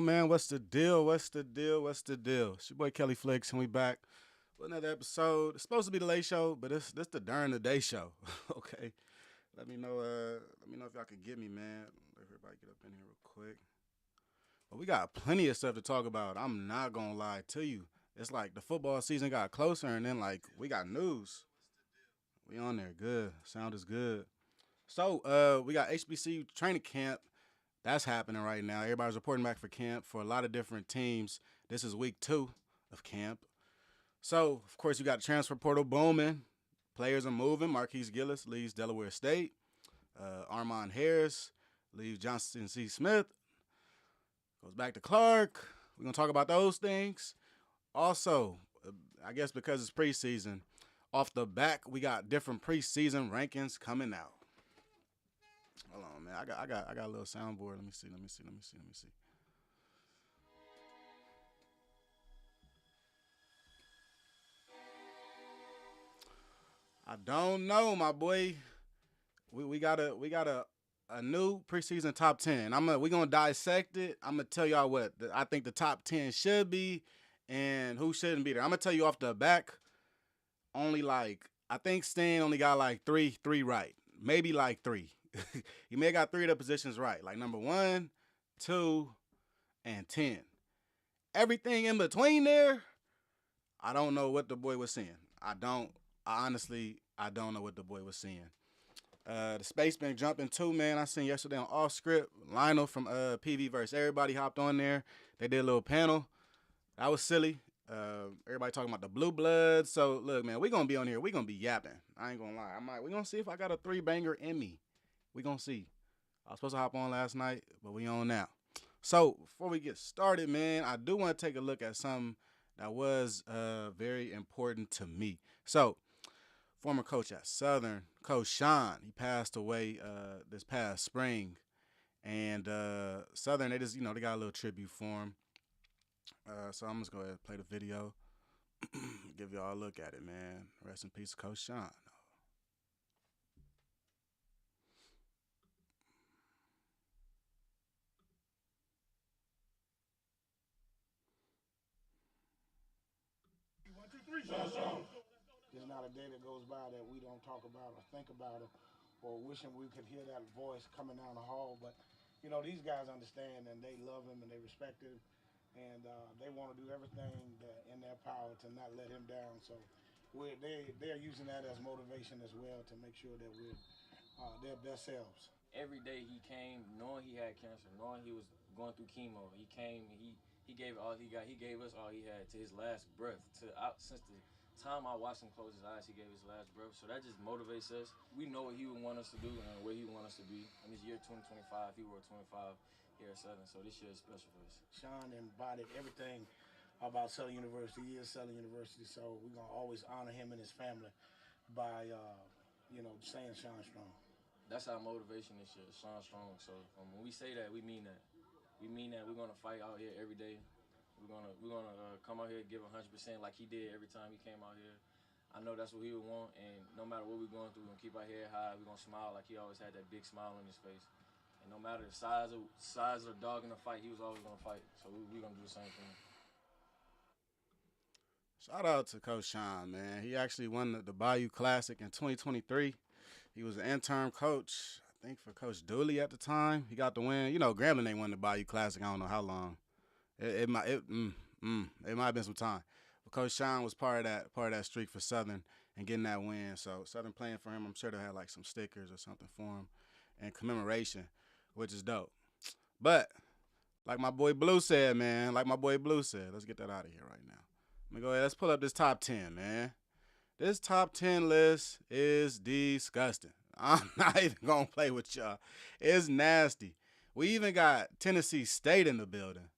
on, man? What's the deal? What's the deal? What's the deal? It's your boy Kelly Flicks, and we back with another episode. It's supposed to be the late show, but this the during the day show. Okay. Let me know. Let me know if y'all can get me, man. Let everybody get up in here real quick. But we got plenty of stuff to talk about. I'm not gonna lie to you. It's like the football season got closer, and then like we got news. We on there. Good. Sound is good. So we got HBCU training camp. That's happening right now. Everybody's reporting back for camp for a lot of different teams. This is week 2 of camp. So, of course, you got the transfer portal booming. Players are moving. Marquise Gillis leaves Delaware State. Armand Harris leaves Johnson C. Smith. Goes back to Clark. We're going to talk about those things. Also, I guess because it's preseason, off the back, we got different preseason rankings coming out. Hold on, man. I got a little soundboard. Let me see. I don't know, my boy. We got a new preseason top 10. We're gonna dissect it. I'm gonna tell y'all what I think the top 10 should be and who shouldn't be there. I'm gonna tell you off the back. Only I think Stan only got like three right, maybe like 3. He may have got 3 of the positions right, like number 1, 2, and 10. Everything in between there, I don't know what the boy was seeing. I honestly don't know what the boy was seeing. The space been jumping too, man. I seen yesterday on Off Script, Lionel from PV Verse. Everybody hopped on there. They did a little panel. That was silly. Everybody talking about the blue blood. So look, man, we gonna be on here. We gonna be yapping. I ain't gonna lie. We gonna see if I got a 3-banger in me. We gonna see. I was supposed to hop on last night, but we on now. So before we get started, man, I do want to take a look at something that was very important to me. So, former coach at Southern, Coach Shawn, he passed away this past spring, and Southern, they just they got a little tribute for him. So I'm just gonna go ahead and play the video, give y'all a look at it, man. Rest in peace, Coach Shawn. There's not a day that goes by that we don't talk about or think about it or wishing we could hear that voice coming down the hall. But, these guys understand and they love him and they respect him. And they want to do everything in their power to not let him down. So they're using that as motivation as well to make sure that we're their best selves. Every day he came knowing he had cancer, knowing he was going through chemo. He came, he gave all he got. He gave us all he had to his last breath. Since the time I watched him close his eyes, he gave his last breath. So that just motivates us. We know what he would want us to do and where he would want us to be. In this year 2025, he wore 25 here at Southern. So this year is special for us. Shawn embodied everything about Southern University. He is Southern University, so we're gonna always honor him and his family by saying Shawn Strong. That's our motivation this year, Shawn Strong. So when we say that, we mean that. We mean that we're gonna fight out here every day. We're gonna come out here and give 100% like he did every time he came out here. I know that's what he would want, and no matter what we're going through, we're gonna keep our head high. We're gonna smile like he always had that big smile on his face. And no matter the size of the dog in the fight, he was always gonna fight. So we're gonna do the same thing. Shout out to Coach Shawn, man. He actually won the Bayou Classic in 2023. He was an interim coach, I think, for Coach Dooley at the time. He got the win. Grambling ain't won the Bayou Classic. I don't know how long. It might have been some time. But Coach Shawn was part of that streak for Southern and getting that win. So Southern playing for him, I'm sure they'll have like some stickers or something for him in commemoration, which is dope. But like my boy Blue said, man, let's get that out of here right now. Let me go ahead. Let's pull up this top 10, man. This top 10 list is disgusting. I'm not even going to play with y'all. It's nasty. We even got Tennessee State in the building.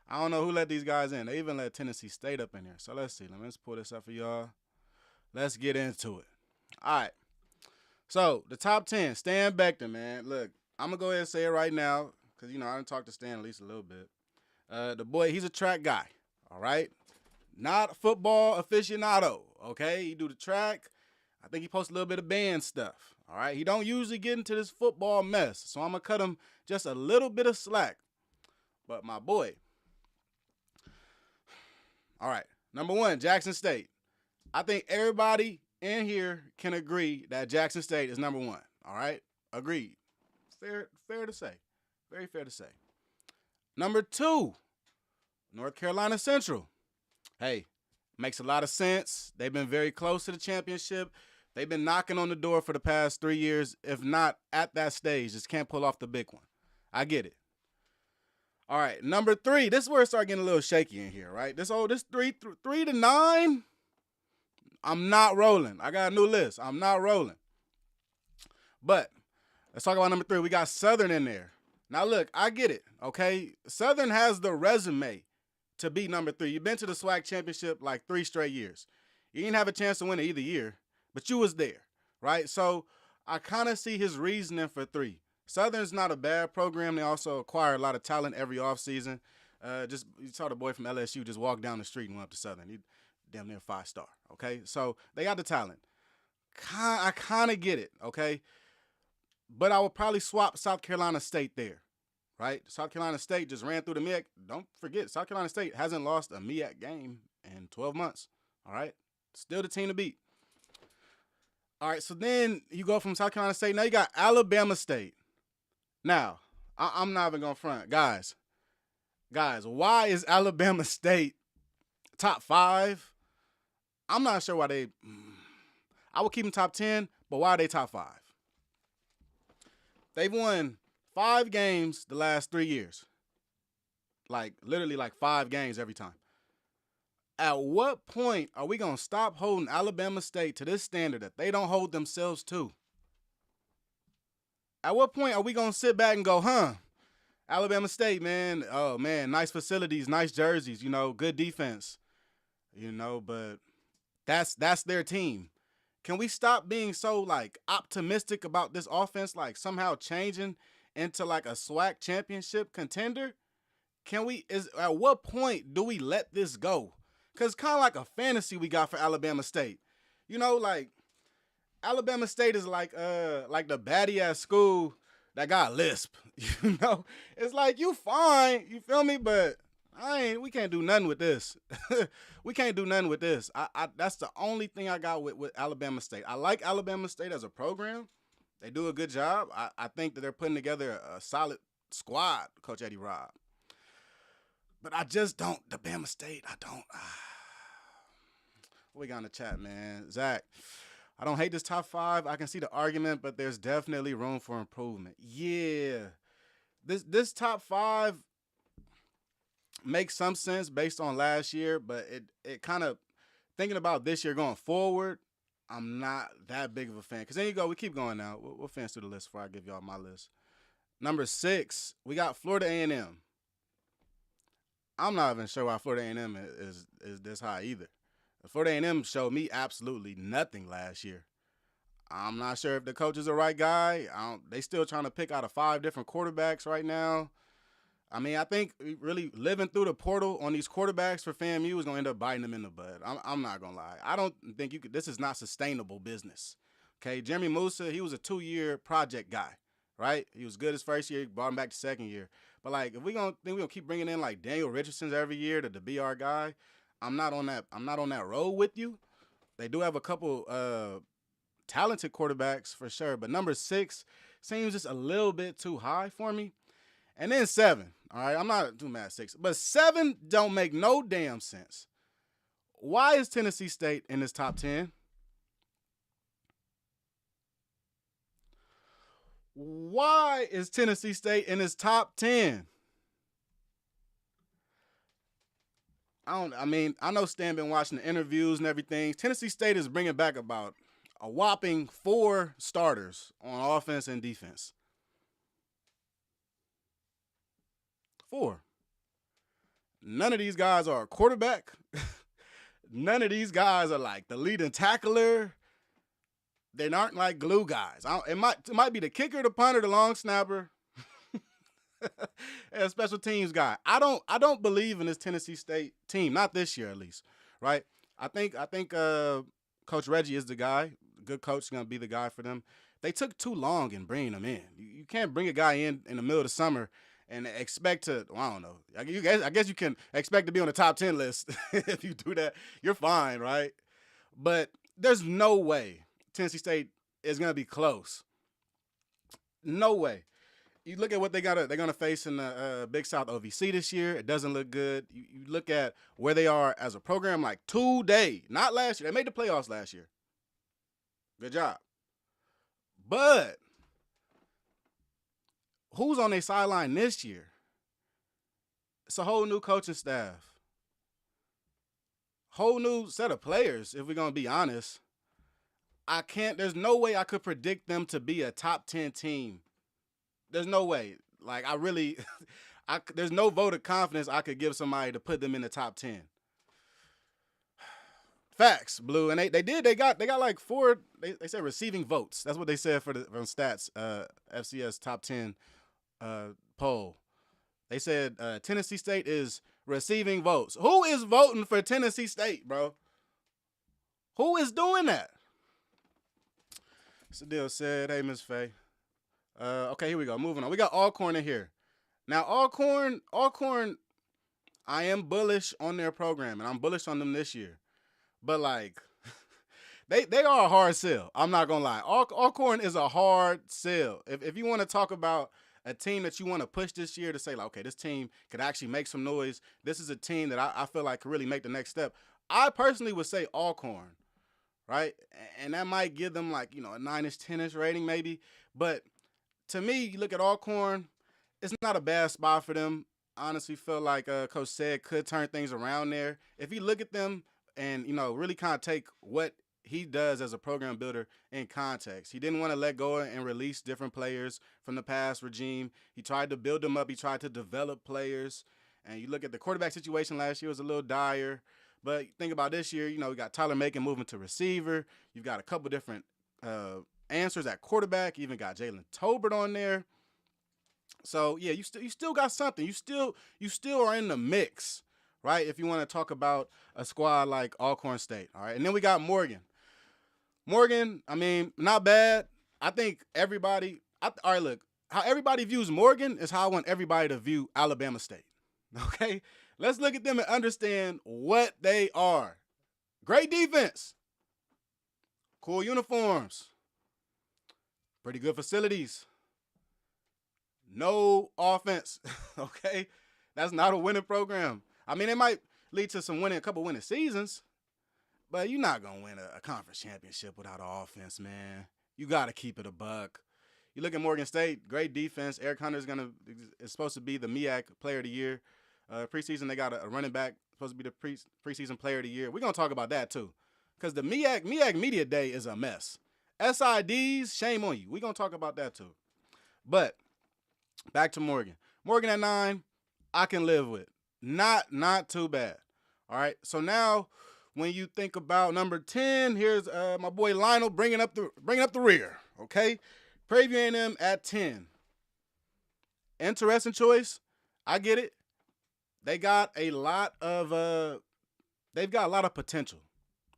I don't know who let these guys in. They even let Tennessee State up in here. So let's see. Let's pull this up for y'all. Let's get into it. All right. So the top 10, Stan Beckton, man. Look, I'm going to go ahead and say it right now because, I done talked to Stan at least a little bit. The boy, he's a track guy, all right? Not a football aficionado, okay? He do the track. I think he posts a little bit of band stuff, all right? He don't usually get into this football mess, so I'm going to cut him just a little bit of slack. But my boy. All right. Number 1, Jackson State. I think everybody in here can agree that Jackson State is number 1. All right? Agreed. Fair to say. Very fair to say. Number 2, North Carolina Central. Hey, makes a lot of sense. They've been very close to the championship. They've been knocking on the door for the past 3 years, if not at that stage. Just can't pull off the big one. I get it. All right, number 3. This is where it starts getting a little shaky in here, right? This 3 to 9, I'm not rolling. I got a new list. I'm not rolling. But let's talk about number 3. We got Southern in there. Now, look, I get it, okay? Southern has the resume to be number 3. You've been to the SWAC championship like 3 straight years. You didn't have a chance to win it either year, but you was there, right? So I kind of see his reasoning for 3. Southern's not a bad program. They also acquire a lot of talent every offseason. Just you saw the boy from LSU just walk down the street and went up to Southern. He damn near 5-star, okay? So they got the talent. I kind of get it, okay? But I would probably swap South Carolina State there, right? South Carolina State just ran through the MEAC. Don't forget, South Carolina State hasn't lost a MEAC game in 12 months, all right? Still the team to beat. All right, so then you go from South Carolina State. Now you got Alabama State. Now, I'm not even going to front. Guys, why is Alabama State top 5? I'm not sure why they – I would keep them top 10, but why are they top 5? They've won 5 games the last 3 years. Like, literally like 5 games every time. At what point are we going to stop holding Alabama State to this standard that they don't hold themselves to? At what point are we going to sit back and go, Alabama State, man, oh, man, nice facilities, nice jerseys, good defense, but that's their team. Can we stop being so, like, optimistic about this offense, like, somehow changing into, like, a SWAC championship contender? At what point do we let this go? Because it's kind of like a fantasy we got for Alabama State. Like, Alabama State is like the baddie at school that got lisp. It's like, you fine, you feel me? But we can't do nothing with this. We can't do nothing with this. That's the only thing I got with Alabama State. I like Alabama State as a program. They do a good job. I think that they're putting together a solid squad, Coach Eddie Robb. But I just don't. The Bama State, I don't. What we got in the chat, man? Zach, I don't hate this top 5. I can see the argument, but there's definitely room for improvement. Yeah. This top 5 makes some sense based on last year, but it kind of, thinking about this year going forward, I'm not that big of a fan. Because then you go, we keep going now. We'll finish through the list before I give y'all my list. Number 6, we got Florida A&M. I'm not even sure why Florida A&M is this high either. Florida A&M showed me absolutely nothing last year. I'm not sure if the coach is the right guy. They still trying to pick out of 5 different quarterbacks right now. I think really living through the portal on these quarterbacks for FAMU is going to end up biting them in the butt. I'm not going to lie. I don't think this is not sustainable business. Okay, Jeremy Musa, he was a 2-year project guy, right? He was good his first year, brought him back the second year. But, like, if we're going to keep bringing in, like, Daniel Richardson's every year to be our guy, I'm not on that road with you. They do have a couple talented quarterbacks for sure, but number 6 seems just a little bit too high for me. And then 7, all right? I'm not too mad at 6, but 7 don't make no damn sense. Why is Tennessee State in this top 10? Why is Tennessee State in his top 10? I know Stan been watching the interviews and everything. Tennessee State is bringing back about a whopping 4 starters on offense and defense. 4. None of these guys are a quarterback. None of these guys are like the leading tackler. They aren't like glue guys. It might be the kicker, the punter, the long snapper, and a special teams guy. I don't believe in this Tennessee State team, not this year at least, right? I think Coach Reggie is the guy. Good coach is gonna be the guy for them. They took too long in bringing him in. You can't bring a guy in the middle of the summer and expect to, well, I don't know. I guess you can expect to be on the top 10 list. If you do that, you're fine, right? But there's no way Tennessee State is going to be close. No way. You look at what they're gonna face in the Big South OVC this year. It doesn't look good. You look at where they are as a program, like today, not last year. They made the playoffs last year. Good job. But who's on their sideline this year? It's a whole new coaching staff. Whole new set of players, if we're going to be honest. There's no way I could predict them to be a top 10 team. There's no way. Like, there's no vote of confidence I could give somebody to put them in the top 10. Facts, Blue. And they got like 4, they said receiving votes. That's what they said from stats, FCS top 10 poll. They said Tennessee State is receiving votes. Who is voting for Tennessee State, bro? Who is doing that? Sadil said, hey, Miss Faye. Okay, here we go. Moving on. We got Alcorn in here. Now, Alcorn, I am bullish on their program, and I'm bullish on them this year. But, like, they are a hard sell. I'm not going to lie. Alcorn is a hard sell. If you want to talk about a team that you want to push this year to say, like, okay, this team could actually make some noise, this is a team that I feel like could really make the next step, I personally would say Alcorn, right? And that might give them, like, a 9-ish, 10-ish rating maybe. But to me, you look at Alcorn, it's not a bad spot for them. I honestly feel like Coach said could turn things around there. If you look at them and, really kind of take what he does as a program builder in context. He didn't want to let go and release different players from the past regime. He tried to build them up. He tried to develop players. And you look at the quarterback situation last year was a little dire. But think about this year, we got Tyler Macon moving to receiver. You've got a couple different answers at quarterback. You even got Jalen Tolbert on there. So, yeah, you still got something. You still are in the mix, right, if you want to talk about a squad like Alcorn State. All right, and then we got Morgan. Morgan, I mean, not bad. I think everybody – all right, look, how everybody views Morgan is how I want everybody to view Alabama State, okay? Let's look at them and understand what they are. Great defense. Cool uniforms. Pretty good facilities. No offense, okay? That's not a winning program. I mean, it might lead to a couple winning seasons, but you're not going to win a conference championship without an offense, man. You got to keep it a buck. You look at Morgan State, great defense. Eric Hunter is supposed to be the MEAC Player of the Year. Preseason, they got a running back supposed to be the preseason Player of the Year. We're going to talk about that, too, because the MEAC Media Day is a mess. SIDs, shame on you. We're going to talk about that, too. But back to Morgan. Morgan at 9, I can live with. Not too bad. All right. So now, when you think about number 10, here's my boy Lionel bringing up the rear. Okay, Prairie View A&M at 10. Interesting choice. I get it. They got a lot of potential.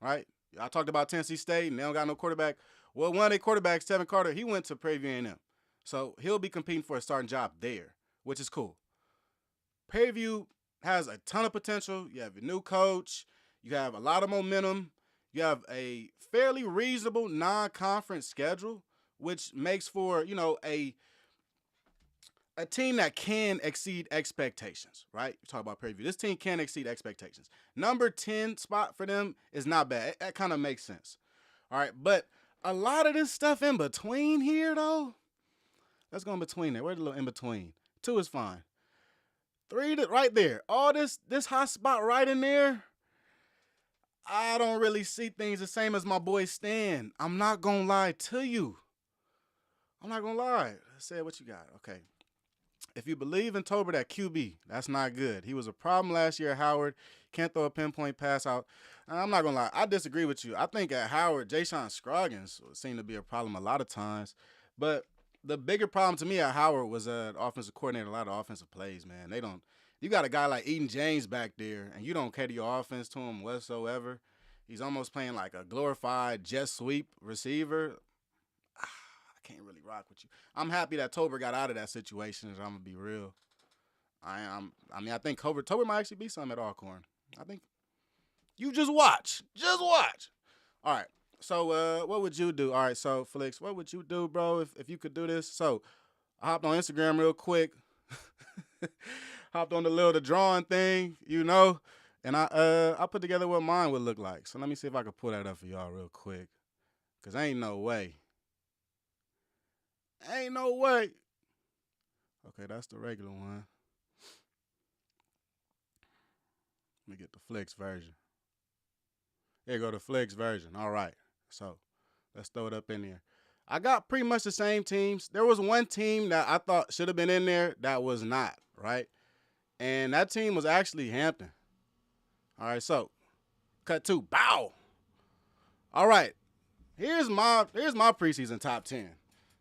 Right. I talked about Tennessee State and they don't got no quarterback. Well, one of their quarterbacks, Tevin Carter, he went to Prairie View A&M. So he'll be competing for a starting job there, which is cool. Prairie View has a ton of potential. You have a new coach. You have a lot of momentum. You have a fairly reasonable non-conference schedule, which makes for, a team that can exceed expectations, right? You talk about Prairie View. This team can exceed expectations. Number 10 spot for them is not bad. That kind of makes sense. All right, but a lot of this stuff in between here, though, let's go in between there. Where's the little in between? 2 is fine. 3 right there. All this hot spot right in there, I don't really see things the same as my boy Stan. I'm not going to lie to you. I'm not going to lie. Say what you got. Okay. If you believe in Tolbert at QB, that's not good. He was a problem last year at Howard. Can't throw a pinpoint pass out. I'm not going to lie. I disagree with you. I think at Howard, Ja'Shawn Scroggins seemed to be a problem a lot of times. But the bigger problem to me at Howard was offensive coordinator, a lot of offensive plays, man. You got a guy like Eden James back there, and you don't cater your offense to him whatsoever. He's almost playing like a glorified jet sweep receiver. I can't really rock with you. I'm happy that Tolbert got out of that situation, if I'm going to be real. I think Tober might actually be something at Alcorn. I think you just watch. Just watch. All right. So what would you do? All right, so Felix, what would you do, bro, if you could do this? So I hopped on Instagram real quick. Hopped on the drawing thing, and I put together what mine would look like. So let me see if I can pull that up for y'all real quick. Cause ain't no way. Ain't no way. Okay, that's the regular one. Let me get the Flex version. Here go the Flex version. All right. So let's throw it up in there. I got pretty much the same teams. There was one team that I thought should have been in there that was not, right? And that team was actually Hampton. All right, so cut to bow. All right. Here's my preseason top 10.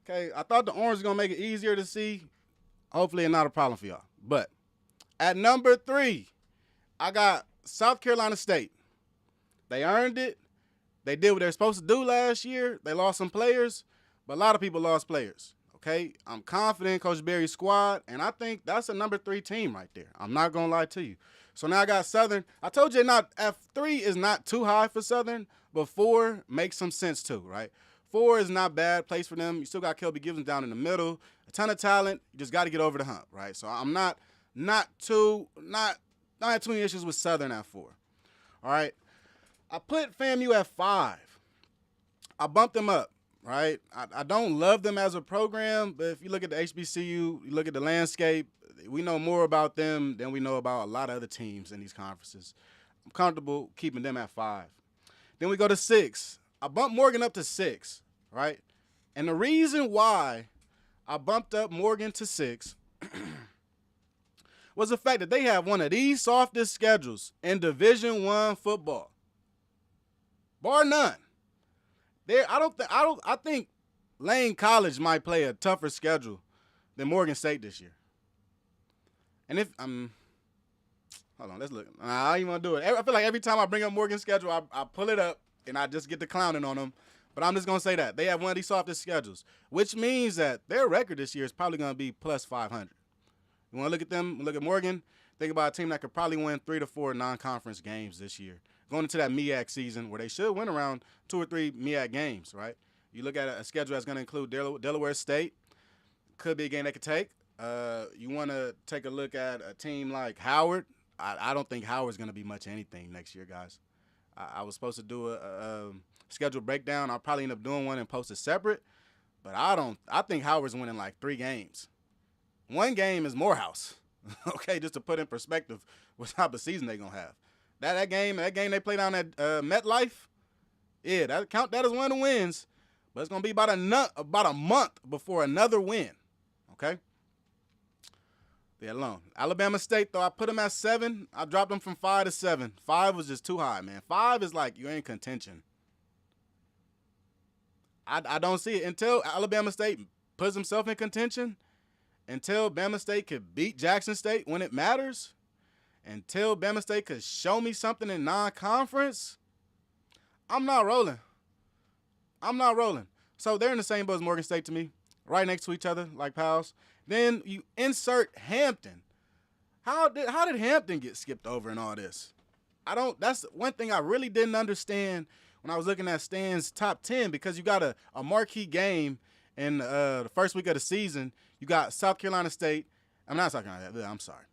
Okay, I thought the orange was going to make it easier to see. Hopefully it's not a problem for y'all. But at number 3, I got South Carolina State. They earned it. They did what they're supposed to do last year. They lost some players, but a lot of people lost players. Okay, I'm confident in Coach Berry's squad, and I think that's a number 3 team right there. I'm not going to lie to you. So now I got Southern. I told you F3 is not too high for Southern, but 4 makes some sense too, right? 4 is not bad place for them. You still got Kelby Givens down in the middle. A ton of talent. You just got to get over the hump, right? So I'm not have too many issues with Southern at 4. All right. I put FAMU at 5. I bumped them up, right? I don't love them as a program, but if you look at the HBCU, you look at the landscape, we know more about them than we know about a lot of other teams in these conferences. I'm comfortable keeping them at 5. Then we go to 6. I bumped Morgan up to 6, right? And the reason why I bumped up Morgan to 6 was the fact that they have one of the softest schedules in Division I football. Bar none. I think Lane College might play a tougher schedule than Morgan State this year. And if hold on, let's look. I don't even want to do it. I feel like every time I bring up Morgan's schedule, I pull it up and I just get to clowning on them. But I'm just gonna say that they have one of these softest schedules, which means that their record this year is probably gonna be plus 500. You want to look at them? Look at Morgan. Think about a team that could probably win 3 to 4 non-conference games this year, going into that MEAC season where they should win around 2 or 3 MEAC games, right? You look at a schedule that's going to include Delaware State. Could be a game they could take. You want to take a look at a team like Howard. I don't think Howard's going to be much anything next year, guys. I was supposed to do a schedule breakdown. I'll probably end up doing one and post it separate. But I think Howard's winning like 3 games. One game is Morehouse, okay, just to put in perspective what type of season they're going to have. That game they play down at MetLife, yeah, that is one of the wins, but it's going to be about a month before another win, okay? Be alone. Alabama State, though, I put them at 7. I dropped them from 5 to 7. 5 was just too high, man. 5 is like you're in contention. I don't see it until Alabama State puts himself in contention. Until Bama State could beat Jackson State when it matters, until Bama State could show me something in non-conference, I'm not rolling. So they're in the same boat as Morgan State to me, right next to each other like pals. Then you insert Hampton. How did Hampton get skipped over in all this? That's one thing I really didn't understand when I was looking at Stan's top 10, because you got a marquee game in the first week of the season. You got South Carolina State. I'm sorry.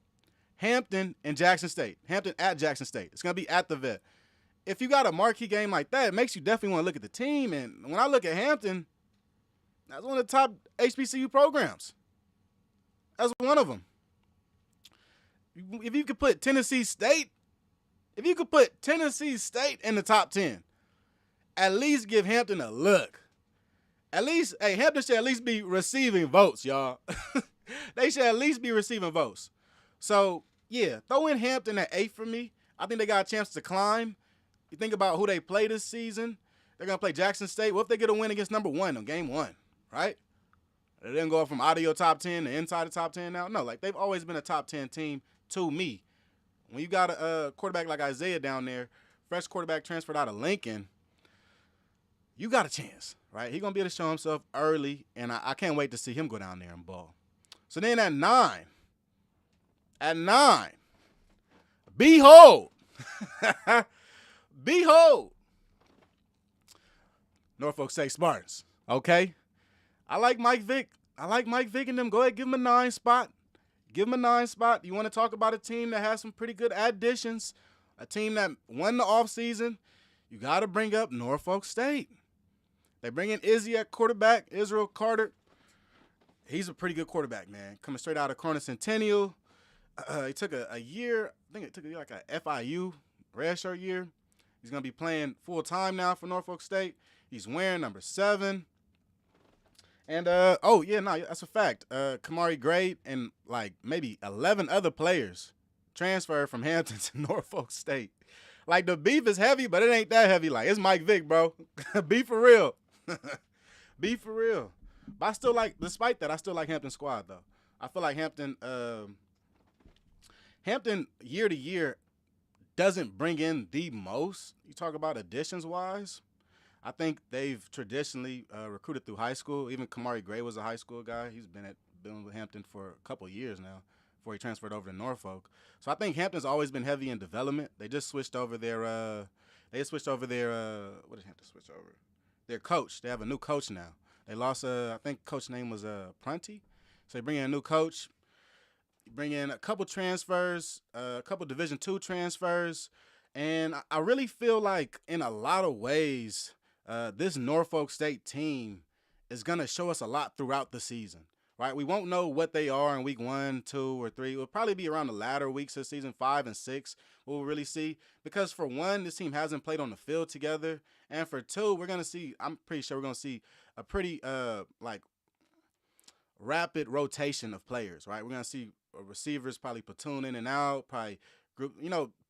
Hampton and Jackson State. Hampton at Jackson State. It's going to be at the Vet. If you got a marquee game like that, it makes you definitely want to look at the team. And when I look at Hampton, that's one of the top HBCU programs. That's one of them. If you could put Tennessee State in the top 10, at least give Hampton a look. Hampton should at least be receiving votes, y'all. They should at least be receiving votes. So, yeah, throw in Hampton at 8 for me. I think they got a chance to climb. You think about who they play this season. They're going to play Jackson State. What if they get a win against number 1 on game 1, right? They didn't go from out of your top 10 to inside the top 10 now. No, like they've always been a top 10 team to me. When you got a quarterback like Isaiah down there, fresh quarterback transferred out of Lincoln, you got a chance, right? He's going to be able to show himself early, and I can't wait to see him go down there and ball. So then at 9, At 9, behold, behold, Norfolk State Spartans. Okay? I like Mike Vick. And them. Go ahead, give him a 9 spot. Give him a 9 spot. You want to talk about a team that has some pretty good additions, a team that won the offseason, you got to bring up Norfolk State. They bring in Izzy at quarterback, Israel Carter. He's a pretty good quarterback, man. Coming straight out of Corona Centennial. He took a year, I think it took like a FIU redshirt year. He's going to be playing full-time now for Norfolk State. He's wearing number 7. And, that's a fact. Kamari Gray and, like, maybe 11 other players transferred from Hampton to Norfolk State. Like, the beef is heavy, but it ain't that heavy. Like, it's Mike Vick, bro. Be for real. Be for real. But I still like, despite that, I still like Hampton's squad, though. I feel like Hampton year to year doesn't bring in the most. You talk about additions-wise. I think they've traditionally recruited through high school. Even Kamari Gray was a high school guy. He's been with Hampton for a couple of years now before he transferred over to Norfolk. So I think Hampton's always been heavy in development. They just switched over their what did Hampton switch over? Their coach. They have a new coach now. They lost I think coach name was Prunty. So they bring in a new coach. Bring in a couple transfers, a couple Division II transfers, and I really feel like in a lot of ways this Norfolk State team is going to show us a lot throughout the season, right? We won't know what they are in week 1, 2, or 3. It'll probably be around the latter weeks of season 5 and 6 we'll really see, because for 1, this team hasn't played on the field together, and for 2, I'm pretty sure we're going to see a pretty rapid rotation of players, right? We're going to see receivers probably platoon in and out, probably group,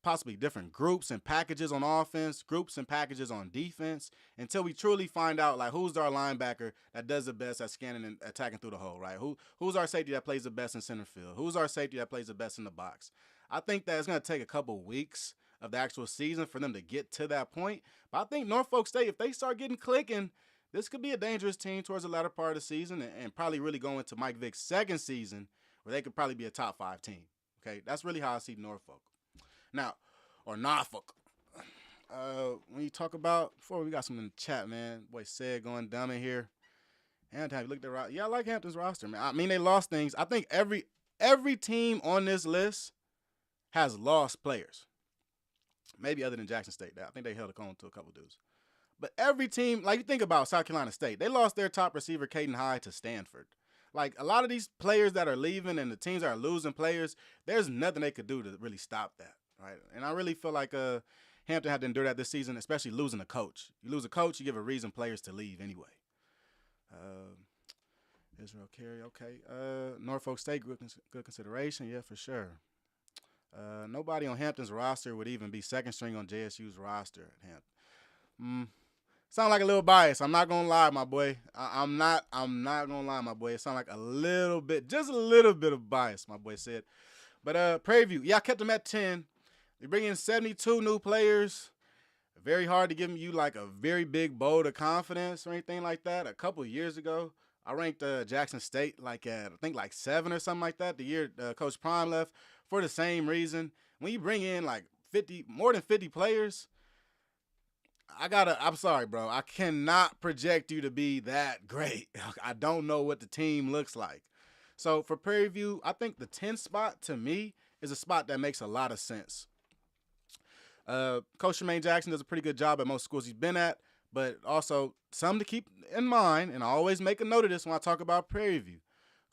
possibly different groups and packages on offense, groups and packages on defense, until we truly find out like who's our linebacker that does the best at scanning and attacking through the hole, right? Who's our safety that plays the best in center field? Who's our safety that plays the best in the box? I think that it's going to take a couple weeks of the actual season for them to get to that point. But I think Norfolk State, if they start getting clicking, this could be a dangerous team towards the latter part of the season and probably really go into Mike Vick's second season where they could probably be a top 5 team. Okay, that's really how I see Norfolk. Now, or Norfolk. When you talk about, before we got something in the chat, man. Boy said going dumb in here. Hampton, have you looked at roster? Yeah, I like Hampton's roster, man. I mean, they lost things. I think every team on this list has lost players. Maybe other than Jackson State. I think they held a cone to a couple dudes. But every team, like you think about South Carolina State, they lost their top receiver, Caden Hyde, to Stanford. Like, a lot of these players that are leaving and the teams that are losing players, there's nothing they could do to really stop that, right? And I really feel like Hampton had to endure that this season, especially losing a coach. You lose a coach, you give a reason players to leave anyway. Israel Carey, okay. Norfolk State, good consideration, yeah, for sure. Nobody on Hampton's roster would even be second string on JSU's roster at Hampton. Sound like a little bias. I'm not gonna lie, my boy. I'm not gonna lie, my boy. It sound like a little bit, just a little bit of bias, my boy said. But Prairie View, yeah, I kept them at 10. They bring in 72 new players. Very hard to give you like a very big bolt of confidence or anything like that. A couple of years ago, I ranked Jackson State like at I think like 7 or something like that. The year Coach Prime left for the same reason. When you bring in like more than 50 players. I'm sorry, bro. I cannot project you to be that great. I don't know what the team looks like. So for Prairie View, I think the 10th spot to me is a spot that makes a lot of sense. Coach Jermaine Jackson does a pretty good job at most schools he's been at, but also something to keep in mind, and I always make a note of this when I talk about Prairie View.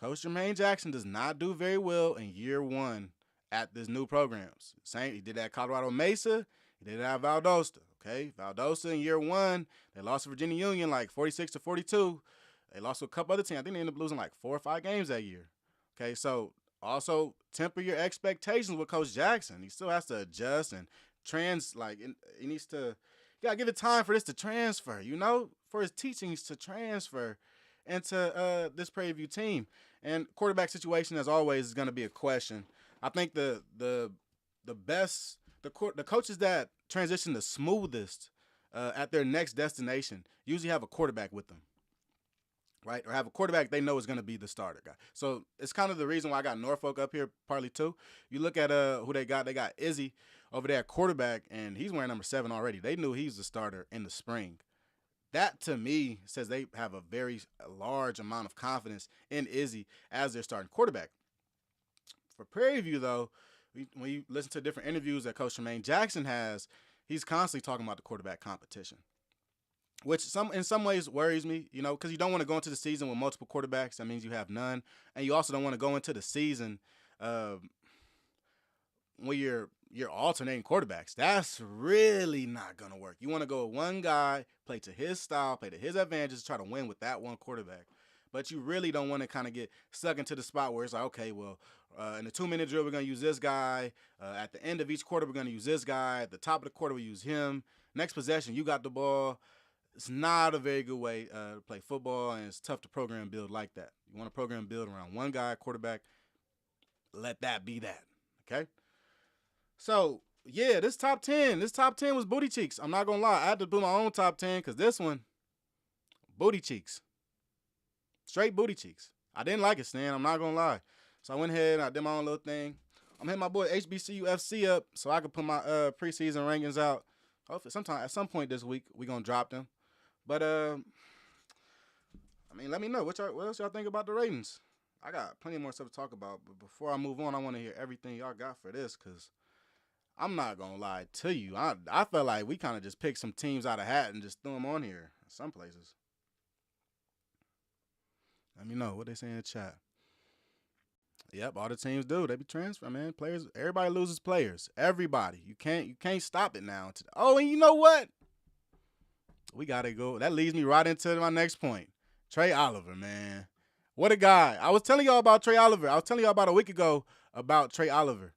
Coach Jermaine Jackson does not do very well in year 1 at these new programs. He did that at Colorado Mesa. He did that at Valdosta. Okay, Valdosta in year 1, they lost to Virginia Union like 46-42. They lost to a couple other teams. I think they ended up losing like 4 or 5 games that year. Okay, so also temper your expectations with Coach Jackson. He still has to adjust and he needs to, you gotta give it time for this to transfer, for his teachings to transfer into this Prairie View team. And quarterback situation, as always, is going to be a question. I think the coaches that transition the smoothest at their next destination usually have a quarterback with them. right? Or have a quarterback they know is going to be the starter guy. So it's kind of the reason why I got Norfolk up here partly too. You look at who they got. They got Izzy over there at quarterback, and he's wearing number 7 already. They knew he was the starter in the spring. That, to me, says they have a very large amount of confidence in Izzy as their starting quarterback. For Prairie View, though, when you listen to different interviews that Coach Tremaine Jackson has, he's constantly talking about the quarterback competition, which in some ways worries me, because you don't want to go into the season with multiple quarterbacks. That means you have none. And you also don't want to go into the season when you're alternating quarterbacks. That's really not going to work. You want to go with one guy, play to his style, play to his advantages, try to win with that one quarterback. But you really don't want to kind of get stuck into the spot where it's like, okay, well, in the 2-minute drill, we're going to use this guy. At the end of each quarter, we're going to use this guy. At the top of the quarter, we use him. Next possession, you got the ball. It's not a very good way to play football, and it's tough to program build like that. You want to program build around one guy, quarterback. Let that be that, okay? So, yeah, this top 10 was booty cheeks. I'm not going to lie. I had to do my own top 10 because this one, booty cheeks. Straight booty cheeks. I didn't like it, Stan. I'm not going to lie. So I went ahead and I did my own little thing. I'm hitting my boy HBCU FC up so I can put my preseason rankings out. Hopefully at some point this week, we're going to drop them. But, let me know. What else y'all think about the ratings? I got plenty more stuff to talk about. But before I move on, I want to hear everything y'all got for this because I'm not going to lie to you. I felt like we kind of just picked some teams out of hat and just threw them on here in some places. Let me know what they say in the chat. Yep, all the teams do. They be transferring, man. Players, everybody loses players. Everybody. You can't stop it now. And you know what? We gotta go. That leads me right into my next point. Trey Oliver, man. What a guy. I was telling y'all about Trey Oliver. I was telling y'all about a week ago about Trey Oliver.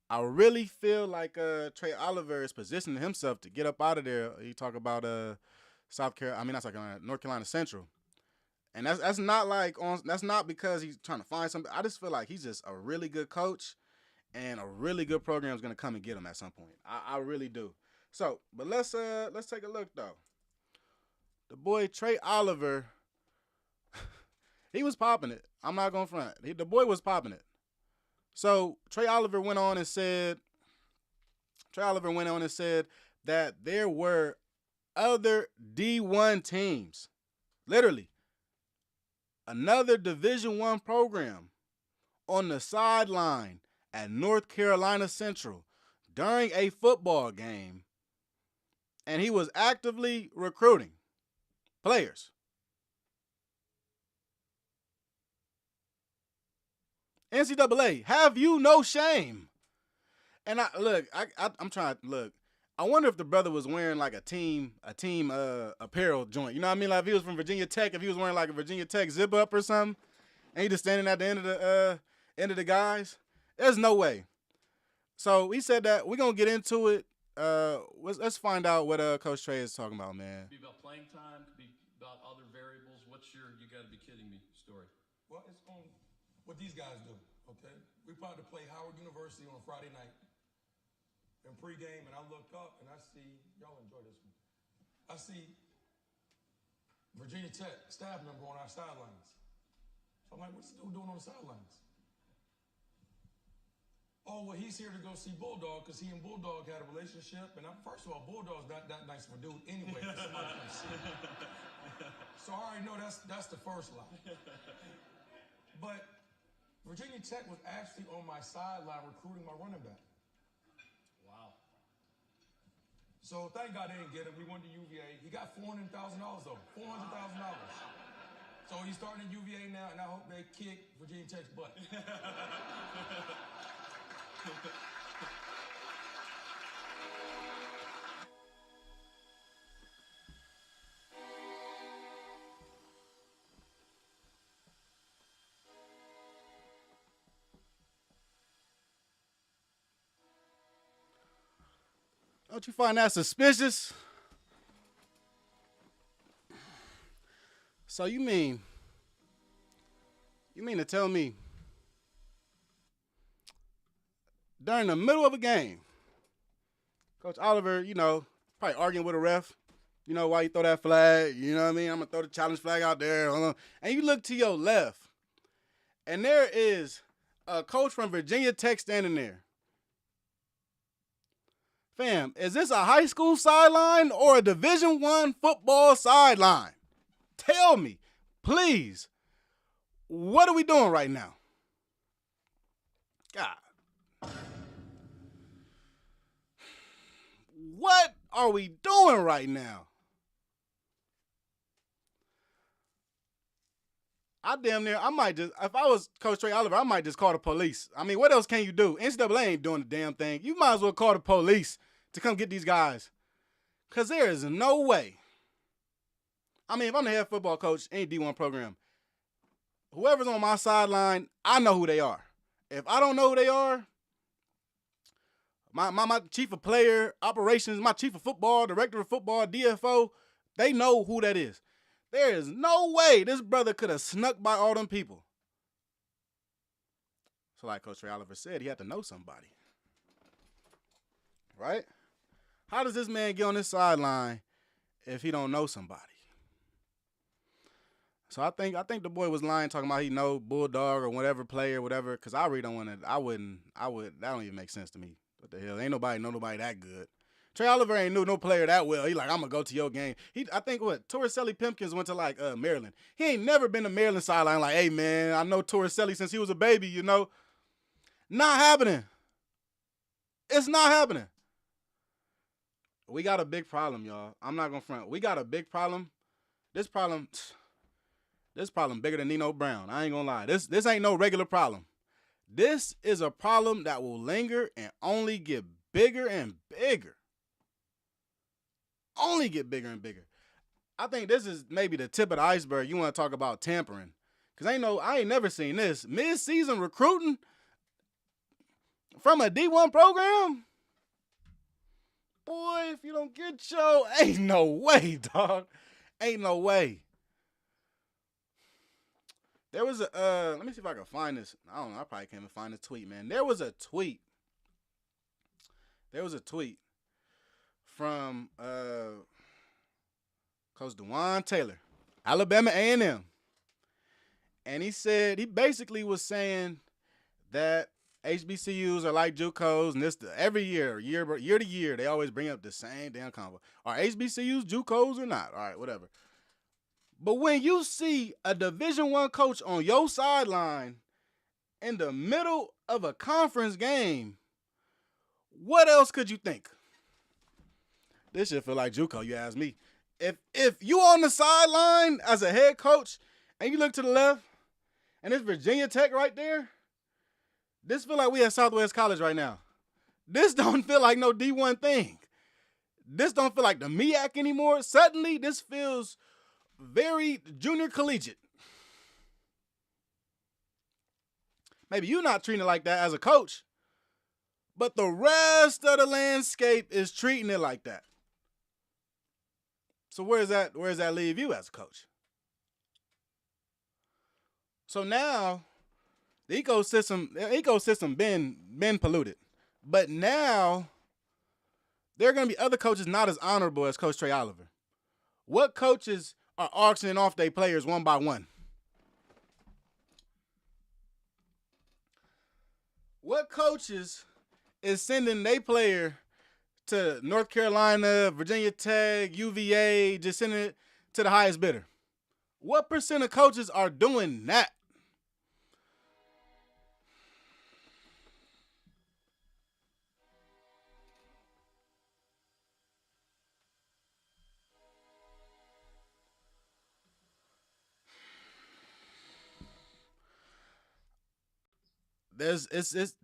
I really feel like Trey Oliver is positioning himself to get up out of there. You talk about North Carolina Central. And that's not because he's trying to find something. I just feel like he's just a really good coach, and a really good program is gonna come and get him at some point. I really do. So, but let's take a look though. The boy Trey Oliver, he was popping it. I'm not gonna front. The boy was popping it. So Trey Oliver went on and said that there were other D1 teams, literally. Another Division I program on the sideline at North Carolina Central during a football game, and he was actively recruiting players. NCAA, have you no shame? And I'm trying to look. I wonder if the brother was wearing like a team apparel joint. You know what I mean? Like if he was from Virginia Tech, if he was wearing like a Virginia Tech zip up or something, and he just standing at the end of the guys. There's no way. So he said that we're gonna get into it. Let's find out what Coach Trie is talking about, man. Could be about playing time. Could be about other variables. What's your "you got to be kidding me" story? Well, it's on what these guys do. Okay, we about to play Howard University on a Friday night. In pregame, and I look up and I see, y'all enjoy this one. I see Virginia Tech staff member on our sidelines. So I'm like, what's this dude doing on the sidelines? Oh, well, he's here to go see Bulldog because he and Bulldog had a relationship. And first of all, Bulldog's not that nice of a dude anyway for somebody to see him. So I already know that's the first lie. But Virginia Tech was actually on my sideline recruiting my running back. So thank God they didn't get him. He went to UVA. He got $400,000 though. $400,000. So he's starting at UVA now, and I hope they kick Virginia Tech's butt. Don't you find that suspicious? So you mean to tell me during the middle of a game, Coach Oliver, probably arguing with a ref, You know why you throw that flag? You know what I mean? I'm going to throw the challenge flag out there. Hold on. And you look to your left, and there is a coach from Virginia Tech standing there. Fam, is this a high school sideline or a Division I football sideline? Tell me, please. What are we doing right now? God. What are we doing right now? I might just, if I was Coach Trey Oliver, I might just call the police. I mean, what else can you do? NCAA ain't doing the damn thing. You might as well call the police to come get these guys. Because there is no way. I mean, if I'm the head football coach, any D1 program, whoever's on my sideline, I know who they are. If I don't know who they are, my chief of player operations, my chief of football, director of football, DFO, they know who that is. There is no way this brother could have snuck by all them people. So like Coach Trey Oliver said, he had to know somebody. Right? How does this man get on this sideline if he don't know somebody? So I think the boy was lying, talking about he know Bulldog or whatever player, whatever, because I really don't want to, that don't even make sense to me. What the hell? Ain't nobody know nobody that good. Trey Oliver ain't knew no player that well. He like, I'm going to go to your game. I think Torricelli Pimpkins went to Maryland. He ain't never been to Maryland sideline like, hey, man, I know Torricelli since he was a baby, you know. Not happening. It's not happening. We got a big problem, y'all. I'm not going to front. We got a big problem. This problem bigger than Nino Brown. I ain't going to lie. This ain't no regular problem. This is a problem that will linger and only get bigger and bigger. Only get bigger and bigger. I think this is maybe the tip of the iceberg. You want to talk about tampering. Because I ain't never seen this. Mid-season recruiting from a D1 program? Boy, if you don't get ain't no way, dog. Ain't no way. There was let me see if I can find this. I don't know. I probably can't even find this tweet, man. There was a tweet from Coach DeJuan Taylor, Alabama A&M. And he basically was saying that HBCUs are like JUCOs, and every year to year, they always bring up the same damn convo. Are HBCUs JUCOs or not? All right, whatever. But when you see a Division I coach on your sideline in the middle of a conference game, what else could you think? This shit feel like JUCO, you ask me. If you on the sideline as a head coach and you look to the left and it's Virginia Tech right there, this feel like we at Southwest College right now. This don't feel like no D1 thing. This don't feel like the MEAC anymore. Suddenly, this feels very junior collegiate. Maybe you're not treating it like that as a coach, but the rest of the landscape is treating it like that. So where does that leave you as a coach? So now the ecosystem been polluted. But now there are going to be other coaches not as honorable as Coach Trey Oliver. What coaches are auctioning off their players one by one? What coaches is sending their player to North Carolina, Virginia Tech, UVA, just sending it to the highest bidder? What percent of coaches are doing that?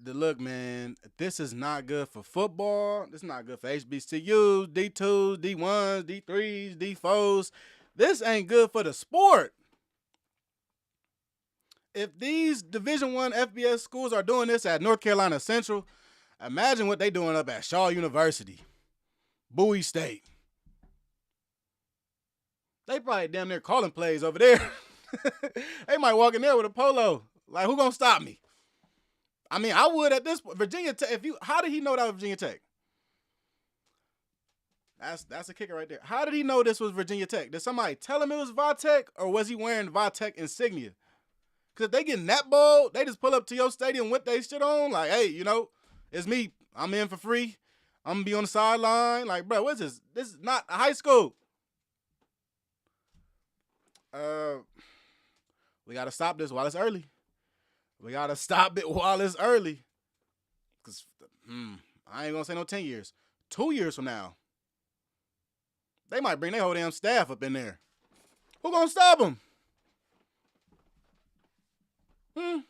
Look, man, this is not good for football. This is not good for HBCUs, D2s, D1s, D3s, D4s. This ain't good for the sport. If these Division I FBS schools are doing this at North Carolina Central, imagine what they doing up at Shaw University, Bowie State. They probably damn near calling plays over there. They might walk in there with a polo. Like, who gonna stop me? I mean, I would at this point. Virginia Tech, how did he know that was Virginia Tech? That's a kicker right there. How did he know this was Virginia Tech? Did somebody tell him it was Vatech, or was he wearing Vatech insignia? Because if they getting that bold, they just pull up to your stadium with their shit on. Like, hey, it's me. I'm in for free. I'm going to be on the sideline. Like, bro, what's this? This is not a high school. We got to stop this while it's early. We got to stop it while it's early. Because I ain't going to say no 10 years. 2 years from now, they might bring their whole damn staff up in there. Who going to stop them? Who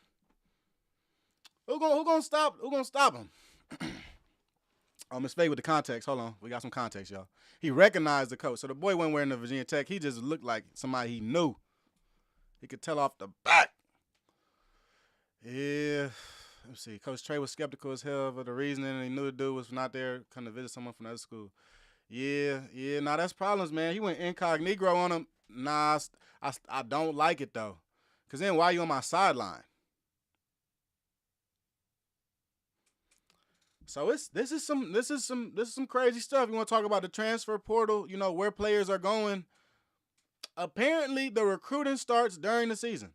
gonna stop him? Miss Faye with the context. Hold on. We got some context, y'all. He recognized the coach. So the boy wasn't wearing the Virginia Tech. He just looked like somebody he knew. He could tell off the back. Yeah. Let's see. Coach Trie was skeptical as hell of the reasoning, and he knew the dude was not there, come to visit someone from another school. Yeah. Nah, that's problems, man. He went incognito on him. Nah, I don't like it, though. Because then why are you on my sideline? So this is some crazy stuff. You want to talk about the transfer portal, where players are going. Apparently, the recruiting starts during the season.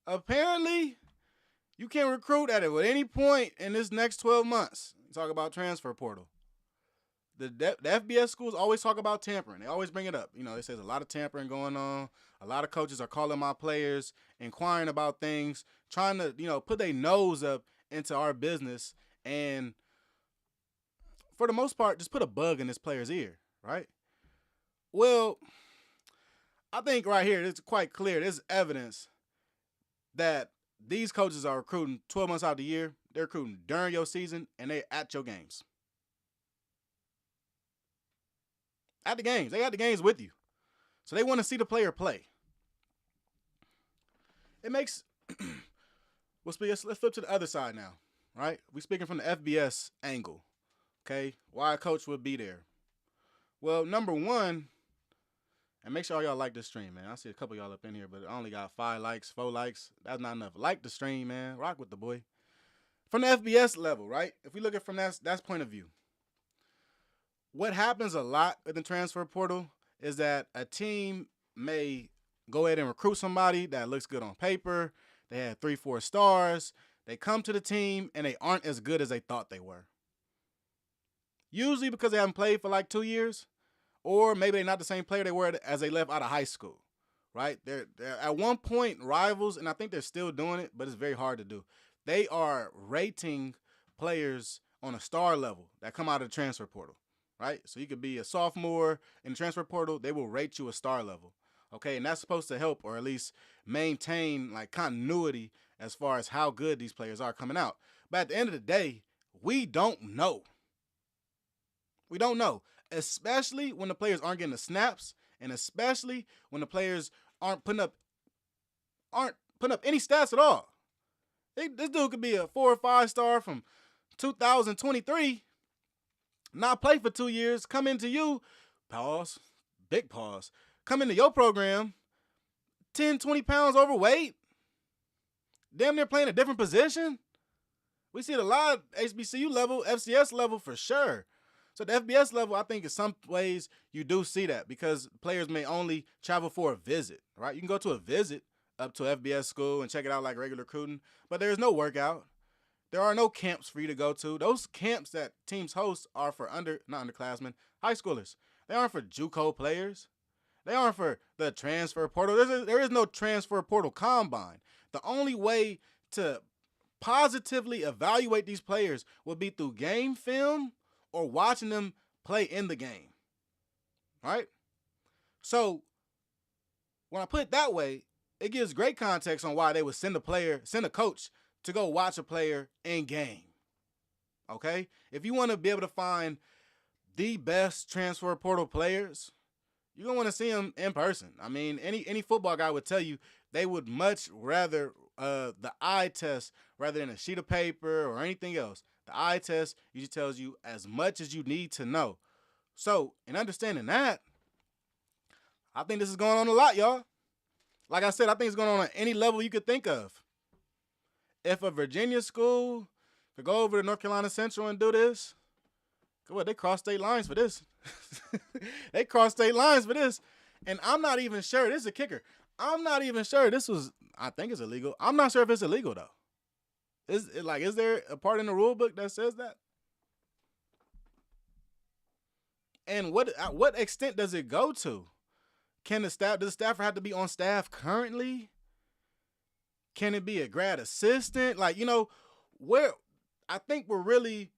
Apparently, you can recruit at it at any point in this next 12 months. Talk about transfer portal. The FBS schools always talk about tampering. They always bring it up. They say there's a lot of tampering going on. A lot of coaches are calling my players, inquiring about things, trying to, put their nose up into our business, and for the most part, just put a bug in this player's ear, right? Well, I think right here, it's quite clear. There's evidence that these coaches are recruiting 12 months out of the year. They're recruiting during your season, and they're at your games. At the games. They at the games with you. So they want to see the player play. It makes... Let's flip to the other side now, right? We're speaking from the FBS angle, okay? Why a coach would be there. Well, number one, and make sure y'all like this stream, man. I see a couple of y'all up in here, but I only got 5 likes, 4 likes. That's not enough. Like the stream, man. Rock with the boy. From the FBS level, right? If we look at from that point of view, what happens a lot with the transfer portal is that a team may go ahead and recruit somebody that looks good on paper. They had 3-4 stars. They come to the team, and they aren't as good as they thought they were. Usually because they haven't played for like 2 years, or maybe they're not the same player they were as they left out of high school, right? They're at one point rivals, and I think they're still doing it, but it's very hard to do. They are rating players on a star level that come out of the transfer portal, right? So you could be a sophomore in the transfer portal. They will rate you a star level. Okay, and that's supposed to help or at least maintain like continuity as far as how good these players are coming out. But at the end of the day, we don't know. We don't know, especially when the players aren't getting the snaps, and especially when the players aren't putting up any stats at all. This dude could be a 4 or 5 star from 2023, not play for 2 years, come into you, pause, big pause. Come into your program, 10, 20 pounds overweight, damn near playing a different position. We see it a lot HBCU level, FCS level for sure. So the FBS level, I think in some ways you do see that because players may only travel for a visit, right? You can go to a visit up to FBS school and check it out like regular recruiting, but there's no workout. There are no camps for you to go to. Those camps that teams host are for not underclassmen, high schoolers. They aren't for JUCO players. They aren't for the transfer portal. There is no transfer portal combine. The only way to positively evaluate these players will be through game film or watching them play in the game, right? So when I put it that way, it gives great context on why they would send a coach to go watch a player in game, okay? If you want to be able to find the best transfer portal players, you're going to want to see them in person. I mean, any football guy would tell you they would much rather the eye test rather than a sheet of paper or anything else. The eye test usually tells you as much as you need to know. So, in understanding that, I think this is going on a lot, y'all. Like I said, I think it's going on at any level you could think of. If a Virginia school could go over to North Carolina Central and do this, Well, they crossed state lines for this. They crossed state lines for this. And I'm not even sure. This is a kicker. I'm not even sure this was, I think it's illegal. I'm not sure if it's illegal, though. Is there a part in the rule book that says that? And what extent does it go to? Does the staffer have to be on staff currently? Can it be a grad assistant? Like, where I think we're really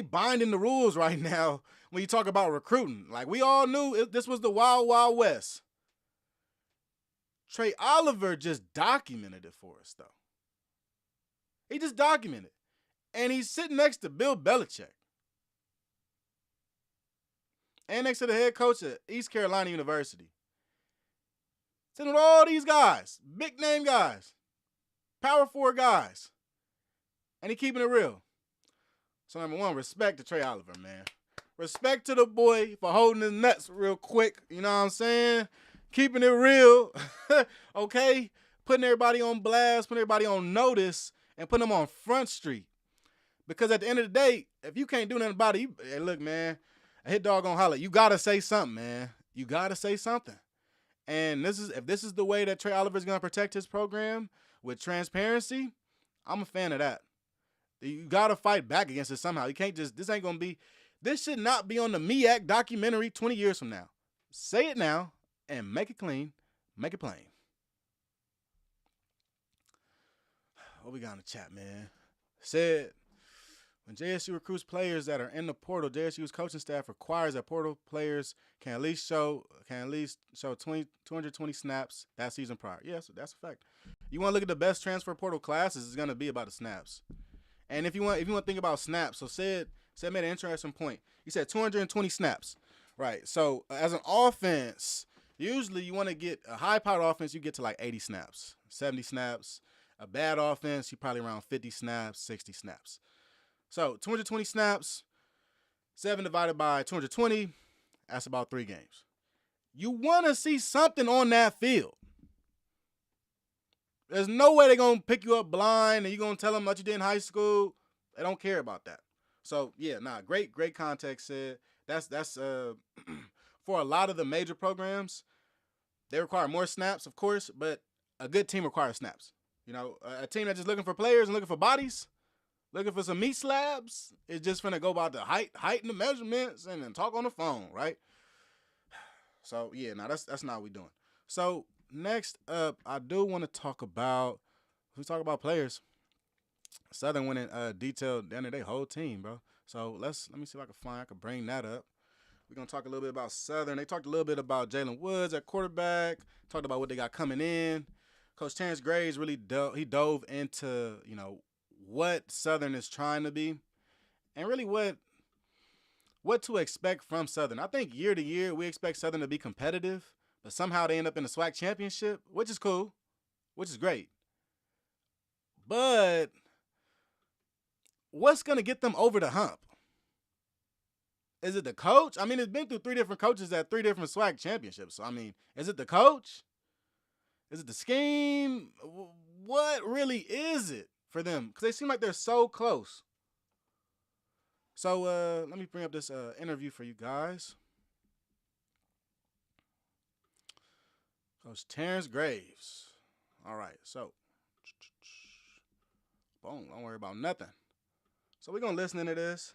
binding the rules right now when you talk about recruiting. Like, we all knew this was the wild, wild west. Trey Oliver just documented it for us, though. He just documented. And he's sitting next to Bill Belichick. And next to the head coach at East Carolina University. Sitting with all these guys, big name guys, power four guys. And he keeping it real. So number one, respect to Trey Oliver, man. Respect to the boy for holding his nuts real quick. You know what I'm saying? Keeping it real. Okay? Putting everybody on blast, putting everybody on notice, and putting them on Front Street. Because at the end of the day, if you can't do nothing about it, hey, look, man, a hit dog gonna holler. You gotta say something, man. You gotta say something. And if this is the way that Trey Oliver is gonna protect his program with transparency, I'm a fan of that. You gotta fight back against it somehow. You can't this should not be on the MEAC documentary 20 years from now. Say it now and make it clean, make it plain. What we got in the chat, man? Said, when JSU recruits players that are in the portal, JSU's coaching staff requires that portal players can at least show 220 snaps that season prior. Yes, that's a fact. You want to look at the best transfer portal classes, it's going to be about the snaps. And if you want to think about snaps, so Sid made an interesting point. He said 220 snaps, right? So as an offense, usually you want to get a high-powered offense, you get to like 80 snaps, 70 snaps. A bad offense, you probably around 50 snaps, 60 snaps. So 220 snaps, 7 divided by 220, that's about 3 games. You want to see something on that field. There's no way they're going to pick you up blind and you're going to tell them what you did in high school. They don't care about that. So, yeah, great context, Sid. That's for a lot of the major programs, they require more snaps, of course, but a good team requires snaps. A team that's just looking for players and looking for bodies, looking for some meat slabs, is just finna go about the height and the measurements and then talk on the phone, right? So, yeah, that's not what we're doing. So, next up, I do want to talk about players. Southern went in detailed the end of their whole team, bro. So, let me see if I can bring that up. We're going to talk a little bit about Southern. They talked a little bit about Jalen Woods at quarterback, talked about what they got coming in. Coach Terrence Graves really dove into, what Southern is trying to be and really what to expect from Southern. I think year to year we expect Southern to be competitive, but somehow they end up in the SWAC championship, which is cool, which is great. But what's going to get them over the hump? Is it the coach? I mean, it's been through 3 different coaches at 3 different SWAC championships. So, I mean, is it the coach? Is it the scheme? What really is it for them? Because they seem like they're so close. So let me bring up this interview for you guys. Coach Terrence Graves. All right, so boom, don't worry about nothing. So we're going to listen into this.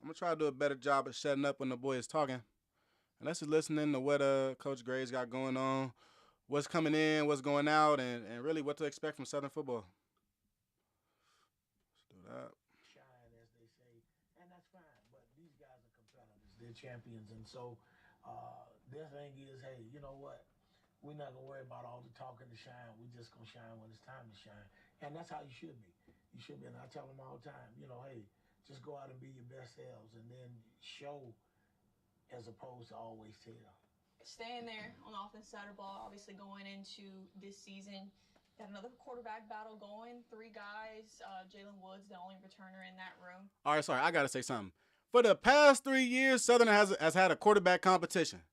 I'm going to try to do a better job of shutting up when the boy is talking. And let's just listen in to what Coach Graves got going on, what's coming in, what's going out, and really what to expect from Southern football. Let's do that. Shine, as they say, and that's fine. But these guys are competitors. They're champions. And so their thing is, hey, you know what? We're not going to worry about all the talking to shine. We're just going to shine when it's time to shine. And that's how you should be. You should be. And I tell them all the time, hey, just go out and be your best selves and then show as opposed to always tell. Staying there on the offense side of the ball, obviously going into this season, got another quarterback battle going. 3 guys. Jalen Woods, the only returner in that room. All right, sorry, I got to say something. For the past 3 years, Southern has had a quarterback competition.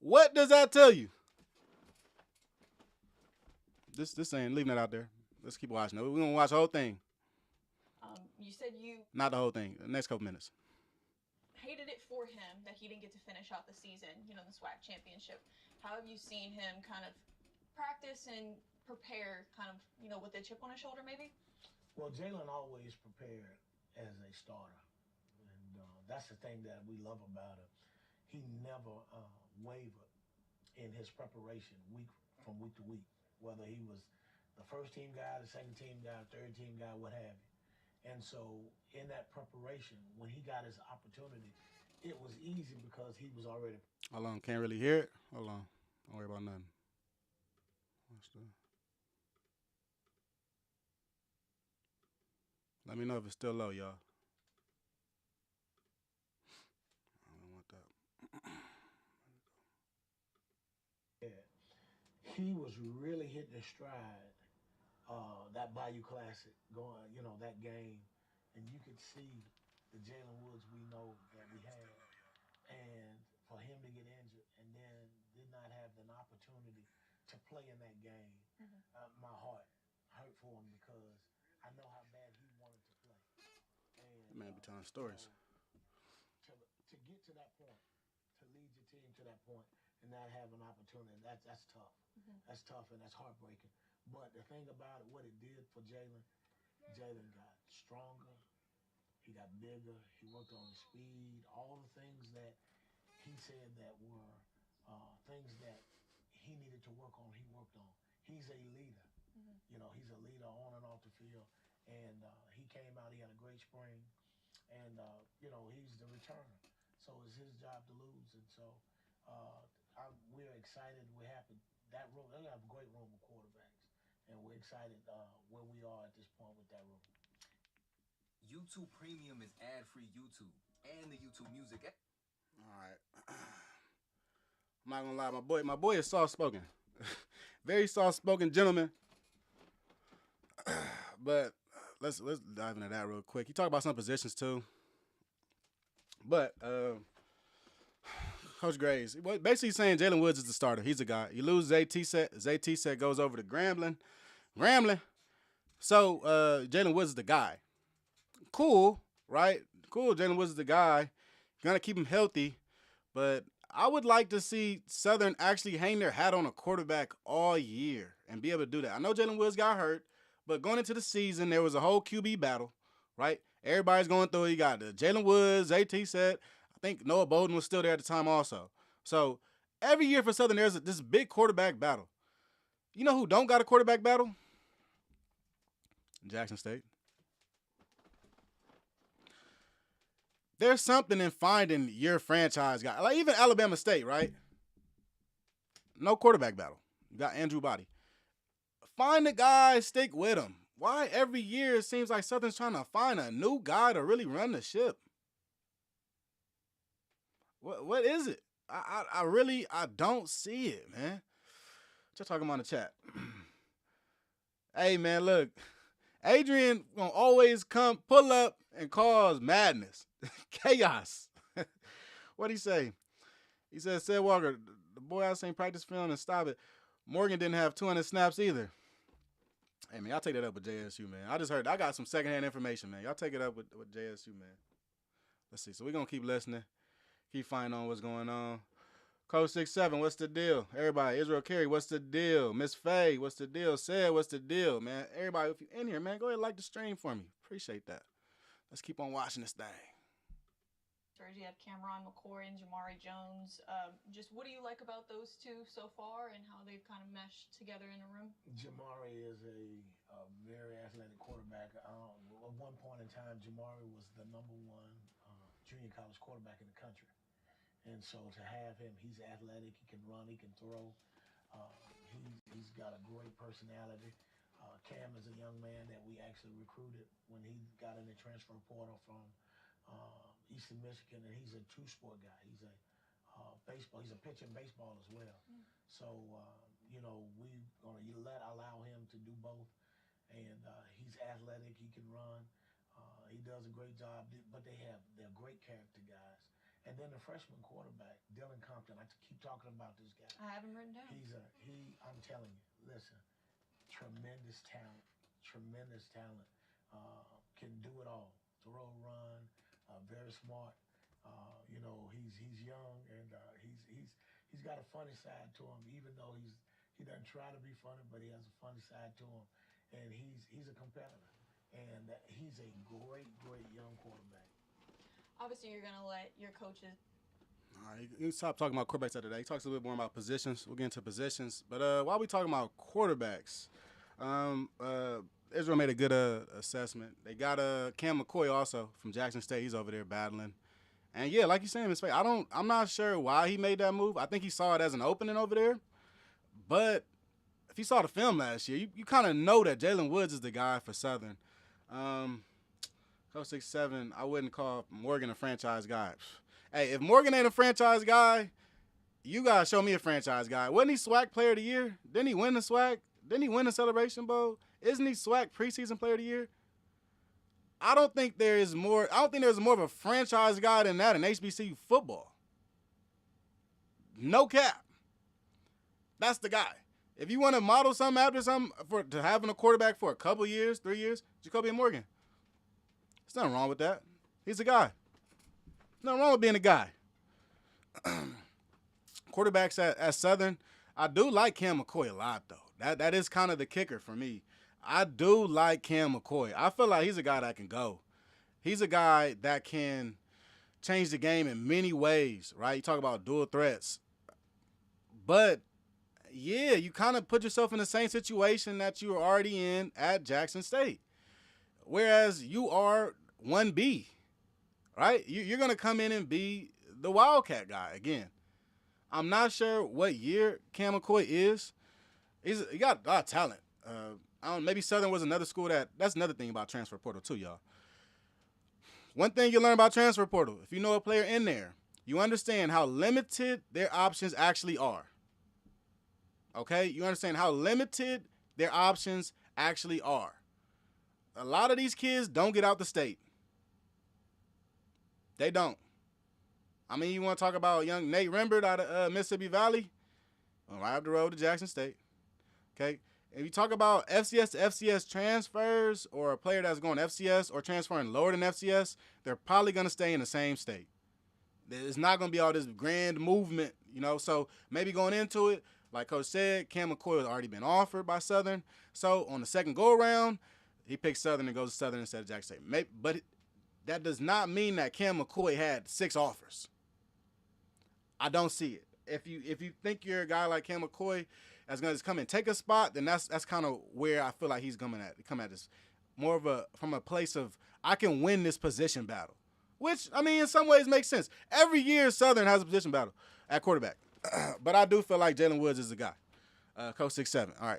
What does that tell you? This ain't leaving that out there. Let's keep watching. We're going to watch the whole thing. You said you Not the whole thing. The next couple minutes. hated it for him that he didn't get to finish out the season, you know, the SWAC championship. How have you seen him kind of practice and prepare kind of, you know, with a chip on his shoulder maybe? Well, Jalen always prepared as a starter. And that's the thing that we love about him. He never wavered in his preparation from week to week, whether he was the first team guy, the second team guy, third team guy, what have you. And so in that preparation, when he got his opportunity, it was easy because he was already. Hold on, can't really hear it. Hold on, don't worry about nothing. Let me know if it's still low, y'all. I don't want that. Yeah. He was really hitting his stride. That Bayou Classic going, you know, that game, and you could see the Jalen Woods we know that we had, and for him to get injured and then did not have an opportunity to play in that game, my heart hurt for him because I know how bad he wanted to play. And, Man, be telling stories. To get to that point, to lead your team to that point, and not have an opportunity, that's tough. That's tough and that's heartbreaking. But the thing about it, what it did for Jalen got stronger, he got bigger, he worked on his speed, all the things that he said that were things that he needed to work on, he worked on. He's a leader. You know, he's a leader on and off the field. And he came out, he had a great spring. And, you know, he's the returner. So it's his job to lose. And so we're excited. We're happy. That room, they have a great room of quarterbacks. And we're excited where we are at this point with that room. YouTube Premium is ad-free YouTube and the YouTube Music. All right. I'm not gonna lie, my boy is soft-spoken. Very soft-spoken gentleman. But let's dive into that real quick. You talk about some positions too. But Coach Graves, basically saying Jalen Woods is the starter. He's the guy. You lose Zay T-Set goes over to Grambling. So Jalen Woods is the guy. Cool, right? Cool, Jalen Woods is the guy. Gonna keep him healthy. But I would like to see Southern actually hang their hat on a quarterback all year and be able to do that. I know Jalen Woods got hurt, but going into the season, there was a whole QB battle, right? Everybody's going through it. You got Jalen Woods, Zay T-Set. I think Noah Bolden was still there at the time also. So every year for Southern, there's this big quarterback battle. You know who don't got a quarterback battle? Jackson State. There's something in finding your franchise guy. Like even Alabama State, right? No quarterback battle. You got Andrew Body. Find the guy, stick with him. Why every year it seems like Southern's trying to find a new guy to really run the ship? What is it? I really don't see it, man. Just talking about the chat. Hey, man, look. Adrian gonna always come, pull up, and cause madness. Chaos. What'd he say? He said Walker, the boy I seen practice film and stop it. Morgan didn't have 200 snaps either. Hey, man, y'all take that up with JSU, man. I got some secondhand information, man. Y'all take it up with JSU, man. Let's see. So we're going to keep listening, keep finding out what's going on. Code 67, what's the deal? Everybody, Israel Carey, what's the deal? Miss Faye, what's the deal? Said, what's the deal, man? Everybody, if you're in here, man, go ahead and like the stream for me. Appreciate that. Let's keep on watching this thing. You have Cameron McCoy and Jamari Jones. Just what do you like about those two so far and how they've kind of meshed together in a room? Jamari is a very athletic quarterback. At one point in time, Jamari was the #1 junior college quarterback in the country. And so to have him, he's athletic, he can run, he can throw. He's got a great personality. Cam is a young man that we actually recruited when he got in the transfer portal from Eastern Michigan, and he's a two-sport guy. He's a baseball. He's a pitcher in baseball as well. So you know, we're gonna allow him to do both. And he's athletic. He can run. He does a great job. But they're great character guys. And then the freshman quarterback, Dylan Compton. I keep talking about this guy. I have him written down. I'm telling you, listen, tremendous talent. Can do it all. throw, run, very smart. He's young and he's got a funny side to him, even though he doesn't try to be funny, but he has a funny side to him, and he's a competitor, and he's a great young quarterback. Obviously, you're gonna let your coaches. All right, you stop talking about quarterbacks today. He talks a little bit more about positions. We'll get into positions. But while we talking about quarterbacks, Israel made a good assessment. They got Cam McCoy also from Jackson State. He's over there battling. And, yeah, like you're saying, Miss Faye, I'm not sure why he made that move. I think he saw it as an opening over there. But if you saw the film last year, you kind of know that Jalen Woods is the guy for Southern. Coach 6'7", I wouldn't call Morgan a franchise guy. Hey, if Morgan ain't a franchise guy, you got to show me a franchise guy. Wasn't he SWAC Player of the Year? Didn't he win the SWAC? Didn't he win the Celebration Bowl? Isn't he SWAC Preseason Player of the Year? I don't think there's more of a franchise guy than that in HBCU football. No cap. That's the guy. If you want to model something after something to having a quarterback for a couple years, 3 years, Jacoby Morgan. There's nothing wrong with that. He's a guy. Nothing wrong with being a guy. Quarterbacks at Southern, I do like Cam McCoy a lot, though. That is kind of the kicker for me. I do like Cam McCoy. I feel like he's a guy that can go. He's a guy that can change the game in many ways, right? You talk about dual threats. But, yeah, you kind of put yourself in the same situation that you were already in at Jackson State. Whereas you are 1B, right? You're going to come in and be the Wildcat guy again. I'm not sure what year Cam McCoy is. He got a lot of talent. Maybe Southern was another school that's another thing about transfer portal too, y'all. One thing you learn about transfer portal, if you know a player in there, you understand how limited their options actually are. Okay? You understand how limited their options actually are. A lot of these kids don't get out the state. They don't. I mean, you want to talk about young Nate Rembert out of Mississippi Valley? Well, right up the road to Jackson State. Okay? If you talk about FCS to FCS transfers or a player that's going to FCS or transferring lower than FCS, they're probably going to stay in the same state. There's not going to be all this grand movement, So maybe going into it, like Coach said, Cam McCoy has already been offered by Southern. So on the second go-around, he picks Southern and goes to Southern instead of Jackson State. But that does not mean that Cam McCoy had 6 offers. I don't see it. If you think you're a guy like Cam McCoy that's going to just come and take a spot, then that's kind of where I feel like he's coming at this more from a place of I can win this position battle, which I mean in some ways makes sense. Every year Southern has a position battle at quarterback, but I do feel like Jalen Woods is the guy. Coach 6'7". All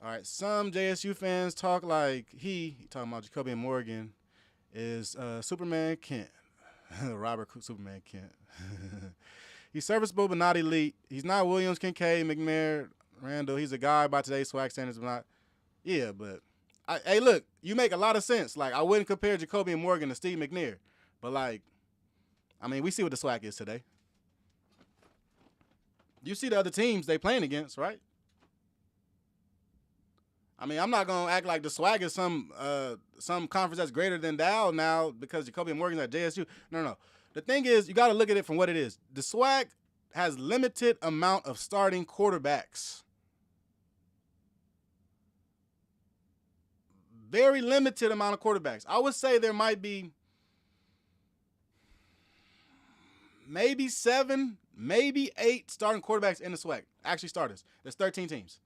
right. Some JSU fans talk like he talking about Jacoby Morgan is Superman Kent, Robert Superman Kent. He's serviceable but not elite. He's not Williams, Kincaid, McNair, Randall. He's a guy by today's SWAC standards, but not. Yeah, but hey, look, you make a lot of sense. Like I wouldn't compare Jacoby Morgan to Steve McNair, but we see what the SWAC is today. You see the other teams they playing against, right? I mean, I'm not gonna act like the SWAC is some conference that's greater than Dow now because Jacoby Morgan's at JSU. No. The thing is, you got to look at it from what it is. The SWAC has limited amount of starting quarterbacks. Very limited amount of quarterbacks. I would say there might be maybe 7, maybe 8 starting quarterbacks in the SWAC. Actually starters. There's 13 teams.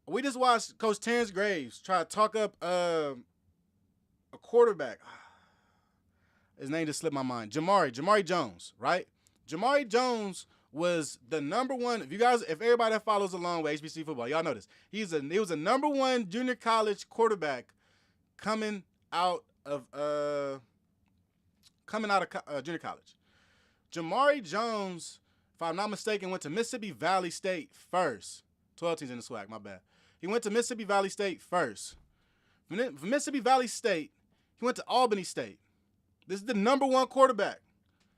We just watched Coach Terrence Graves try to talk up a quarterback. His name just slipped my mind. Jamari Jones, right? Jamari Jones was the number one. If everybody that follows along with HBC football, y'all know this. He was a number 1 junior college quarterback coming out of junior college. Jamari Jones, if I'm not mistaken, went to Mississippi Valley State first. 12 teams in the SWAC, my bad. He went to Mississippi Valley State first. From Mississippi Valley State, he went to Albany State. This is the number 1 quarterback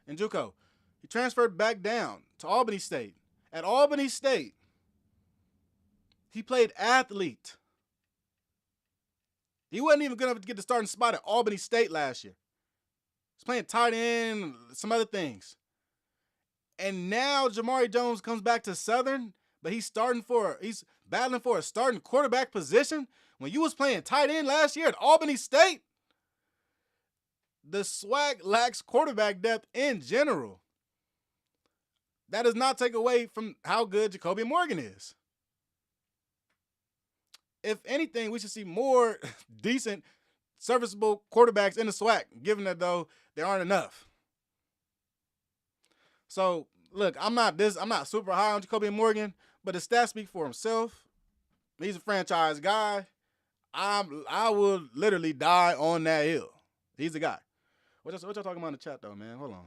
in JUCO. He transferred back down to Albany State. At Albany State, he played athlete. He wasn't even good enough to get the starting spot at Albany State last year. He's playing tight end, some other things. And now Jamari Jones comes back to Southern, but he's battling for a starting quarterback position. When you was playing tight end last year at Albany State, the SWAC lacks quarterback depth in general. That does not take away from how good Jacoby Morgan is. If anything, we should see more decent, serviceable quarterbacks in the SWAC, given that, though, there aren't enough. So, look, I'm not super high on Jacoby Morgan, but the stats speak for himself. He's a franchise guy. I will literally die on that hill. He's the guy. What y'all talking about in the chat, though, man? Hold on.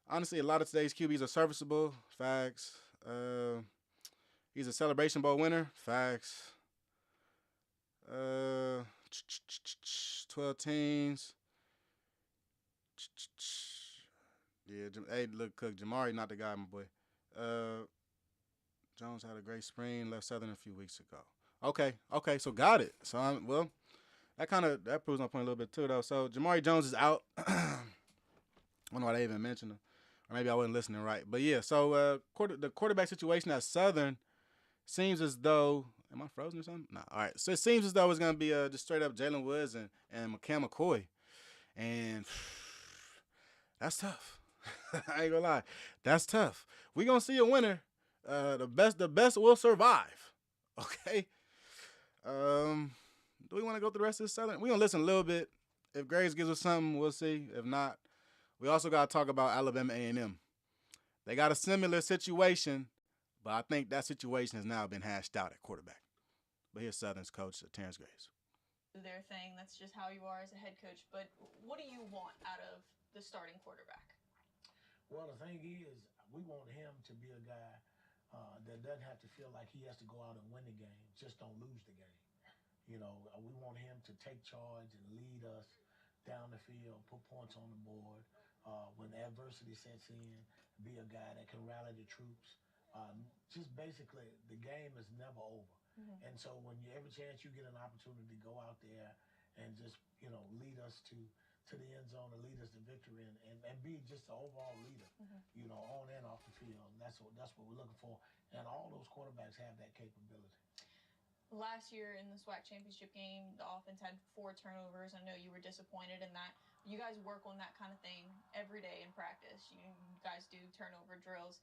Honestly, a lot of today's QBs are serviceable. Facts. He's a Celebration Bowl winner. Facts. 12 teams. Yeah, hey, look, Cook, Jamari, not the guy, my boy. Jones had a great spring, left Southern a few weeks ago. Okay, so got it. So, that proves my point a little bit, too, though. So, Jamari Jones is out. I don't know why they even mentioned him. Or maybe I wasn't listening right. But, yeah, so the quarterback situation at Southern seems as though – am I frozen or something? No. All right. So, it seems as though it's going to be just straight up Jalen Woods and McCam McCoy. And that's tough. I ain't going to lie. That's tough. We're going to see a winner. The best will survive. Okay? Do we want to go through the rest of the Southern? We're going to listen a little bit. If Graves gives us something, we'll see. If not, we also got to talk about Alabama A&M. They got a similar situation, but I think that situation has now been hashed out at quarterback. But here's Southern's coach, Terrence Graves. Their thing, that's just how you are as a head coach. But what do you want out of the starting quarterback? Well, the thing is, we want him to be a guy that doesn't have to feel like he has to go out and win the game. Just don't lose the game. You know, we want him to take charge and lead us down the field, put points on the board. When adversity sets in, be a guy that can rally the troops. Just basically, the game is never over. Mm-hmm. And so when every chance you get an opportunity to go out there and just, lead us to the end zone and lead us to victory and be just the overall leader, mm-hmm. On and off the field. And that's what we're looking for. And all those quarterbacks have that capability. Last year in the SWAC championship game, the offense had 4 turnovers. I know you were disappointed in that. You guys work on that kind of thing every day in practice. You guys do turnover drills.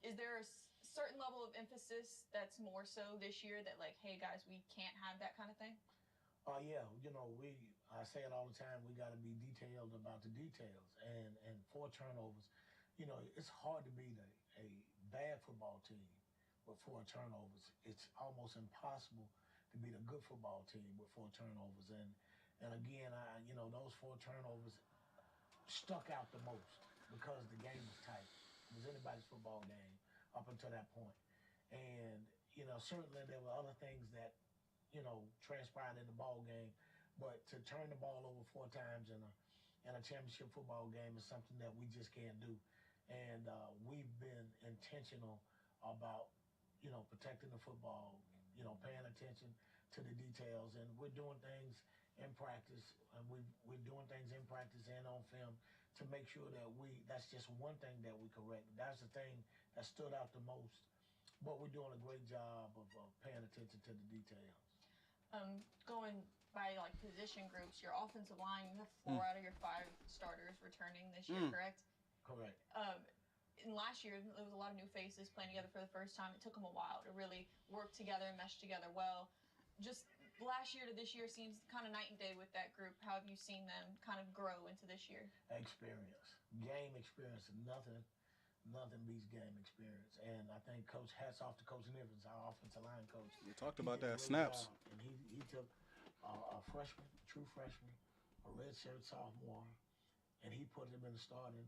Is there a certain level of emphasis that's more so this year that, like, hey, guys, we can't have that kind of thing? Yeah. I say it all the time, we got to be detailed about the details. And 4 turnovers, it's hard to beat a bad football team with 4 turnovers. It's almost impossible to beat a good football team with 4 turnovers. And again, those 4 turnovers stuck out the most because the game was tight. It was anybody's football game up until that point. And, certainly there were other things that, transpired in the ball game. But to turn the ball over 4 times in a championship football game is something that we just can't do. And we've been intentional about protecting the football, paying attention to the details. And we're doing things in practice, and we're doing things in practice and on film to make sure that that's just one thing that we correct. That's the thing that stood out the most. But we're doing a great job of paying attention to the details. Going by, position groups, your offensive line, you have 4 out of your 5 starters returning this year, correct? Correct. And last year, there was a lot of new faces playing together for the first time. It took them a while to really work together and mesh together well. Just last year to this year seems kind of night and day with that group. How have you seen them kind of grow into this year? Experience. Game experience. Nothing beats game experience. And I think hats off to Coach Nivens, our offensive line coach. We talked about that, snaps. And he took a freshman, true freshman, a redshirt sophomore, and he put him in the starting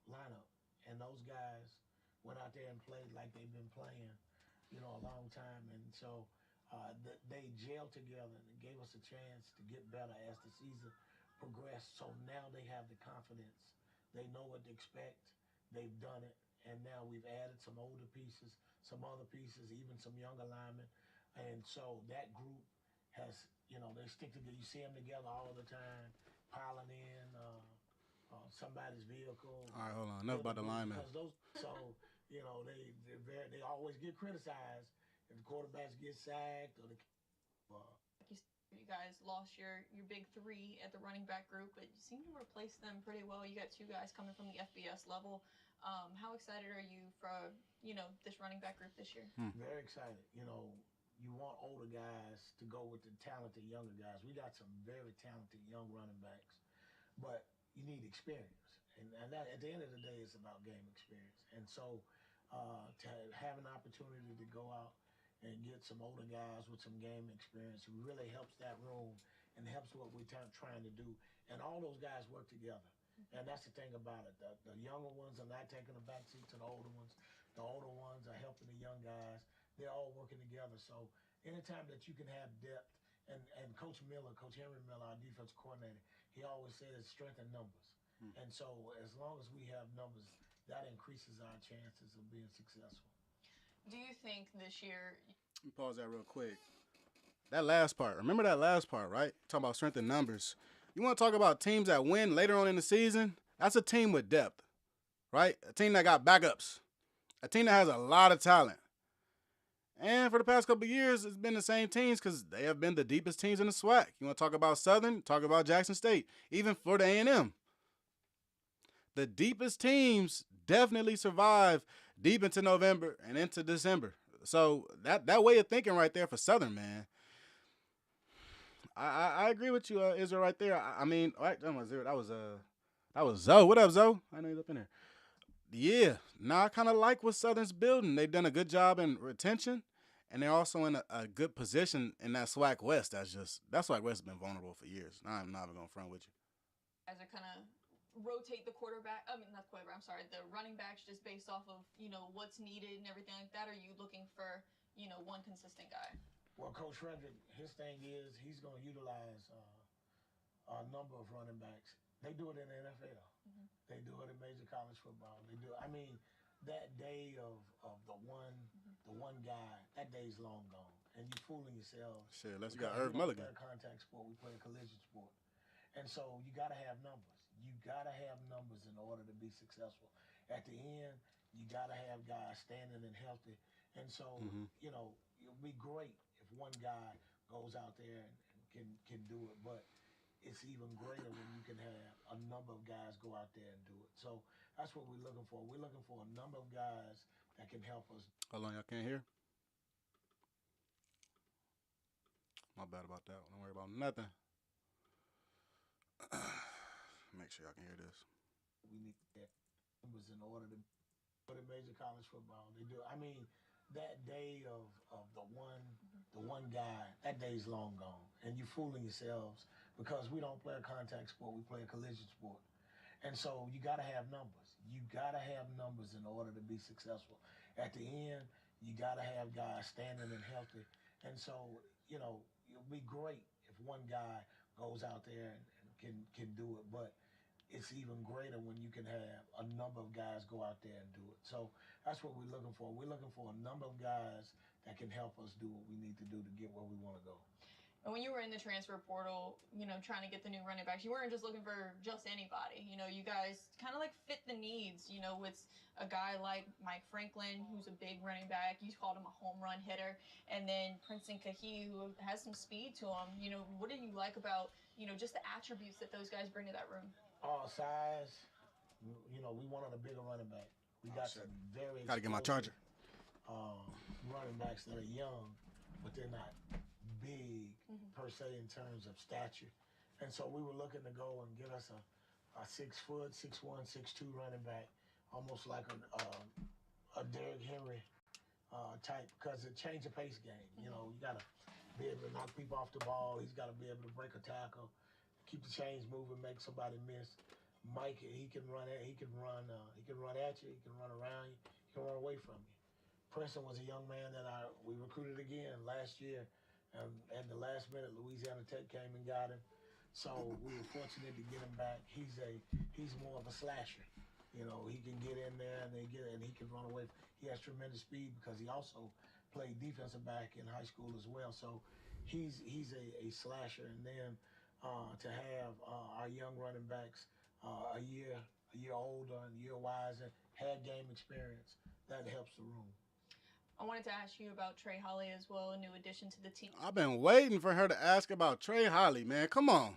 lineup. And those guys went out there and played like they've been playing, a long time. And so they gelled together and gave us a chance to get better as the season progressed. So now they have the confidence. They know what to expect. They've done it. And now we've added some older pieces, some other pieces, even some younger linemen. And so that group has, they stick together. You see them together all the time, piling in somebody's vehicle. All right, hold on. Enough about the linemen. They always get criticized if the quarterbacks get sacked or the. You guys lost your big three at the running back group, but you seem to replace them pretty well. You got two guys coming from the FBS level. How excited are you for this running back group this year? Very excited. You want older guys to go with the talented younger guys. We got some very talented young running backs, but you need experience, and that, at the end of the day, it's about game experience. And so, to have an opportunity to go out and get some older guys with some game experience really helps that room and helps what we're trying to do. And all those guys work together. And that's the thing about it. The younger ones are not taking a backseat to the older ones. The older ones are helping the young guys. They're all working together. So anytime that you can have depth, and Coach Henry Miller, our defensive coordinator, he always says strength in numbers. And so as long as we have numbers, that increases our chances of being successful. Do you think this year? Let me pause that real quick. That last part. Remember that last part, right? Talking about strength in numbers. You want to talk about teams that win later on in the season? That's a team with depth, right? A team that got backups. A team that has a lot of talent. And for the past couple of years, it's been the same teams because they have been the deepest teams in the SWAC. You want to talk about Southern? Talk about Jackson State. Even for the A&M. The deepest teams definitely survive deep into November and into December. So that way of thinking right there for Southern, man. I agree with you, Israel, right there. I mean, all right, that was Zoe. What up, Zoe? I know he's up in there. Yeah, now I kind of like what Southern's building. They've done a good job in retention, and they're also in a good position in that SWAC West. That SWAC West has been vulnerable for years. I'm not even going to front with you. Guys are kind of rotate the quarterback. I mean, not the quarterback. I'm sorry, the running backs just based off of what's needed and everything like that. Are you looking for one consistent guy? Well, Coach Frederick, his thing is he's going to utilize a number of running backs. They do it in the NFL. Mm-hmm. They do it in major college football. They do. I mean, that day of the one guy, that day's long gone, and you're fooling yourselves. Shit, let's got Irv Mulligan. We play a contact sport. We play a collision sport, and so you got to have numbers. You got to have numbers in order to be successful. At the end, you got to have guys standing and healthy. And so, it'll be great if one guy goes out there and can do it. But it's even greater when you can have a number of guys go out there and do it. So that's what we're looking for. We're looking for a number of guys that can help us. Hold on, y'all can't hear? My bad about that. Don't worry about nothing. Make sure y'all can hear this. We need to get numbers in order to put in major college football. They do. I mean, that day of the one guy, that day's long gone, and you're fooling yourselves because we don't play a contact sport. We play a collision sport, and so you got to have numbers. You got to have numbers in order to be successful. At the end, you got to have guys standing and healthy, and so it'll be great if one guy goes out there and can do it, but it's even greater when you can have a number of guys go out there and do it. So that's what we're looking for. We're looking for a number of guys that can help us do what we need to do to get where we want to go. And when you were in the transfer portal, trying to get the new running backs, you weren't just looking for just anybody. You guys kind of like fit the needs, with a guy like Mike Franklin, who's a big running back. You called him a home run hitter. And then Princeton Kahee, who has some speed to him. What do you like about, just the attributes that those guys bring to that room? Size, we wanted a bigger running back. We got some very gotta get my charger. Running backs that are young, but they're not big per se in terms of stature. And so we were looking to go and get us a 6 foot, 6'1", 6'2" running back, almost like a Derrick Henry type, because it changed the pace game. You gotta be able to knock people off the ball. He's gotta be able to break a tackle, keep the chains moving, make somebody miss. Mike, he can run at you, he can run around you, he can run away from you. Princeton was a young man that we recruited again last year, and at the last minute, Louisiana Tech came and got him. So we were fortunate to get him back. He's more of a slasher. He can get in there and he can run away. He has tremendous speed because he also played defensive back in high school as well. So he's a slasher. And then to have our young running backs a year older and a year wiser, had game experience, that helps the room. I wanted to ask you about Trey Holly as well, a new addition to the team I've been waiting for her to ask about Trey Holly, man. Come on.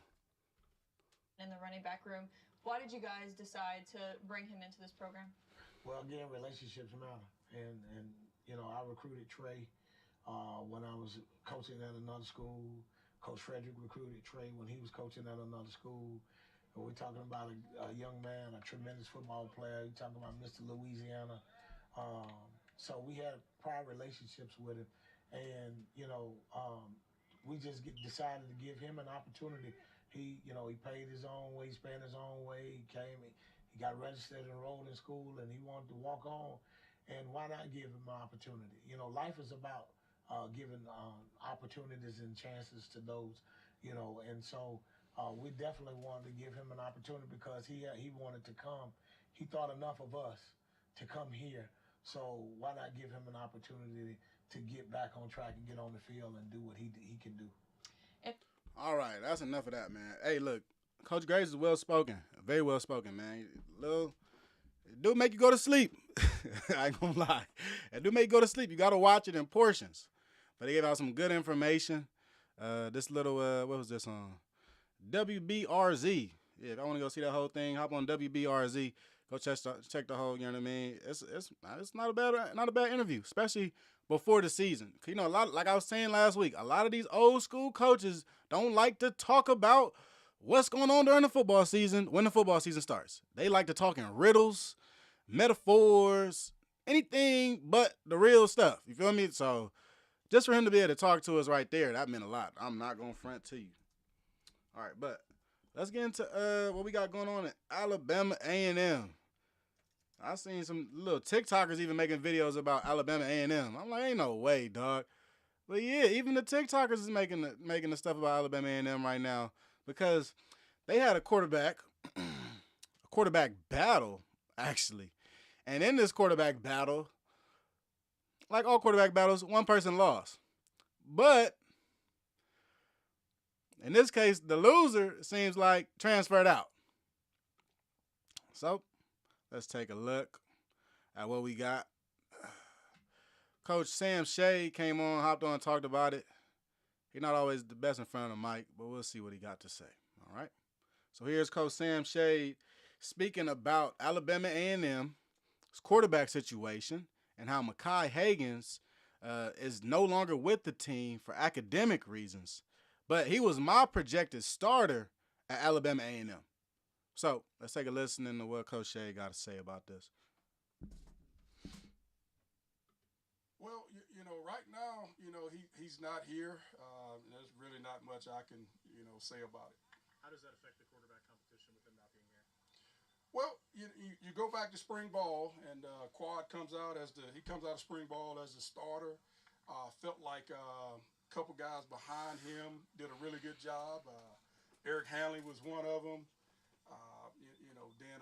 in the running back room. Why did you guys decide to bring him into this program? Well, again, relationships matter, and I recruited Trey when I was coaching at another school. Coach Frederick recruited Trey when he was coaching at another school. And we're talking about a young man, a tremendous football player. You're talking about Mr. Louisiana. Um, so we had prior relationships with him, and we just decided to give him an opportunity. He paid his own way, he spent his own way. He came, he got registered, enrolled in school, and he wanted to walk on. And why not give him an opportunity? Life is about giving opportunities and chances to those, and so we definitely wanted to give him an opportunity because he wanted to come. He thought enough of us to come here. So why not give him an opportunity to get back on track and get on the field and do what he can do? All right, that's enough of that, man. Hey, look, Coach Graves is well spoken, very well spoken, man. It do make you go to sleep. I ain't gonna lie, it do make you go to sleep. You gotta watch it in portions. But they gave out some good information. This little what was this on? WBRZ. Yeah, if I want to go see that whole thing, hop on WBRZ. Go check the whole. You know what I mean? It's not a bad interview, especially before the season. A lot, like I was saying last week, a lot of these old school coaches don't like to talk about what's going on during the football season when the football season starts. They like to talk in riddles, metaphors, anything but the real stuff. You feel me? So just for him to be able to talk to us right there, that meant a lot. I'm not gonna front to you. All right, but let's get into what we got going on at Alabama A&M. I seen some little TikTokers even making videos about Alabama A&M. I'm like, ain't no way, dog. But yeah, even the TikTokers is making the stuff about Alabama A&M right now because they had a quarterback battle, actually. And in this quarterback battle, like all quarterback battles, one person lost. But in this case, the loser seems like transferred out. So let's take a look at what we got. Coach Sam Shea came on, hopped on, and talked about it. He's not always the best in front of the mic, but we'll see what he got to say. All right. So here's Coach Sam Shea speaking about Alabama A&M's quarterback situation and how Mekhi Hagens is no longer with the team for academic reasons, but he was my projected starter at Alabama A&M. So let's take a listen to what Coach Shea got to say about this. Well, right now, he's not here. There's really not much I can, say about it. How does that affect the quarterback competition with him not being here? Well, you go back to spring ball, and Quad comes out of spring ball as the starter. Felt like a couple guys behind him did a really good job. Eric Hanley was one of them. Then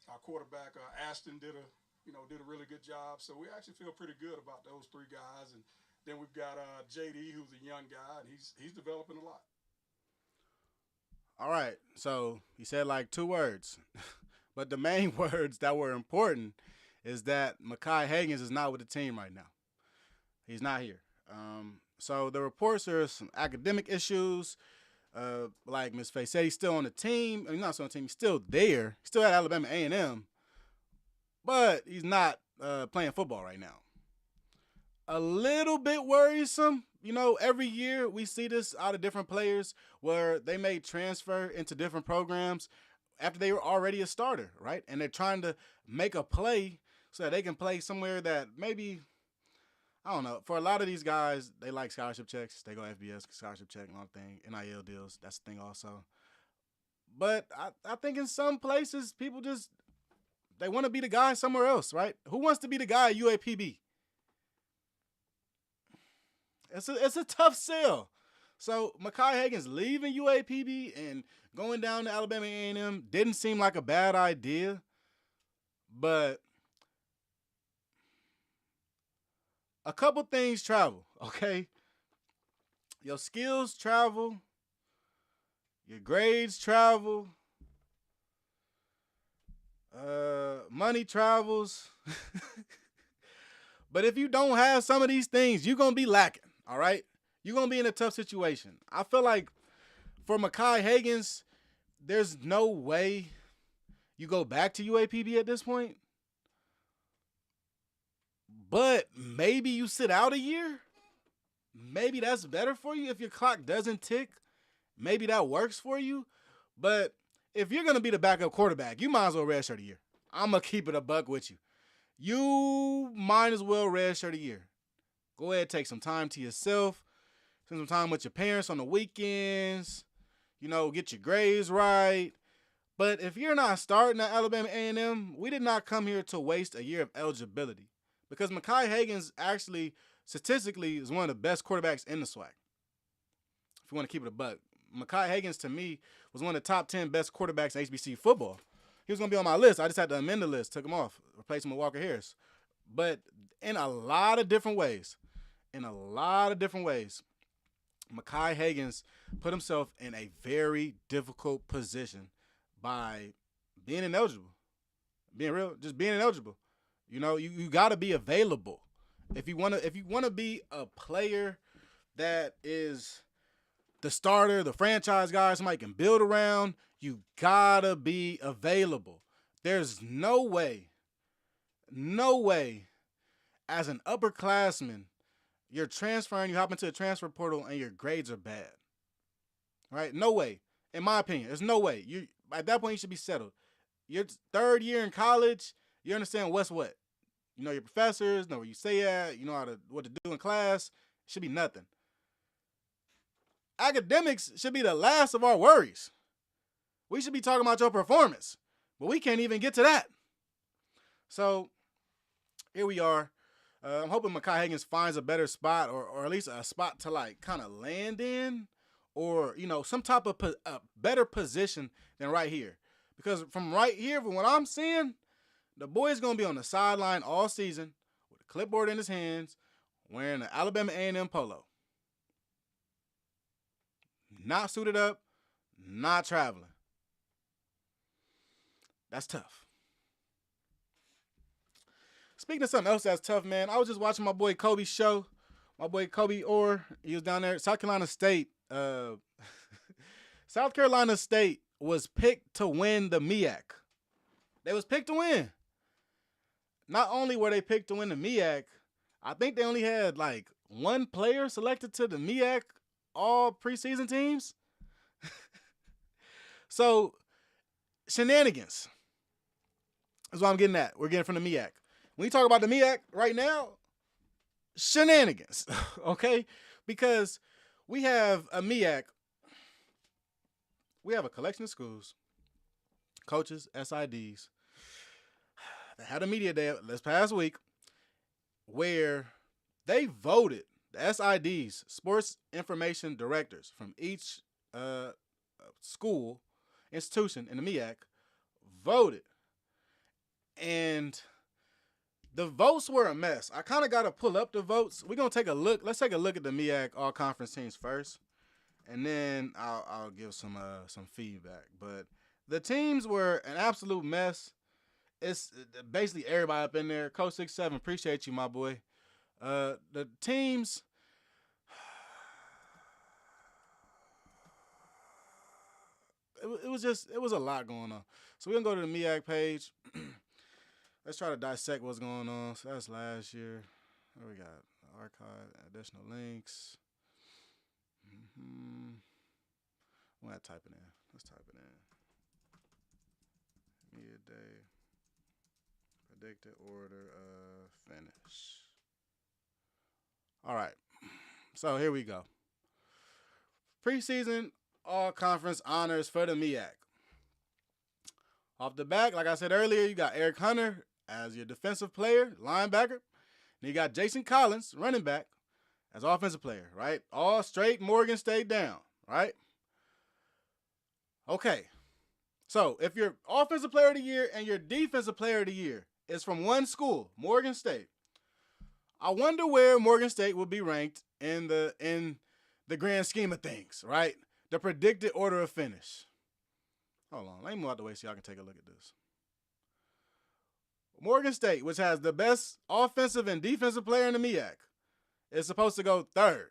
our quarterback Ashton did a really good job. So we actually feel pretty good about those three guys. And then we've got JD, who's a young guy, and he's developing a lot. All right, so he said like two words, but the main words that were important is that Mekhi Hagens is not with the team right now. He's not here. So the reports are some academic issues. Like Ms. Faye said, he's still on the team. He's not still on the team. He's still there. He's still at Alabama A&M, but he's not playing football right now. A little bit worrisome. Every year we see this out of different players where they may transfer into different programs after they were already a starter, right? And they're trying to make a play so that they can play somewhere that maybe, I don't know. For a lot of these guys, they like scholarship checks. They go FBS, scholarship check and all the thing. NIL deals, that's the thing also. But I think in some places, people they want to be the guy somewhere else, right? Who wants to be the guy at UAPB? It's a tough sell. So Mekhi Hagens leaving UAPB and going down to Alabama A&M didn't seem like a bad idea, but a couple things travel, okay? Your skills travel. Your grades travel. Money travels. But if you don't have some of these things, you're going to be lacking, all right? You're going to be in a tough situation. I feel like for Mekhi Hagans, there's no way you go back to UAPB at this point. But maybe you sit out a year. Maybe that's better for you if your clock doesn't tick. Maybe that works for you. But if you're going to be the backup quarterback, you might as well redshirt a year. I'm going to keep it a buck with you. You might as well redshirt a year. Go ahead, take some time to yourself. Spend some time with your parents on the weekends. You know, get your grades right. But if you're not starting at Alabama A&M, we did not come here to waste a year of eligibility. Because Mekhi Hagans actually, statistically, is one of the best quarterbacks in the SWAC. If you want to keep it a buck. Mekhi Hagans, to me, was one of the top 10 best quarterbacks in HBCU football. He was going to be on my list. I just had to amend the list, took him off, replaced him with Walker Harris. But in a lot of different ways, Mekhi Hagans put himself in a very difficult position by being ineligible. Being real, just being ineligible. You know, you got to be available. If you want to be a player that is the starter, the franchise guy somebody can build around, you got to be available. There's no way as an upperclassman you're transferring, you hop into the transfer portal and your grades are bad. Right? No way. In my opinion, there's no way. You at that point you should be settled. Your third year in college, you understand what's what. You know your professors, know where you stay at, you know what to do in class. It should be nothing. Academics should be the last of our worries. We should be talking about your performance, but we can't even get to that. So here we are. I'm hoping Mekhi Hagans finds a better spot or at least a spot to like kind of land in or, you know, some type of a better position than right here. Because from right here, from what I'm seeing, the boy's going to be on the sideline all season with a clipboard in his hands wearing an Alabama A&M polo. Not suited up, not traveling. That's tough. Speaking of something else that's tough, man, I was just watching my boy Kobe's show. My boy Kobe Orr, he was down there. South Carolina State. South Carolina State was picked to win the MEAC. They was picked to win. Not only were they picked to win the MEAC, I think they only had like one player selected to the MEAC all preseason teams. So, shenanigans is what I'm getting at. We're getting from the MEAC. When you talk about the MEAC right now, shenanigans, okay? Because we have a MEAC. We have a collection of schools, coaches, SIDs, that had a media day this past week where they voted, the SIDs, sports information directors from each school, institution in the MEAC, voted. And the votes were a mess. I kind of got to pull up the votes. We're going to take a look. Let's take a look at the MEAC all-conference teams first, and then I'll give some feedback. But the teams were an absolute mess. It's basically everybody up in there. Coach 6-7, appreciate you, my boy. The teams, it was a lot going on. So we're going to go to the MEAC page. Let's try to dissect what's going on. So that's last year. What we got? Archive, additional links. I'm going to type it in. Let's type it in. Media day. Predicted order of finish. All right. So here we go. Preseason all-conference honors for the MEAC. Off the back, like I said earlier, you got Eric Hunter as your defensive player, linebacker. And you got Jason Collins, running back, as offensive player, right? All straight Morgan State down, right? Okay. So if your offensive player of the year and your defensive player of the year is from one school, Morgan State, I wonder where Morgan State will be ranked in the grand scheme of things, right? The predicted order of finish. Hold on. Let me move out the way so y'all can take a look at this. Morgan State, which has the best offensive and defensive player in the MEAC, is supposed to go third.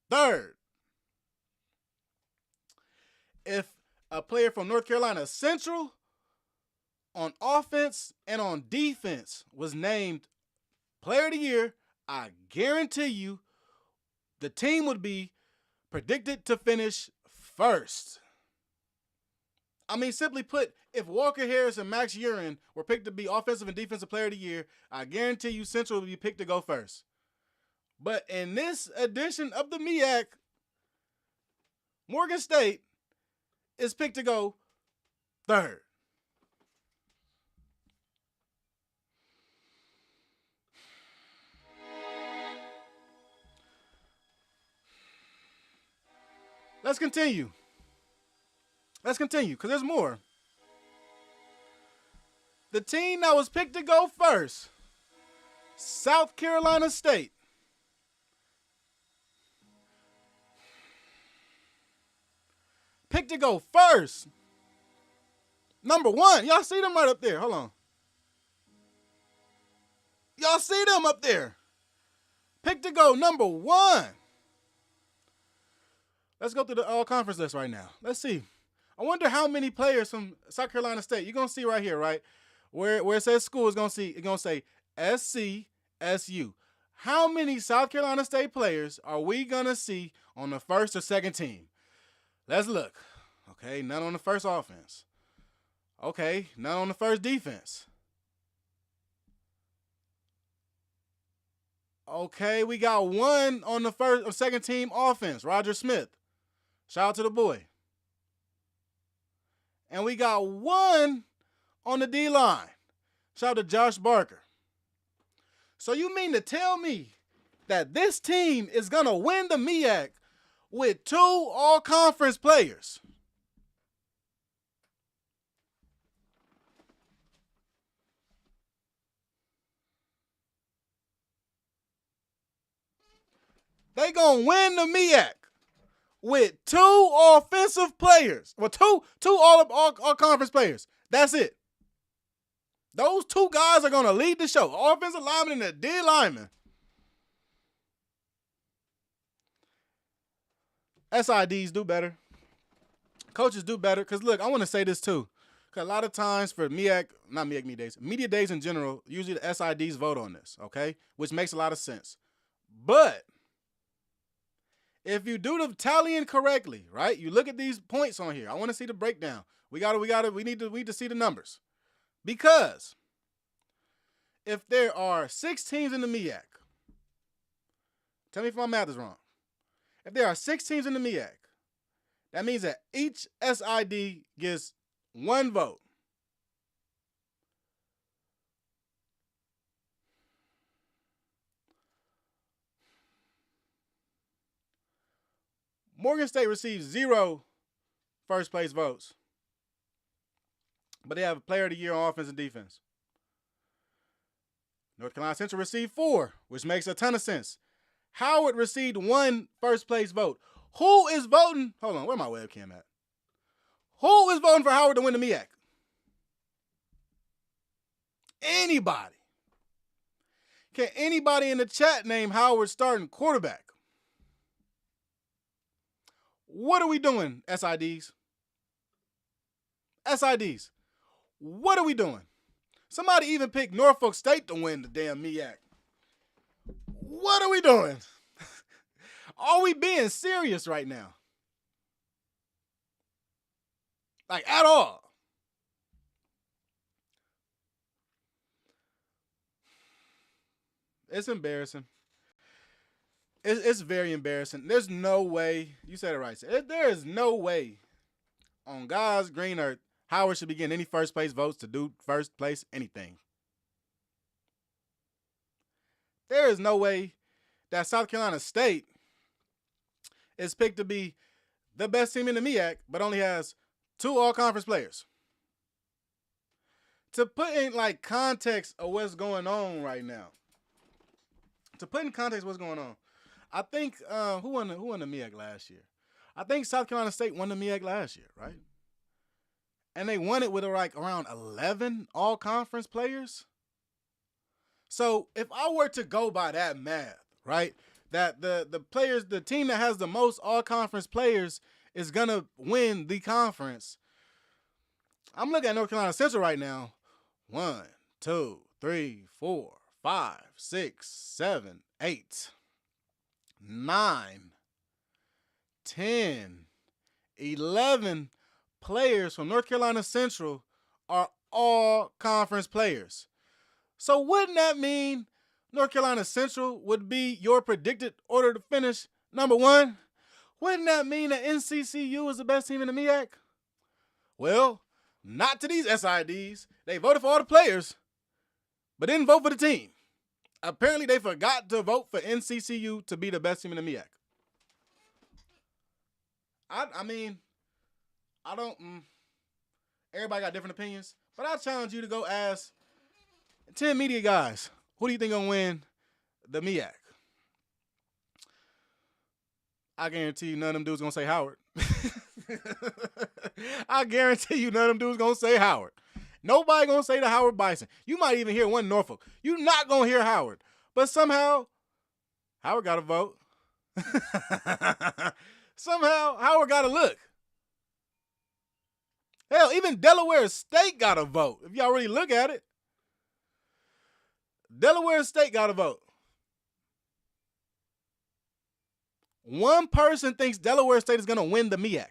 Third. If a player from North Carolina Central on offense and on defense was named Player of the Year, I guarantee you the team would be predicted to finish first. I mean, simply put, if Walker Harris and Max Urin were picked to be Offensive and Defensive Player of the Year, I guarantee you Central would be picked to go first. But in this edition of the MEAC, Morgan State is picked to go third. Let's continue. Because there's more. The team that was picked to go first, South Carolina State. Picked to go first. Number 1. Y'all see them right up there. Hold on. Y'all see them up there. Picked to go number 1. Let's go through the all-conference list right now. Let's see. I wonder how many players from South Carolina State. You're going to see right here, right? Where it says school, it's going to say SCSU. How many South Carolina State players are we going to see on the first or second team? Let's look. Okay, none on the first offense. Okay, none on the first defense. Okay, we got 1 on the first or second team offense, Roger Smith. Shout out to the boy. And we got 1 on the D-line. Shout out to Josh Barker. So you mean to tell me that this team is going to win the MEAC with 2 all-conference players? They going to win the MEAC with 2 offensive players. Well, two all-conference players. That's it. Those 2 guys are going to lead the show. Offensive lineman and the D lineman. SIDs do better. Coaches do better. Because, look, I want to say this, too. Because a lot of times for MEAC Media Days, media days in general, usually the SIDs vote on this, okay? Which makes a lot of sense. But if you do the tallying correctly, right? You look at these points on here. I want to see the breakdown. We need to see the numbers. Because if there are 6 teams in the MEAC, tell me if my math is wrong. If there are 6 teams in the MEAC, that means that each SID gets 1 vote. Morgan State receives 0 first place votes, but they have a Player of the Year on offense and defense. North Carolina Central received 4, which makes a ton of sense. Howard received 1 first place vote. Who is voting? Hold on, where my webcam at? Who is voting for Howard to win the MEAC? Anybody. Can anybody in the chat name Howard's starting quarterback? What are we doing, SIDs? SIDs. What are we doing? Somebody even picked Norfolk State to win the damn MEAC. What are we doing? Are we being serious right now? Like, at all? It's embarrassing. It's very embarrassing. There's no way. You said it right. There is no way on God's green earth Howard should be getting any first place votes to do first place anything. There is no way that South Carolina State is picked to be the best team in the MEAC, but only has 2 all-conference players. To put in like context of what's going on right now. To put in context what's going on. I think who won the MEAC last year? I think South Carolina State won the MEAC last year, right? And they won it with like around 11 all conference players. So if I were to go by that math, right, that the players, the team that has the most all conference players is gonna win the conference. I'm looking at North Carolina Central right now. 1, 2, 3, 4, 5, 6, 7, 8, 9, 10, 11 players from North Carolina Central are all conference players. So wouldn't that mean North Carolina Central would be your predicted order to finish number 1? Wouldn't that mean that NCCU is the best team in the MEAC? Well, not to these SIDs. They voted for all the players, but didn't vote for the team. Apparently, they forgot to vote for NCCU to be the best team in the MEAC. I mean, I don't. Everybody got different opinions, but I challenge you to go ask 10 media guys, who do you think gonna win the MEAC? I guarantee you none of them dudes gonna say Howard. I guarantee you none of them dudes gonna say Howard. Nobody gonna say the Howard Bison. You might even hear one Norfolk. You're not gonna hear Howard. But somehow, Howard got a vote. Somehow, Howard got a look. Hell, even Delaware State got a vote. If y'all really look at it. Delaware State got a vote. One person thinks Delaware State is going to win the MEAC.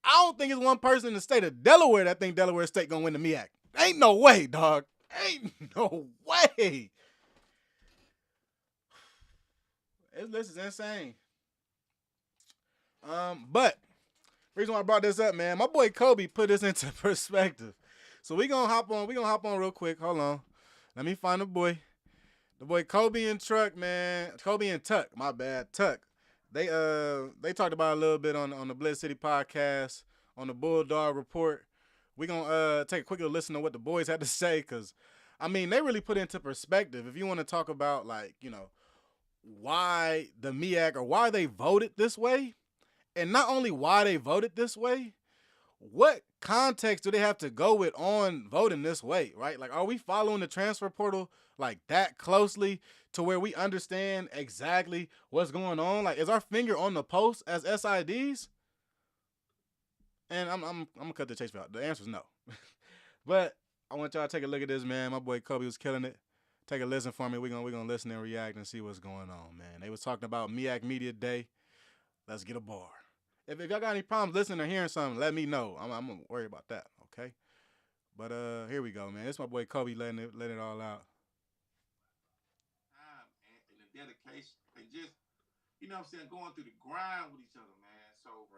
I don't think it's one person in the state of Delaware that think Delaware State going to win the MEAC. Ain't no way, dog. Ain't no way. This is insane. But the reason why I brought this up, man, my boy Kobe put this into perspective. So we gonna hop on real quick. Hold on. Let me find the boy. The boy Kobe and Truck, man. Kobe and Tuck, my bad. Tuck. They talked about it a little bit on the Blitz City podcast, on the Bulldog Report. We gonna take a quick listen to what the boys had to say, because I mean they really put it into perspective. If you want to talk about, like, you know, why the MEAC or why they voted this way, and not only why they voted this way, what context do they have to go with on voting this way, right? Like, are we following the transfer portal like that closely to where we understand exactly what's going on? Like, is our finger on the pulse as SIDs? And I'm gonna cut the chase out. The answer is no. But I want y'all to take a look at this, man. My boy Kobe was killing it. Take a listen for me. We're gonna listen and react and see what's going on, man. They was talking about MEAC Media Day. Let's get a bar. If y'all got any problems listening or hearing something, let me know. I'm gonna worry about that, okay? But here we go, man. This is my boy Kobe letting it all out. And the dedication, and just, you know what I'm saying, going through the grind with each other, man. So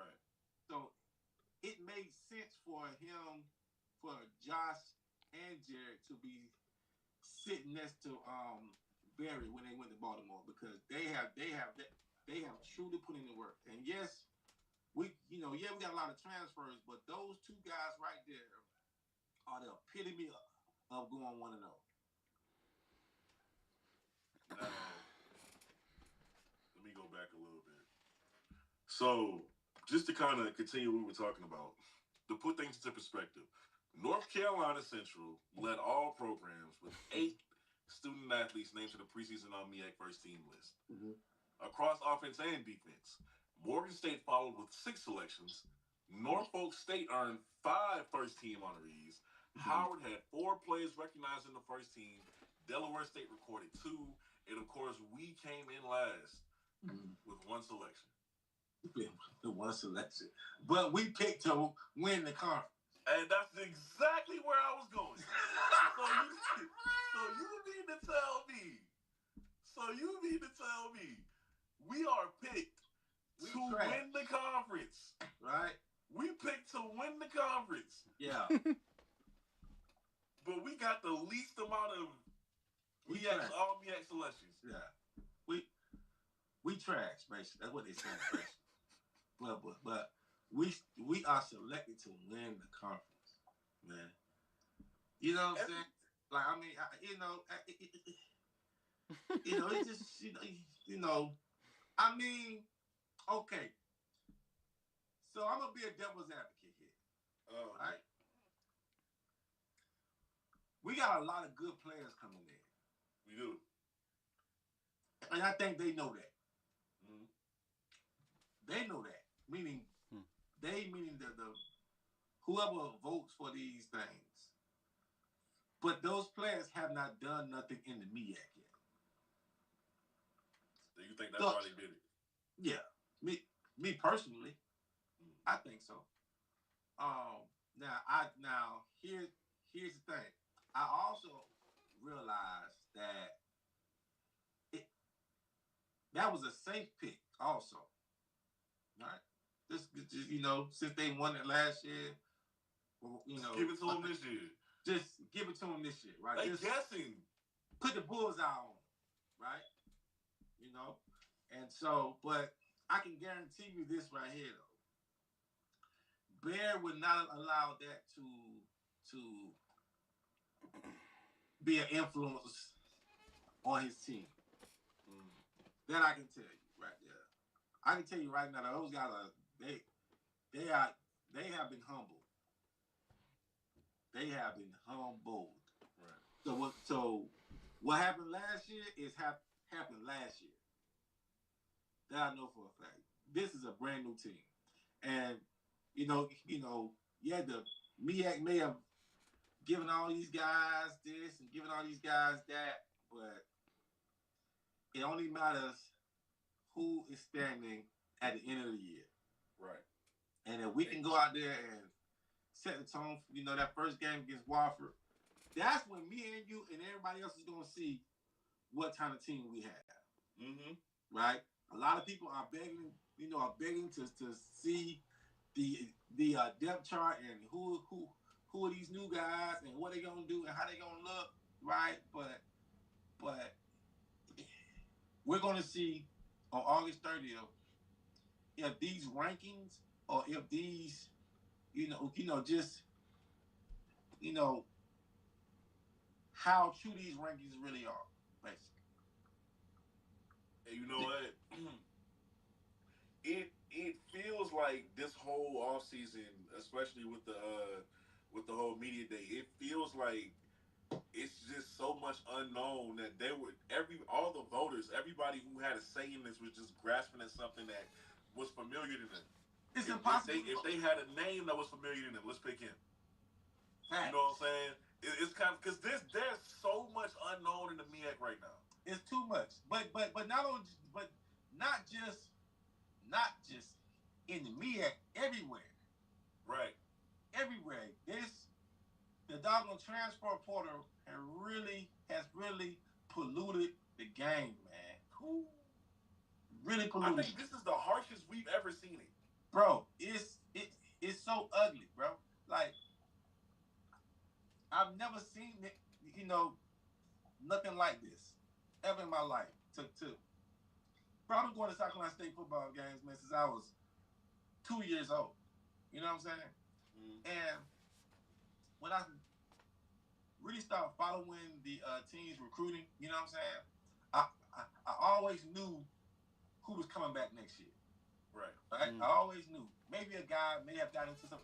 so it made sense for Josh and Jared to be sitting next to Barry when they went to Baltimore, because they have truly put in the work. And yes, we got a lot of transfers, but those two guys right there are the epitome of going 1-0. Now, let me go back a little bit. So, just to kind of continue what we were talking about, to put things into perspective, North Carolina Central led all programs with 8 student athletes named to the preseason MEAC first team list. Mm-hmm. Across offense and defense, Morgan State followed with 6 selections. Norfolk State earned 5 first-team honorees. Mm-hmm. Howard had 4 players recognized in the first team. Delaware State recorded 2. And, of course, we came in last with 1 selection. The 1 selection. But we picked to win the conference. And that's exactly where I was going. So you mean to tell me we are picked to win the conference, right? We picked to win the conference. Yeah. But we got the least amount of all MEAC selections. Yeah. We trash, basically. That's what they say. But we are selected to win the conference, man. You know what I'm saying? Like, I mean, It's just I mean, okay. So I'm gonna be a devil's advocate here. All right. We got a lot of good players coming in. We do. And I think they know that. Mm-hmm. They know that. Meaning the whoever votes for these things. But those players have not done nothing in the MEAC yet. So you think that's why they did it? Yeah. Me personally, I think so. Now here's the thing. I also realized that that was a safe pick also. Right? Just since they won it last year, give it to them this year. Just give it to them this year, right? They just guessing. Put the bullseye on, right? And so, but I can guarantee you this right here, though. Bear would not allow that to be an influence on his team. That I can tell you right there. I can tell you right now that those guys they have been humbled. They have been humbled. Right. So what happened last year is happened last year. That I know for a fact. This is a brand new team, and the MEAC may have given all these guys this and given all these guys that, but it only matters who is standing at the end of the year. Right. And if we can go out there and set the tone for, that first game against Wofford, that's when me and you and everybody else is going to see what kind of team we have. Mm-hmm. Right? A lot of people are begging to see the depth chart and who are these new guys and what they going to do and how they going to look, right? But we're going to see on August 30th if these rankings or if these, how true these rankings really are, basically. And you know what? It feels like this whole offseason, especially with the whole media day, it feels like it's just so much unknown that all the voters, everybody who had a say in this was just grasping at something that was familiar to them. It's impossible. If they had a name that was familiar to them, let's pick him. Right. You know what I'm saying? It's kind of because there's so much unknown in the MEAC right now. It's too much, but not just in the MEAC, everywhere. Right. Everywhere. The doggone transfer portal has really polluted the game, man. Who really polluted? I think this is the harshest we've ever seen it. Bro, it's so ugly, bro. Like, I've never seen it, nothing like this ever in my life. Bro, I've been going to South Carolina State football games, man, since I was 2 years old. You know what I'm saying? Mm-hmm. And when I really started following the teams recruiting, you know what I'm saying? I always knew who was coming back next year. Right. Mm-hmm. I always knew. Maybe a guy may have got into some,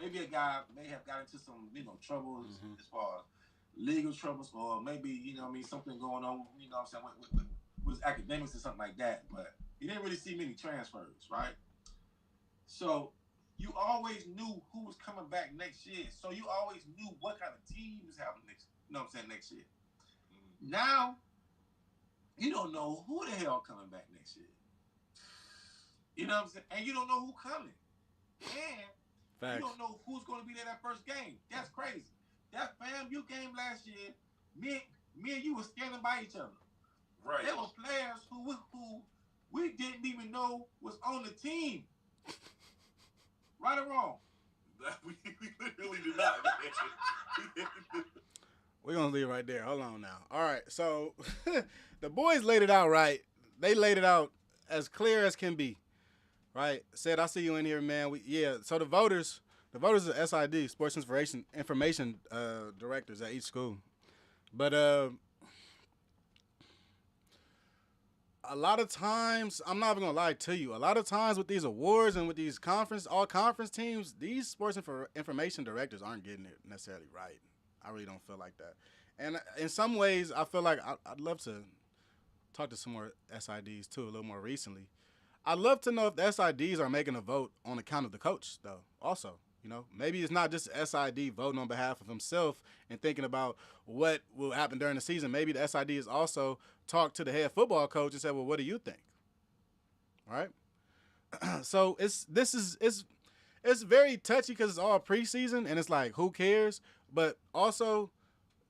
maybe a guy may have got into some, troubles as far as legal troubles, or maybe, something going on, what I'm saying, with his academics or something like that. But you didn't really see many transfers, right? So you always knew who was coming back next year. So you always knew what kind of team was having next year. Mm-hmm. Now, you don't know who the hell coming back next year. You know what I'm saying? And you don't know who coming. And Facts. You don't know who's going to be there that first game. That's crazy. That FAMU game last year, me and you were standing by each other. Right. There were players who we didn't even know was on the team. Right or wrong? We literally did not. We're going to leave right there. Hold on now. All right. So the boys laid it out right. They laid it out as clear as can be. Right? Said, I see you in here, man. So the voters are SID, Sports Information Directors at each school. But a lot of times, I'm not even gonna lie to you. A lot of times with these awards and with these all conference teams, these sports information directors aren't getting it necessarily right. I really don't feel like that. And in some ways, I feel like I'd love to talk to some more SIDs too, a little more recently. I'd love to know if the SIDs are making a vote on account of the coach, though. Also, maybe it's not just SID voting on behalf of himself and thinking about what will happen during the season. Maybe the SID is also talk to the head football coach and say, well, what do you think? All right. So it's very touchy because it's all preseason and it's like, who cares? But also,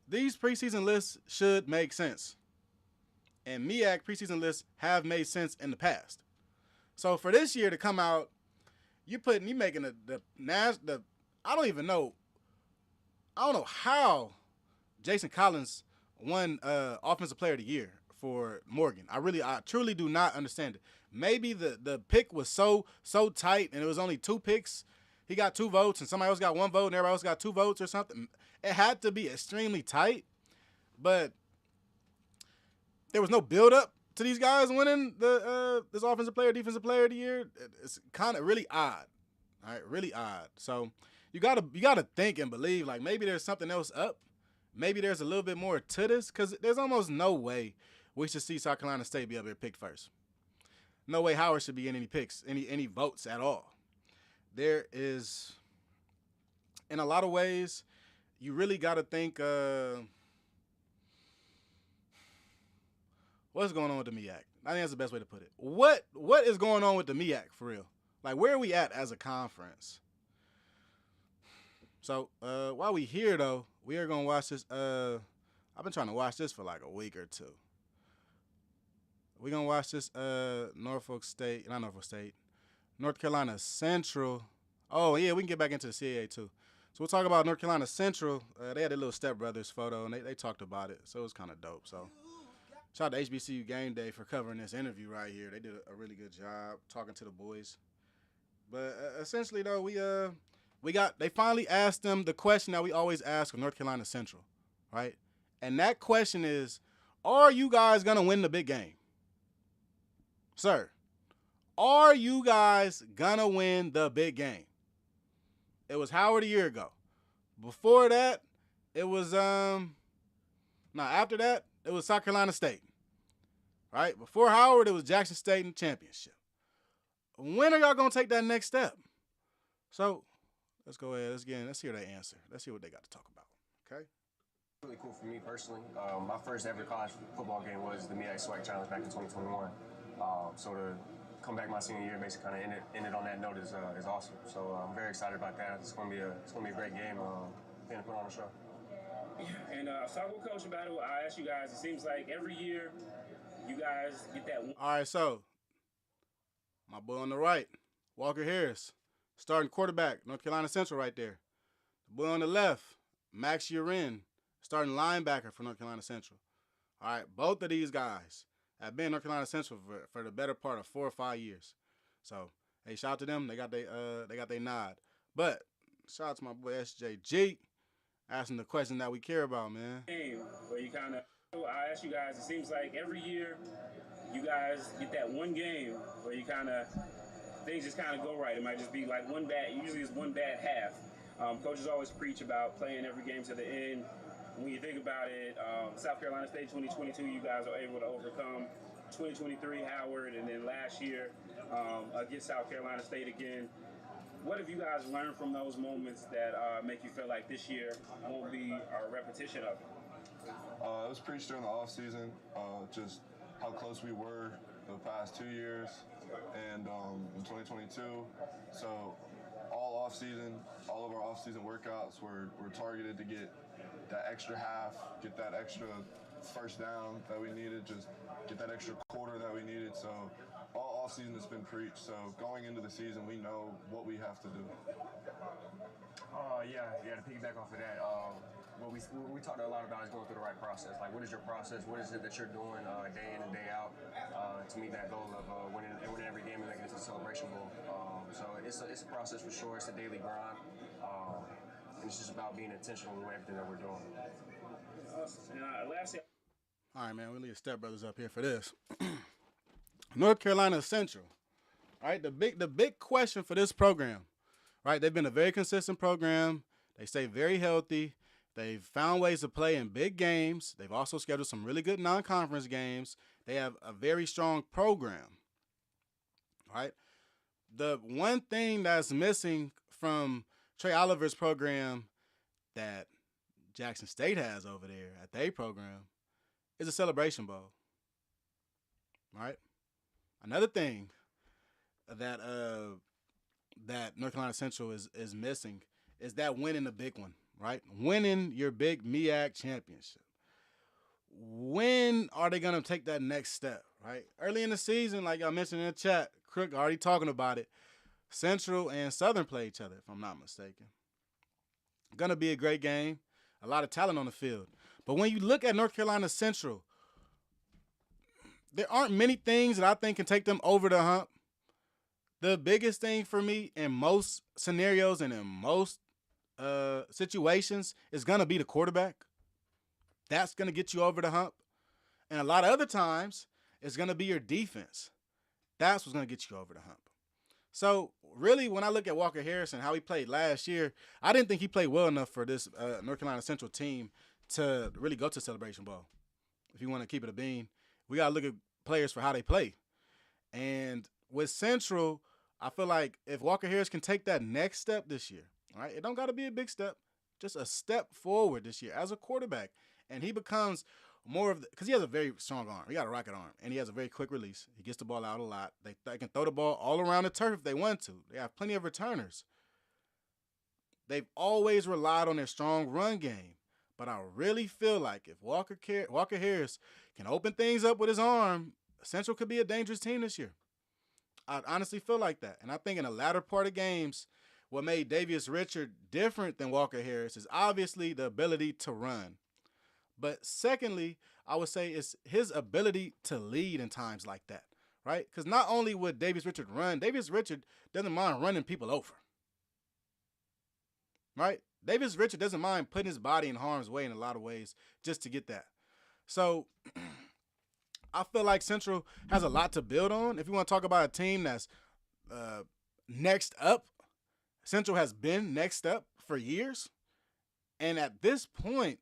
these preseason lists should make sense. And MEAC preseason lists have made sense in the past. So for this year to come out, you making the I don't even know. I don't know how Jason Collins won Offensive Player of the Year for Morgan. I truly do not understand it. Maybe the pick was so tight and it was only 2 picks. He got 2 votes and somebody else got 1 vote and everybody else got 2 votes or something. It had to be extremely tight, but there was no build up to these guys winning this Offensive Player, Defensive Player of the Year. It's kind of really odd. All right, really odd. So you gotta think and believe like maybe there's something else up. Maybe there's a little bit more to this because there's almost no way we should see South Carolina State be able to pick first. No way Howard should be in any picks, any votes at all. There is, in a lot of ways, you really got to think what's going on with the MEAC. I think that's the best way to put it. What is going on with the MEAC for real? Like, where are we at as a conference? So while we here, though, we are going to watch this. I've been trying to watch this for like a week or two. We're going to watch this North Carolina Central. Oh, yeah, we can get back into the CAA, too. So we'll talk about North Carolina Central. They had a little stepbrothers photo, and they talked about it. So it was kind of dope. So shout out to HBCU Game Day for covering this interview right here. They did a really good job talking to the boys. But essentially, though, they finally asked them the question that we always ask of North Carolina Central, right? And that question is, are you guys going to win the big game? Sir, are you guys going to win the big game? It was Howard a year ago. Before that, it was, after that, it was South Carolina State, right? Before Howard, it was Jackson State in the championship. When are y'all going to take that next step? So let's go ahead. Let's hear their answer. Let's hear what they got to talk about, okay? Really cool for me personally. My first ever college football game was the MEAC SWAC Challenge back in 2021. So to come back my senior year and basically kind of end it on that note is awesome. So I'm very excited about that. It's going to be a great game. To put on a show. Yeah, and talking with Coach about it, I ask you guys. It seems like every year you guys get that one. All right, so my boy on the right, Walker Harris, starting quarterback, North Carolina Central right there. The boy on the left, Max Urin, starting linebacker for North Carolina Central. All right, both of these guys have been North Carolina Central for the better part of 4 or 5 years. So, hey, shout out to them. They got their nod. But shout out to my boy SJG, asking the question that we care about, man. Where you kind of, I ask you guys. It seems like every year you guys get that one game where you kind of things just kind of go right. It might just be like usually it's one bad half. Coaches always preach about playing every game to the end. When you think about it, South Carolina State 2022, you guys are able to overcome 2023 Howard, and then last year against South Carolina State again. What have you guys learned from those moments that make you feel like this year won't be a repetition of it? It was preached during the offseason, just how close we were the past 2 years and in 2022. So all of our off-season workouts were targeted to get that extra half, get that extra first down that we needed, just get that extra quarter that we needed. So all offseason has been preached. So going into the season, we know what we have to do. To piggyback off of that, what we talked a lot about is going through the right process. Like, what is your process? What is it that you're doing day in and day out to meet that goal of winning every game and making it to the Celebration Bowl? So it's a process for sure. It's a daily grind. And it's just about being intentional with everything that we're doing. Awesome. And lastly, all right, man, we leave the stepbrothers up here for this. North Carolina Central, right? The big question for this program, right? They've been a very consistent program. They stay very healthy. They've found ways to play in big games. They've also scheduled some really good non-conference games. They have a very strong program, right? The one thing that's missing from Trey Oliver's program that Jackson State has over there at their program is a Celebration Bowl, right? Another thing that that North Carolina Central is missing is that winning the big one, right? Winning your big MEAC championship. When are they going to take that next step, right? Early in the season, like I mentioned in the chat, Crook already talking about it, Central and Southern play each other, if I'm not mistaken. Going to be a great game. A lot of talent on the field. But when you look at North Carolina Central, there aren't many things that I think can take them over the hump. The biggest thing for me in most scenarios and in most situations is going to be the quarterback. That's going to get you over the hump. And a lot of other times, it's going to be your defense. That's what's going to get you over the hump. So, really, when I look at Walker Harris and how he played last year, I didn't think he played well enough for this North Carolina Central team to really go to Celebration Bowl. If you want to keep it a bean, we got to look at players for how they play. And with Central, I feel like if Walker Harris can take that next step this year, all right, it don't got to be a big step, just a step forward this year as a quarterback, and he becomes more of the – because he has a very strong arm. He got a rocket arm, and he has a very quick release. He gets the ball out a lot. They can throw the ball all around the turf if they want to. They have plenty of returners. They've always relied on their strong run game, but I really feel like if Walker Harris can open things up with his arm, Central could be a dangerous team this year. I honestly feel like that. And I think in the latter part of games, what made Davius Richard different than Walker Harris is obviously the ability to run. But secondly, I would say it's his ability to lead in times like that, right? Because not only would Davius Richard run, Davius Richard doesn't mind running people over, right? Davius Richard doesn't mind putting his body in harm's way in a lot of ways just to get that. So I feel like Central has a lot to build on. If you want to talk about a team that's next up, Central has been next up for years. And at this point,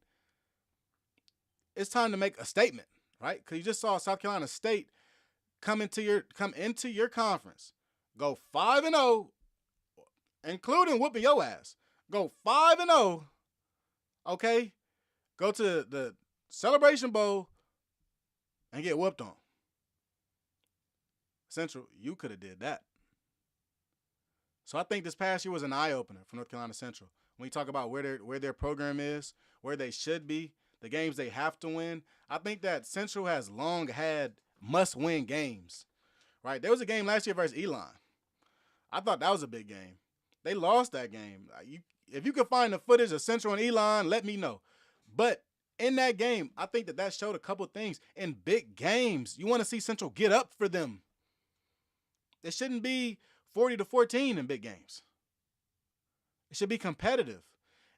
it's time to make a statement, right? Because you just saw South Carolina State come into your conference, go 5-0, including whooping your ass. Go 5-0, okay? Go to the Celebration Bowl and get whooped on. Central, you could have did that. So I think this past year was an eye-opener for North Carolina Central. When you talk about where their program is, where they should be, the games they have to win, I think that Central has long had must-win games, right? There was a game last year versus Elon. I thought that was a big game. They lost that game. If you can find the footage of Central and Elon, let me know. But in that game, I think that showed a couple things. In big games, you want to see Central get up for them. It shouldn't be 40-14 in big games. It should be competitive.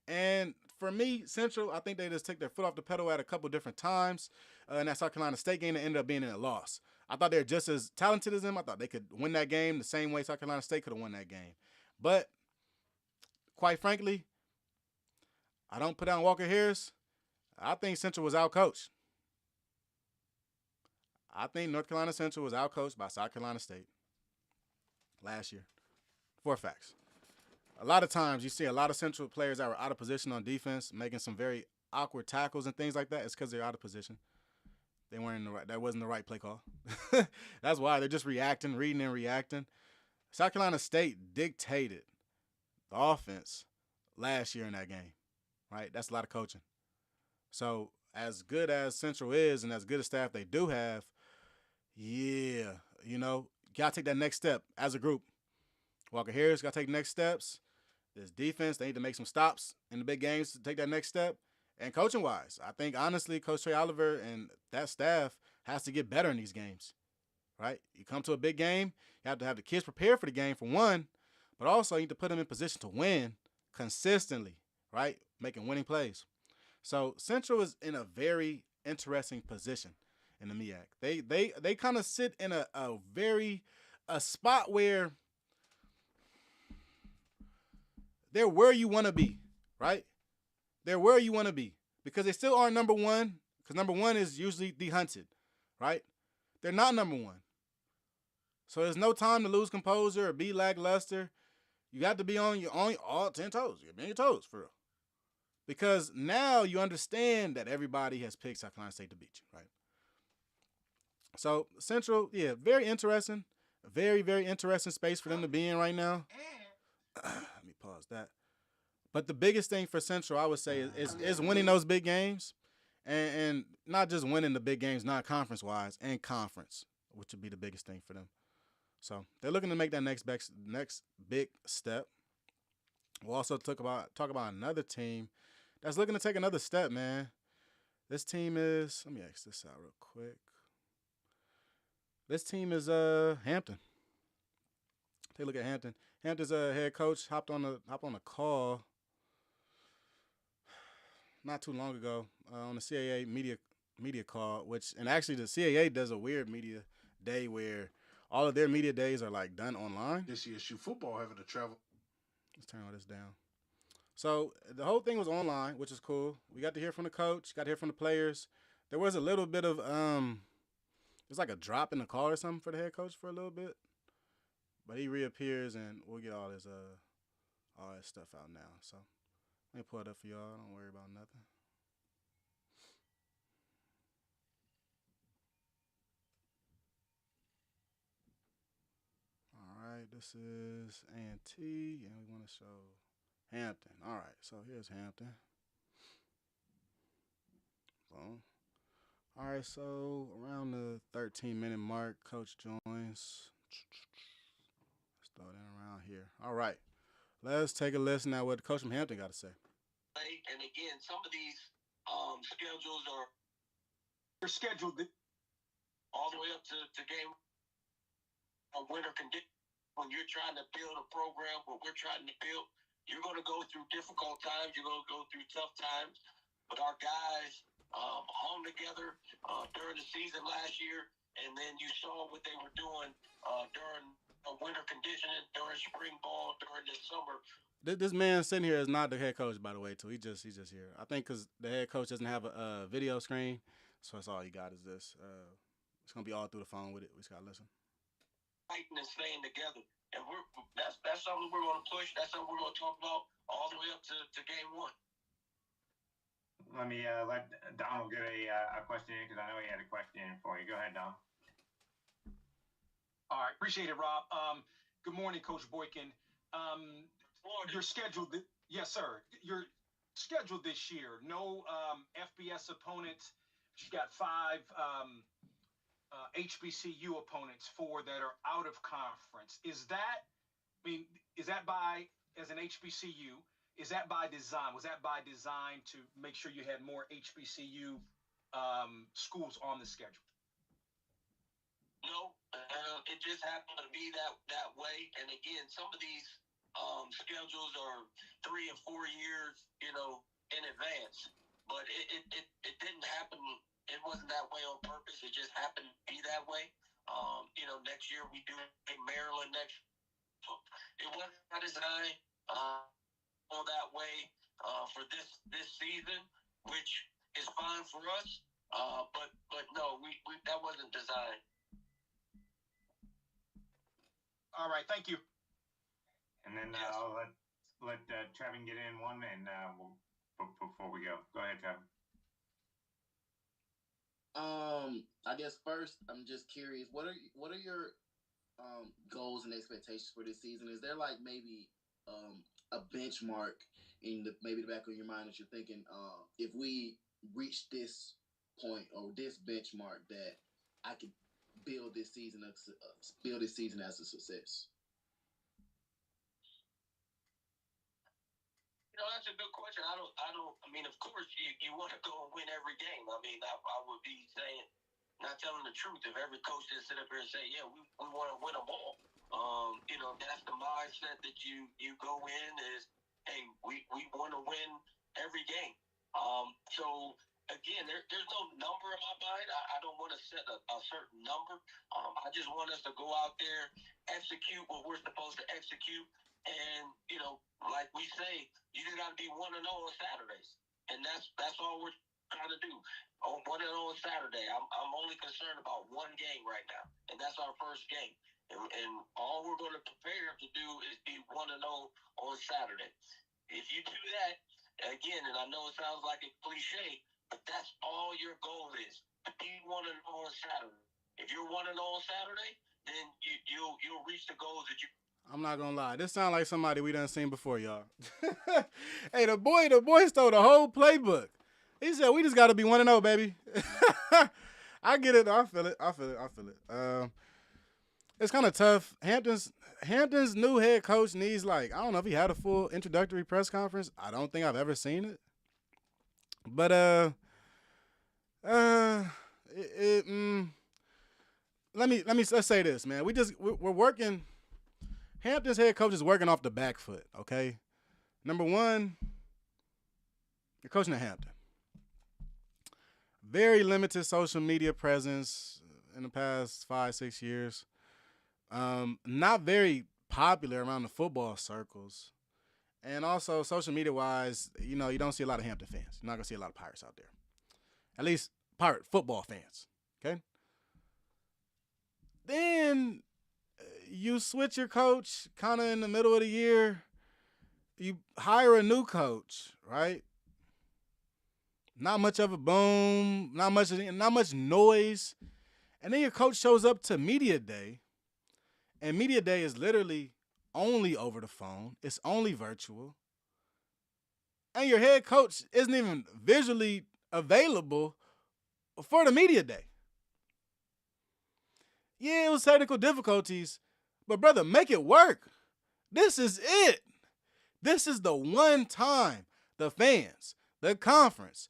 And for me, Central, I think they just took their foot off the pedal at a couple different times. In that South Carolina State game, that ended up being in a loss. I thought they were just as talented as them. I thought they could win that game the same way South Carolina State could have won that game. But quite frankly, I don't put down Walker Harris. I think Central was outcoached. I think North Carolina Central was outcoached by South Carolina State last year. For facts. A lot of times you see a lot of Central players that were out of position on defense, making some very awkward tackles and things like that. It's because they're out of position. They weren't in the right. That wasn't the right play call. That's why they're just reading and reacting. South Carolina State dictated the offense last year in that game, right? That's a lot of coaching. So as good as Central is and as good a staff they do have, yeah, got to take that next step as a group. Walker Harris got to take next steps. This defense, they need to make some stops in the big games to take that next step. And coaching-wise, I think, honestly, Coach Trey Oliver and that staff has to get better in these games, right? You come to a big game, you have to have the kids prepared for the game, for one, but also you need to put them in position to win consistently, right, making winning plays. So Central is in a very interesting position in the MEAC. They kind of sit in a spot where they're where you want to be, right? They're where you want to be because they still aren't number one, because number one is usually the hunted, right? They're not number one. So there's no time to lose composure or be lackluster. You got to be on all 10 toes. You got to be on your toes, for real. Because now you understand that everybody has picked South Carolina State to beat you, right? So Central, yeah, very interesting. A very, very interesting space for them to be in right now. Let me pause that. But the biggest thing for Central, I would say, is winning those big games. And not just winning the big games, not conference-wise, and conference, which would be the biggest thing for them. So they're looking to make that next big step. We'll also talk about another team that's looking to take another step, man. This team is, let me X this out real quick. This team is Hampton. Take a look at Hampton. Hampton's head coach hopped on a call not too long ago on the CAA media call, and actually the CAA does a weird media day where all of their media days are like done online. NCCU football having to travel. Let's turn all this down. So the whole thing was online, which is cool. We got to hear from the coach, got to hear from the players. There was a little bit of there's like a drop in the call or something for the head coach for a little bit, but he reappears and we'll get all this stuff out now. So let me pull it up for y'all. Don't worry about nothing. All right, this is A&T, and we want to show Hampton. All right, so here's Hampton. Boom. All right, so around the 13-minute mark, coach joins. Let's throw that around here. All right, let's take a listen at what Coach from Hampton got to say. And again, some of these schedules are scheduled all the way up to game winter condition. When you're trying to build a program, what we're trying to build, you're going to go through difficult times. You're going to go through tough times. But our guys hung together during the season last year, and then you saw what they were doing during winter conditioning, during spring ball, during the summer. This man sitting here is not the head coach, by the way, too. He's just here. I think because the head coach doesn't have a video screen, so that's all he got is this. It's going to be all through the phone with it. We just got to listen. Fighting and staying together. And that's something we're going to push. That's something we're going to talk about all the way up to game one. Let me let Donald get a question in because I know he had a question in for you. Go ahead, Donald. All right. Appreciate it, Rob. Good morning, Coach Boykin. You're scheduled. Yes, sir. You're scheduled this year. No FBS opponents. You've got 5 HBCU opponents, 4 that are out of conference. Is that by, as an HBCU, is that by design? Was that by design to make sure you had more HBCU schools on the schedule? No, it just happened to be that way. And again, some of these schedules are 3 and 4 years, in advance. But it didn't happen. It wasn't that way on purpose. It just happened to be that way. Next year we do Maryland next. So it wasn't by design that way for this season, which is fine for us. But no, we that wasn't designed. All right, thank you. And then I'll let Trevin get in one, and before we go, go ahead, Trevin. I guess first, I'm just curious. What are your goals and expectations for this season? Is there like maybe a benchmark in maybe the back of your mind that you're thinking, if we reach this point or this benchmark, that I could build this season as a success? That's a good question. I mean, of course, you want to go and win every game. I mean, I would be saying, not telling the truth if every coach didn't sit up here and say, yeah, we want to win them all. That's the mindset that you go in is, hey, we want to win every game. So again, there's no number in my mind. I don't want to set a certain number. I just want us to go out there, execute what we're supposed to execute, and like we say, you just got to be 1-0 on Saturdays, and that's all we're trying to do. On 1-0 on Saturday, I'm only concerned about one game right now, and that's our first game. And all we're going to prepare to do is be 1-0 on Saturday. If you do that, again, and I know it sounds like a cliche, but that's all your goal is, to be 1-0 on Saturday. If you're 1-0 on Saturday, then you'll reach the goals that you. I'm not gonna lie. This sounds like somebody we done seen before, y'all. Hey, the boy stole the whole playbook. He said we just gotta be 1-0, baby. I get it. I feel it. It's kind of tough. Hampton's new head coach needs, like, I don't know if he had a full introductory press conference. I don't think I've ever seen it. But let's say this, man. We're working. Hampton's head coach is working off the back foot. Okay, number one, you're coaching at Hampton. Very limited social media presence in the past 5-6 years. Not very popular around the football circles. And also, social media-wise, you don't see a lot of Hampton fans. You're not going to see a lot of Pirates out there. At least Pirate football fans, okay? Then you switch your coach kind of in the middle of the year. You hire a new coach, right? Not much of a boom, not much noise. And then your coach shows up to media day, and media day is literally only over the phone. It's only virtual. And your head coach isn't even visually available for the media day. Yeah, it was technical difficulties, but brother, make it work. This is it. This is the one time the fans, the conference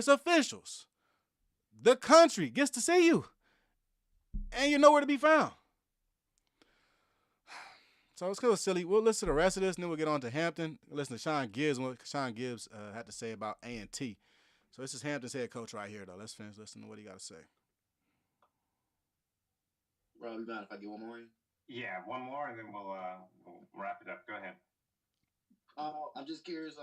officials, the country gets to see you, and you're nowhere to be found. So it's kind of silly. We'll listen to the rest of this, and then we'll get on to Hampton. Listen to Shawn Gibbs, what Shawn Gibbs had to say about A&T. So this is Hampton's head coach right here, though. Let's finish listening to what he got to say. Rob, you mind if I get one more in? Yeah, one more, and then we'll wrap it up. Go ahead. I'm just curious.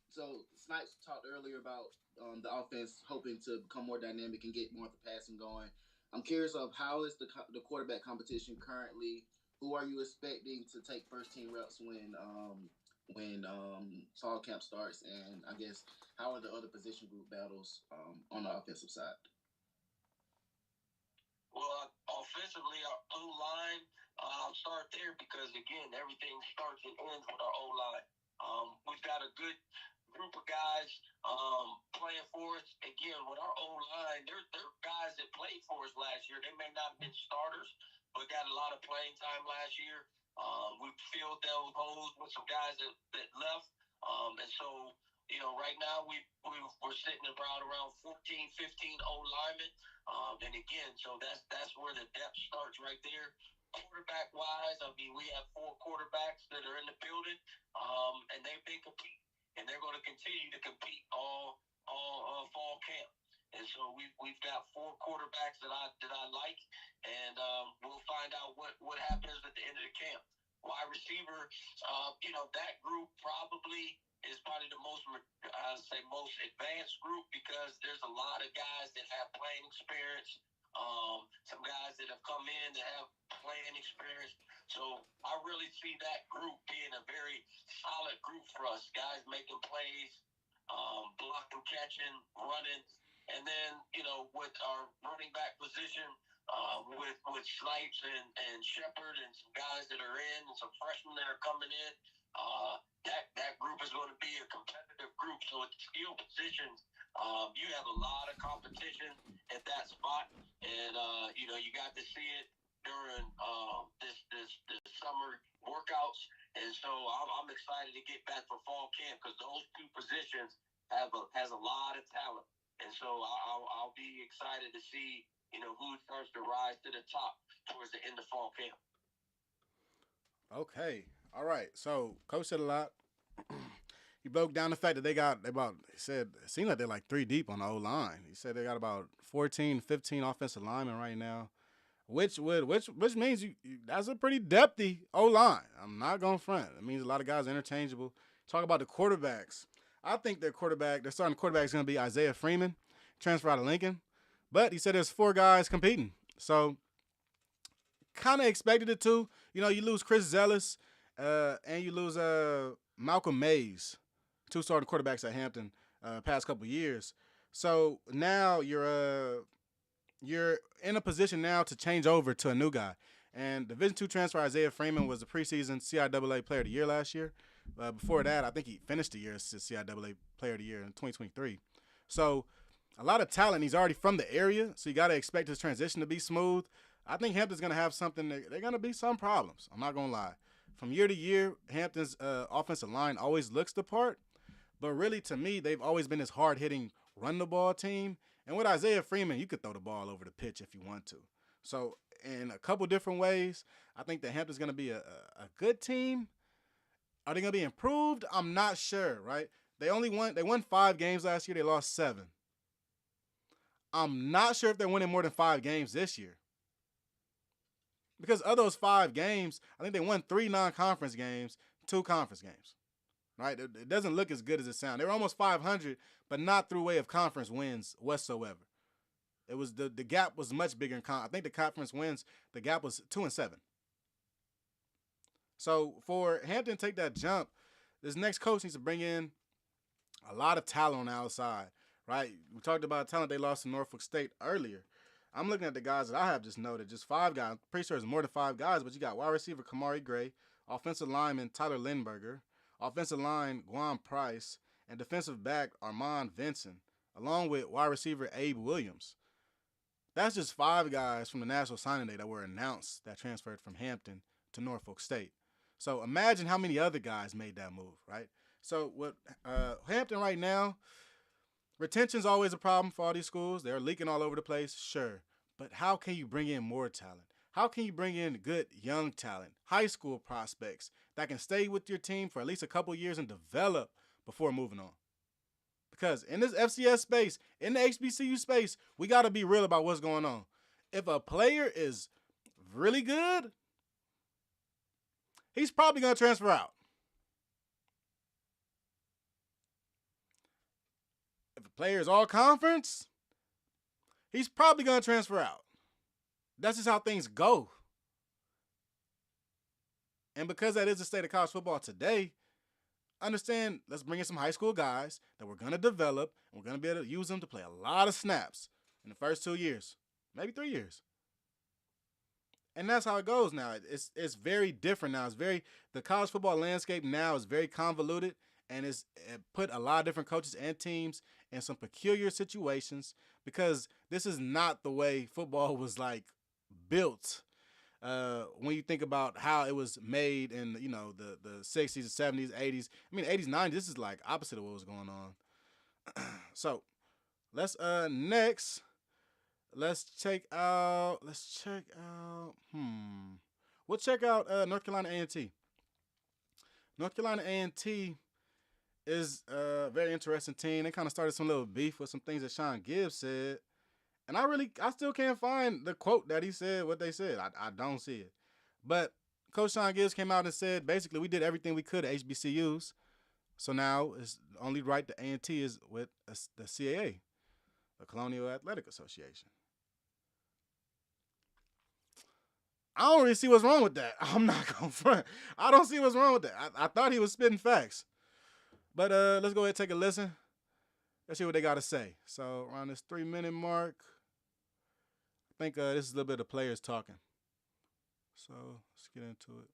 So Snipes talked earlier about the offense hoping to become more dynamic and get more of the passing going. I'm curious of how is the quarterback competition currently. Who are you expecting to take first team reps when fall camp starts? And I guess how are the other position group battles on the offensive side? Well, offensively, our O-line, I'll start there because, again, everything starts and ends with our O-line. We've got a good group of guys playing for us. Again, with our O-line, they're guys that played for us last year. They may not have been starters, but got a lot of playing time last year. We filled those holes with some guys that left. And so, right now we're sitting around 14, 15 O-linemen. And again, so that's where the depth starts right there. Quarterback wise, we have 4 quarterbacks that are in the building, and they've been competing, and they're going to continue to compete all fall camp. And so we've got 4 quarterbacks that I like, and we'll find out what happens at the end of the camp. Wide receiver, that group probably is probably the most advanced group because there's a lot of guys that have playing experience. Some guys that have come in that have playing experience. So I really see that group being a very solid group for us. Guys making plays, blocking, catching, running. And then, with our running back position, with Snipes and Shepard and some guys that are in and some freshmen that are coming in, that group is going to be a competitive group. So at the skill positions, you have a lot of competition at that spot, and you got to see it during this summer workouts, and so I'm excited to get back for fall camp because those 2 positions has a lot of talent, and so I'll be excited to see who starts to rise to the top towards the end of fall camp. Okay. All right. So, Coach said a lot. He broke down the fact that he said it seemed like they're like 3 deep on the O line. He said they got about 14, 15 offensive linemen right now, which means that's a pretty depthy O line. I'm not gonna front. It means a lot of guys are interchangeable. Talk about the quarterbacks. I think their starting quarterback is gonna be Isaiah Freeman, transfer out of Lincoln. But he said there's 4 guys competing, so kind of expected it too. You know, you lose Chris Zellis, and you lose Malcolm Mays, 2 starting quarterbacks at Hampton past couple years. So now you're in a position now to change over to a new guy. And Division II transfer Isaiah Freeman was the preseason CIAA Player of the Year last year. Before that, I think he finished the year as CIAA Player of the Year in 2023. So a lot of talent. He's already from the area, so you got to expect his transition to be smooth. I think Hampton's going to have something. They're going to be some problems. I'm not going to lie. From year to year, Hampton's offensive line always looks the part. But really, to me, they've always been this hard-hitting run-the-ball team. And with Isaiah Freeman, you could throw the ball over the pitch if you want to. So in a couple different ways, I think that Hampton's going to be a good team. Are they going to be improved? I'm not sure, right? They won 5 games last year. They lost 7. I'm not sure if they're winning more than 5 games this year. Because of those 5 games, I think they won 3 non-conference games, 2 conference games. Right? It doesn't look as good as it sounds. They were almost 500, but not through way of conference wins whatsoever. It was the gap was much bigger in I think the conference wins, the gap was 2-7. So for Hampton to take that jump, this next coach needs to bring in a lot of talent on the outside. Right? We talked about talent they lost to Norfolk State earlier. I'm looking at the guys that I have just noted, just 5 guys. I'm pretty sure it's more than 5 guys, but you got wide receiver Kamari Gray, offensive lineman Tyler Lindberger, offensive line Guam Price, and defensive back Armand Vinson, along with wide receiver Abe Williams. That's just 5 guys from the National Signing Day that were announced that transferred from Hampton to Norfolk State. So imagine how many other guys made that move, right? So with Hampton right now, retention's always a problem for all these schools. They're leaking all over the place, sure. But how can you bring in more talent? How can you bring in good young talent, high school prospects that can stay with your team for at least a couple years and develop before moving on? Because in this FCS space, in the HBCU space, we got to be real about what's going on. If a player is really good, he's probably going to transfer out. If a player is all conference, he's probably going to transfer out. That's just how things go. And because that is the state of college football today, understand, let's bring in some high school guys that we're going to develop, and we're going to be able to use them to play a lot of snaps in the first 2 years, maybe 3 years. And that's how it goes now. It's very different now. The college football landscape now is very convoluted, and it put a lot of different coaches and teams in some peculiar situations because this is not the way football was like built. When you think about how it was made in the 60s, 70s, 80s, I mean 80s, 90s, this is like opposite of what was going on. So let's next check out we'll check out North Carolina A&T. North Carolina A&T is a very interesting team. They kind of started some little beef with some things that Shawn Gibbs said. And I still can't find the quote that he said, what they said. I don't see it. But Coach Shawn Gibbs came out and said, basically, we did everything we could at HBCUs. So now it's only right that A&T is with the CAA, the Colonial Athletic Association. I don't really see what's wrong with that. I'm not going to front. I don't see what's wrong with that. I thought he was spitting facts. But let's go ahead and take a listen. Let's see what they got to say. So around this 3-minute mark, I think this is a little bit of the players talking. So let's get into it.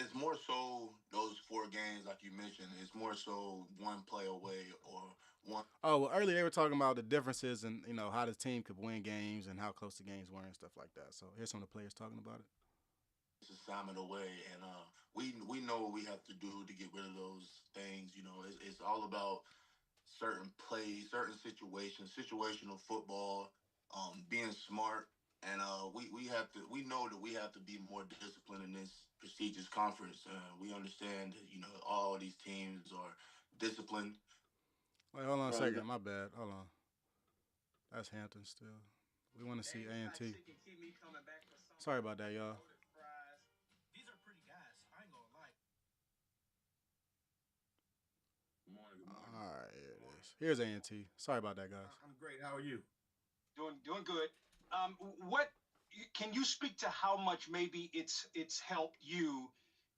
It's more so those 4 games, like you mentioned. It's more so one play away or one. Oh, well, earlier they were talking about the differences and how the team could win games and how close the games were and stuff like that. So here's some of the players talking about it. It's assignment away, and we know what we have to do to get rid of those things. It's all about certain plays, certain situations, situational football, being smart. And we know that we have to be more disciplined in this prestigious conference. We understand that, all these teams are disciplined. Wait, hold on a second. My bad. Hold on. That's Hampton still. We want to see A&T. Sorry about that, y'all. These are pretty guys. I ain't gonna lie. Good morning. All right, here it is. Here's A&T. Sorry about that, guys. I'm great. How are you? Doing good. What can you speak to how much maybe it's helped you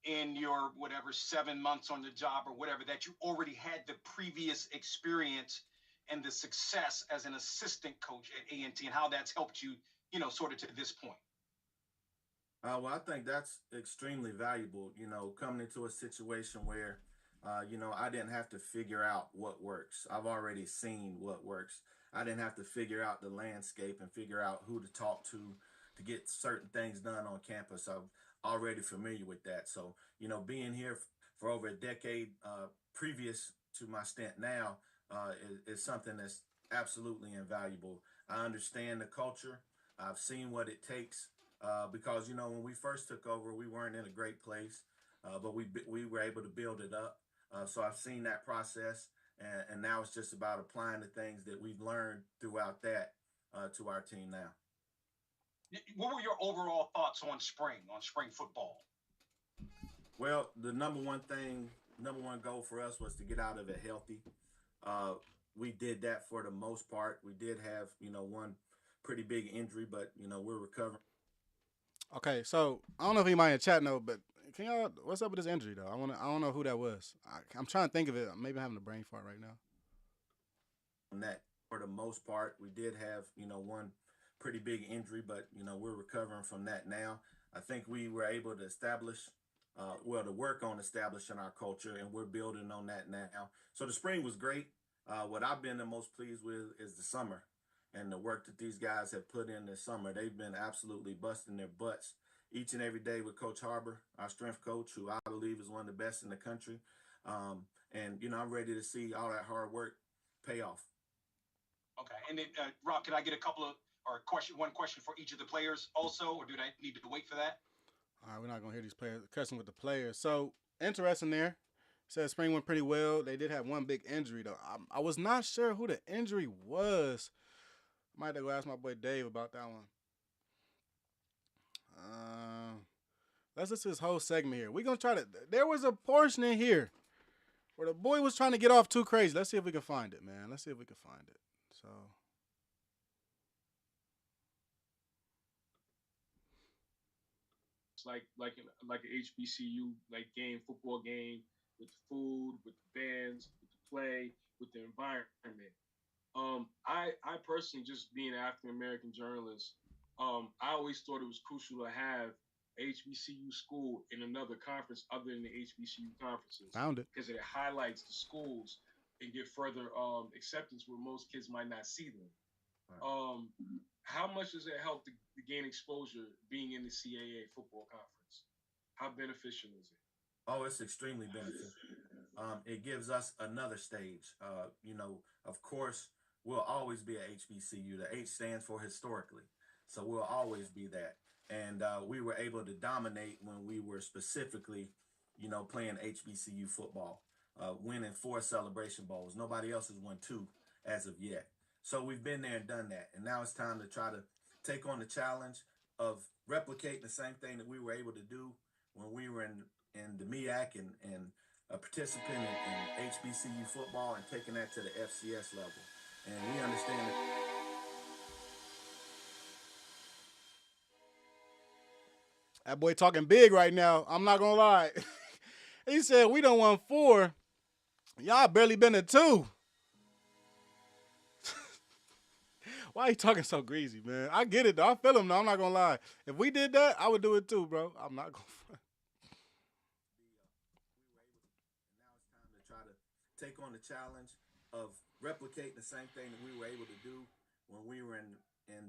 in your whatever 7 months on the job or whatever, that you already had the previous experience and the success as an assistant coach at A&T, and how that's helped you, sort of to this point? Well, I think that's extremely valuable, coming into a situation where, I didn't have to figure out what works. I've already seen what works. I didn't have to figure out the landscape and figure out who to talk to get certain things done on campus. I'm already familiar with that. So, being here for over a decade previous to my stint now is something that's absolutely invaluable. I understand the culture. I've seen what it takes because, when we first took over, we weren't in a great place, but we were able to build it up. So I've seen that process, and now it's just about applying the things that we've learned throughout that to our team now. What were your overall thoughts on spring football? Well, the number one goal for us was to get out of it healthy. We did that for the most part. We did have, one pretty big injury, but, we're recovering. Okay, so I don't know if anybody in the chat know, but can y'all, what's up with this injury though? I don't know who that was. I'm trying to think of it. Maybe I'm having a brain fart right now. On that, for the most part, we did have, one pretty big injury, but, we're recovering from that now. I think we were able to establish, to work on establishing our culture, and we're building on that now. So the spring was great. What I've been the most pleased with is the summer and the work that these guys have put in this summer. They've been absolutely busting their butts each and every day with Coach Harbor, our strength coach, who I believe is one of the best in the country. And, I'm ready to see all that hard work pay off. Okay. And then, Rob, can I get one question for each of the players also, or do I need to wait for that? All right, we're not going to hear these players cussing with the players. So, interesting there. Said spring went pretty well. They did have one big injury, though. I was not sure who the injury was. I might have to go ask my boy Dave about that one. Let's listen to this whole segment here. We're going to try to – there was a portion in here where the boy was trying to get off too crazy. Let's see if we can find it, man. Let's see if we can find it. So – like an HBCU football game, with the food, with the bands, with the play, with the environment. I personally, just being an African American journalist, I always thought it was crucial to have HBCU school in another conference other than the HBCU conferences. Found it. Because it highlights the schools and get further acceptance where most kids might not see them. Right. How much does it help to gain exposure being in the CAA football conference? How beneficial is it? Oh, it's extremely beneficial. It gives us another stage. Of course, we'll always be a HBCU. The H stands for historically. So we'll always be that. And we were able to dominate when we were specifically, playing HBCU football, winning 4 Celebration Bowls. Nobody else has won 2 as of yet. So we've been there and done that. And now it's time to try to take on the challenge of replicating the same thing that we were able to do when we were in the MEAC and a participant in HBCU football, and taking that to the FCS level. And we understand that. That boy talking big right now. I'm not going to lie. He said, we don't want 4. Y'all barely been to 2. Why he talking so greasy, man? I get it, though. I feel him, though. I'm not going to lie. If we did that, I would do it, too, bro. I'm not going to front. Now it's time to try to take on the challenge of replicating the same thing that we were able to do when we were in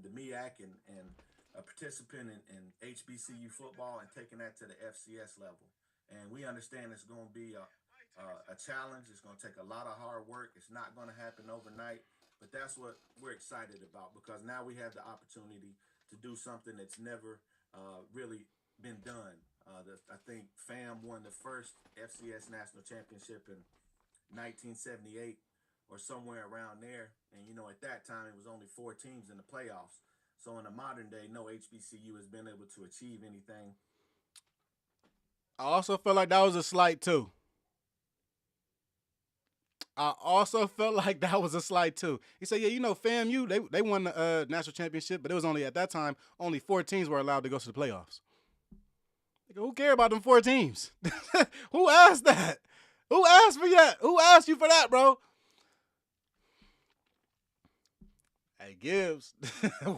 the MEAC and a participant in HBCU football, and taking that to the FCS level. And we understand it's going to be a challenge. It's going to take a lot of hard work. It's not going to happen overnight. But that's what we're excited about, because now we have the opportunity to do something that's never really been done. I think FAM won the first FCS national championship in 1978 or somewhere around there. And, at that time, it was only 4 teams in the playoffs. So in the modern day, no HBCU has been able to achieve anything. I also felt like that was a slight too. He said, yeah, FAMU, they won the national championship, but it was only at that time, only 4 teams were allowed to go to the playoffs. Like, who cares about them 4 teams? Who asked that? Who asked for that? Who asked you for that, bro? Hey, Gibbs.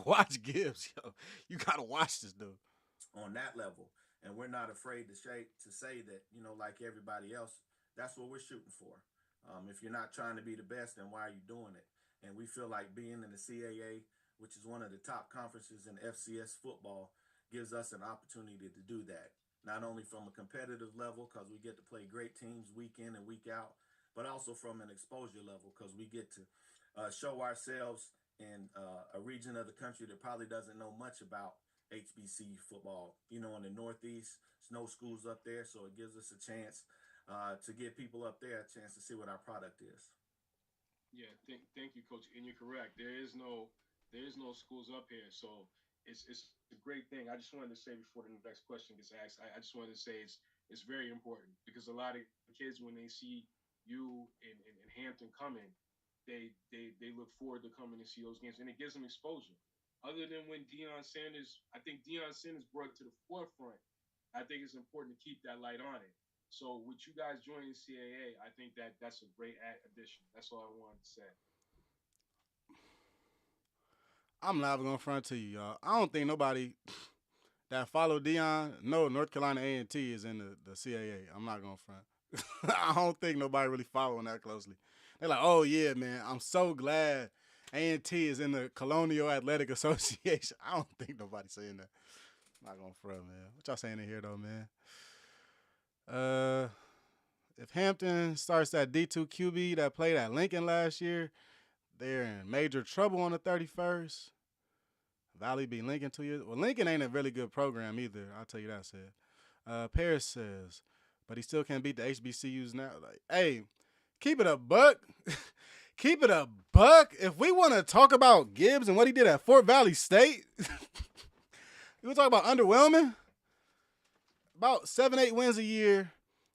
Watch Gibbs, yo. You got to watch this dude. On that level. And we're not afraid to say that, like everybody else, that's what we're shooting for. If you're not trying to be the best, then why are you doing it? And we feel like being in the CAA, which is one of the top conferences in FCS football, gives us an opportunity to do that. Not only from a competitive level, because we get to play great teams week in and week out, but also from an exposure level, because we get to show ourselves in a region of the country that probably doesn't know much about HBCU football. In the Northeast, there's no schools up there, so it gives us a chance to give people up there a chance to see what our product is. Yeah, thank you, Coach. And you're correct. There is no schools up here, so it's a great thing. I just wanted to say before the next question gets asked, I just wanted to say it's very important, because a lot of kids, when they see you in Hampton coming, they look forward to coming to see those games, and it gives them exposure. Other than when I think Deion Sanders brought it to the forefront, I think it's important to keep that light on it. So with you guys joining CAA, I think that's a great addition. That's all I wanted to say. I'm not going to front to you, y'all. I don't think nobody that follow Deion know North Carolina A&T is in the CAA. I'm not going to front. I don't think nobody really following that closely. They're like, oh, yeah, man, I'm so glad A&T is in the Colonial Athletic Association. I don't think nobody's saying that. I'm not going to front, man. What y'all saying in here, though, man? If Hampton starts that D2 QB that played at Lincoln last year, they're in major trouble on the 31st. Valley beat Lincoln 2 years. Well, Lincoln ain't a really good program either. I'll tell you that, said. Paris says, but he still can't beat the HBCUs now. Like, hey, keep it a buck. Keep it a buck. If we want to talk about Gibbs and what he did at Fort Valley State, we talk about underwhelming. About 7-8 wins a year,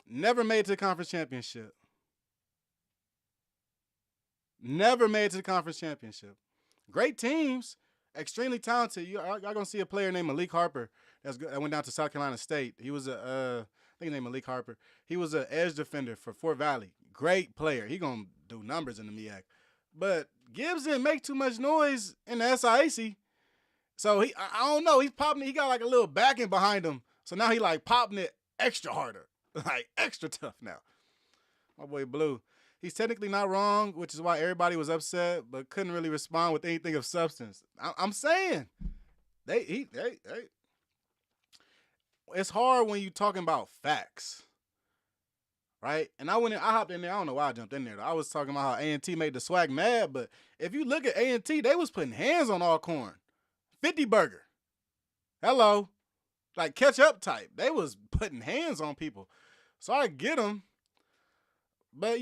never made it to the conference championship. Never made it to the conference championship. Great teams, extremely talented. Y'all gonna see a player named Malik Harper that went down to South Carolina State. He was I think his name Malik Harper. He was an edge defender for Fort Valley. Great player. He gonna do numbers in the MEAC. But Gibbs didn't make too much noise in the SIAC. So I don't know. He's popping it. He got like a little backing behind him. So now he like popping it extra harder. Like extra tough now. My boy Blue. He's technically not wrong, which is why everybody was upset, but couldn't really respond with anything of substance. I'm saying, it's hard when you're talking about facts, right? And I hopped in there. I don't know why I jumped in there. I was talking about how A&T made the swag mad, but if you look at A&T, they was putting hands on Alcorn. 50 burger. Hello. Like catch up type. They was putting hands on people. So I get them. But,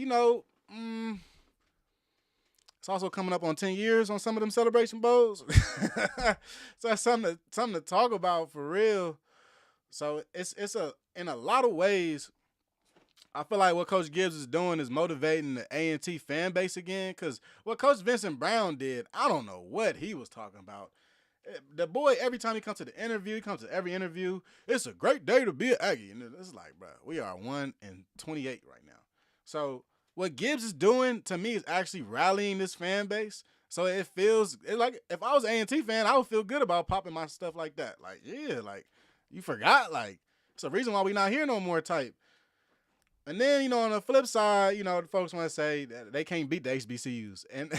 it's also coming up on 10 years on some of them Celebration Bowls. So that's something to talk about for real. So it's in a lot of ways, I feel like what Coach Gibbs is doing is motivating the A&T fan base again. Because what Coach Vincent Brown did, I don't know what he was talking about. The boy, every time he comes to the interview, he comes to every interview, it's a great day to be an Aggie. And it's like, bro, we are 1-28 right now. So what Gibbs is doing to me is actually rallying this fan base. So it feels like if I was an A&T fan, I would feel good about popping my stuff like that. Like, yeah, like you forgot, like it's a reason why we not here no more type. And then, on the flip side, the folks want to say that they can't beat the HBCUs. And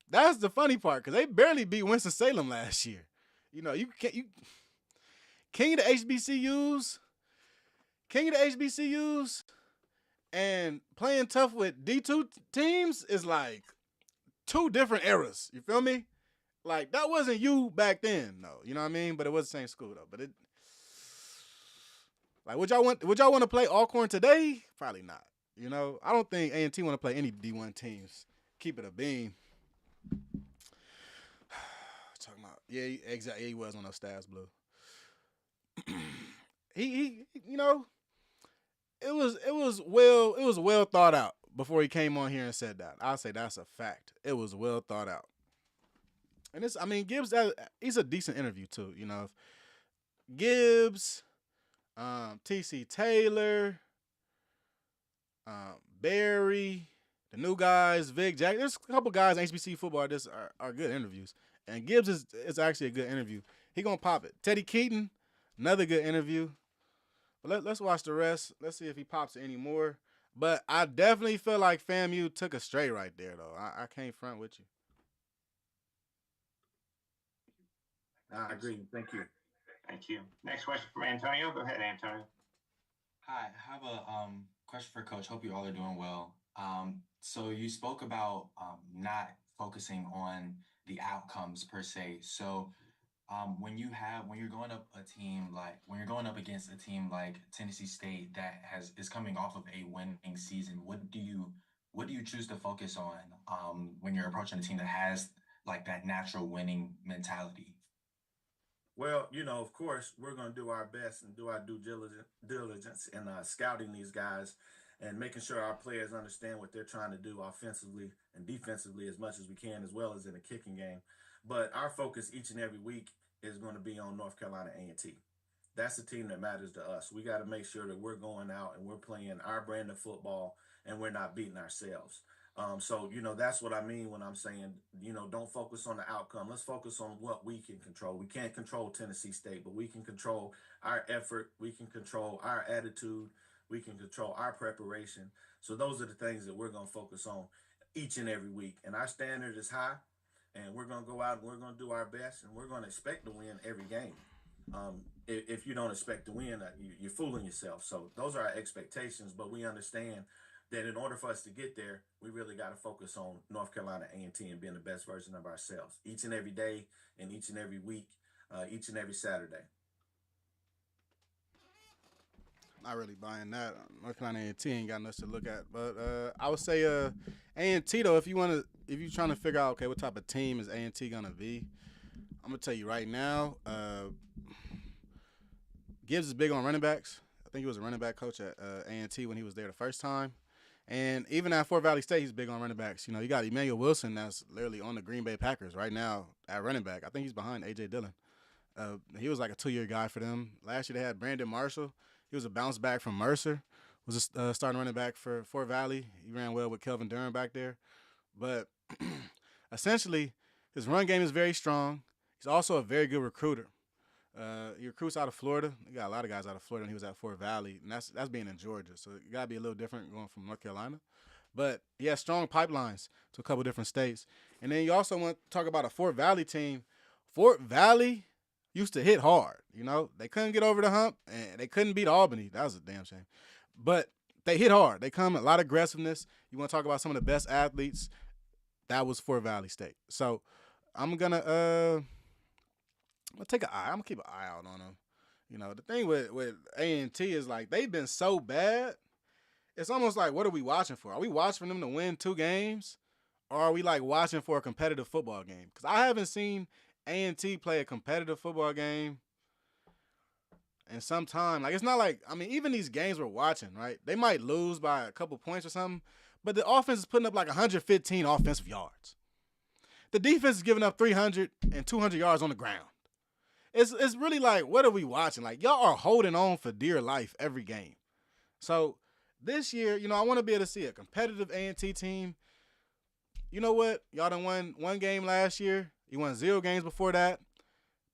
that's the funny part because they barely beat Winston-Salem last year. You king of the HBCUs and playing tough with D2 teams is like two different eras. You feel me? Like, that wasn't you back then, though. You know what I mean? But it was the same school, though. But it, like, would y'all want to play Alcorn today? Probably not. You know, I don't think A&T want to play any D1 teams. Keep it a bean. Talking about, yeah, exactly. Yeah, he was on those Stabs Blue. he, you know, it was well thought out before he came on here and said that. I'll say that's a fact. It was well thought out. And it's, I mean, Gibbs, he's a decent interview too. You know, Gibbs, TC Taylor, Barry, the new guys, Vic Jack. There's a couple guys in HBCU football that are good interviews. And Gibbs is actually a good interview. He gonna pop it. Teddy Keaton, another good interview. But let's watch the rest. Let's see if he pops it anymore. But I definitely feel like FAMU took a straight right there, though. I can't front with you. I agree. Thank you. Thank you. Next question from Antonio. Go ahead, Antonio. Hi, I have a question for Coach. Hope you all are doing well. So you spoke about not focusing on the outcomes per se. So when you're going up against a team like Tennessee State that is coming off of a winning season, what do you choose to focus on when you're approaching a team that has like that natural winning mentality? Well, you know, of course, we're going to do our best and do our due diligence in scouting these guys and making sure our players understand what they're trying to do offensively and defensively as much as we can, as well as in a kicking game. But our focus each and every week is going to be on North Carolina A&T. That's the team that matters to us. We got to make sure that we're going out and we're playing our brand of football and we're not beating ourselves. So, you know, that's what I mean when I'm saying, you know, don't focus on the outcome. Let's focus on what we can control. We can't control Tennessee State, but we can control our effort. We can control our attitude. We can control our preparation. So those are the things that we're going to focus on each and every week. And our standard is high, and we're going to go out and we're going to do our best, and we're going to expect to win every game. If you don't expect to win, you're fooling yourself. So those are our expectations, but we understand that in order for us to get there, we really got to focus on North Carolina A&T and being the best version of ourselves each and every day and each and every week, each and every Saturday. Not really buying that. North Carolina A&T ain't got much to look at. But I would say A&T, though, if you're trying to figure out, okay, what type of team is A&T going to be, I'm going to tell you right now, Gibbs is big on running backs. I think he was a running back coach at A&T when he was there the first time. And even at Fort Valley State, he's big on running backs. You know, you got Emmanuel Wilson that's literally on the Green Bay Packers right now at running back. I think he's behind A.J. Dillon. He was like a 2-year guy for them. Last year they had Brandon Marshall. He was a bounce back from Mercer. Was a starting running back for Fort Valley. He ran well with Kelvin Durham back there. But essentially, his run game is very strong. He's also a very good recruiter. He recruits out of Florida. He got a lot of guys out of Florida when he was at Fort Valley, and that's being in Georgia. So you got to be a little different going from North Carolina. But he has strong pipelines to a couple different states. And then you also want to talk about a Fort Valley team. Fort Valley used to hit hard. You know, they couldn't get over the hump, and they couldn't beat Albany. That was a damn shame. But they hit hard. They come a lot of aggressiveness. You want to talk about some of the best athletes. That was Fort Valley State. So I'm going to take an eye. I'm going to keep an eye out on them. You know, the thing with A&T is, like, they've been so bad. It's almost like, what are we watching for? Are we watching for them to win 2 games? Or are we, like, watching for a competitive football game? Because I haven't seen A&T play a competitive football game in some time. Like, it's not like, I mean, even these games we're watching, right? They might lose by a couple points or something, but the offense is putting up like 115 offensive yards. The defense is giving up 300 and 200 yards on the ground. It's really like, what are we watching? Like, y'all are holding on for dear life every game. So this year, you know, I want to be able to see a competitive A&T team. You know what? Y'all done won 1 game last year. You won 0 games before that.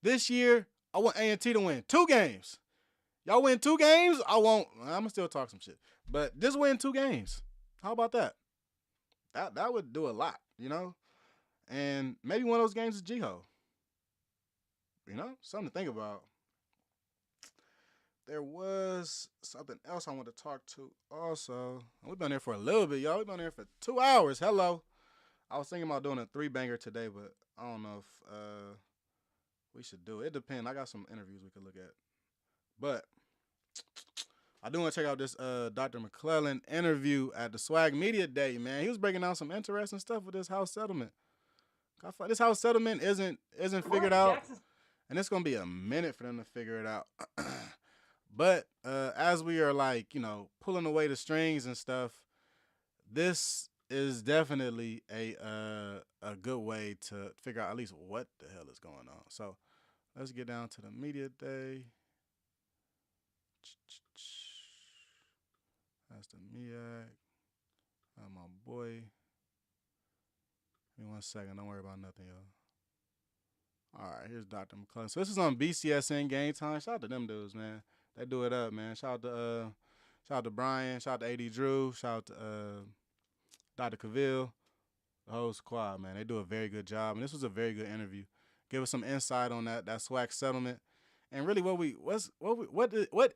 This year, I want A&T to win 2 games. Y'all win 2 games, I'm going to still talk some shit. But just win 2 games. How about that? That would do a lot, you know? And maybe one of those games is G-Ho. You know, something to think about. There was something else I wanted to talk to also. We've been here for a little bit, y'all. We've been here for 2 hours. Hello. I was thinking about doing a 3-banger today, but I don't know if we should do it. It depends. I got some interviews we could look at. But I do want to check out this Dr. McClelland interview at the Swag Media Day, man. He was breaking down some interesting stuff with this house settlement. I feel like this house settlement isn't figured out, and it's gonna be a minute for them to figure it out. But as we are like, pulling away the strings and stuff, this is definitely a good way to figure out at least what the hell is going on. So let's get down to the media day. That's the MEAC. My boy. Give me 1 second. Don't worry about nothing, y'all. All right, here's Dr. McClelland. So this is on BCSN Game Time. Shout out to them dudes, man. They do it up, man. Shout out to Brian. Shout out to AD Drew. Shout out to Dr. Cavill. The whole squad, man. They do a very good job. And this was a very good interview. Give us some insight on that SWAC settlement. And really what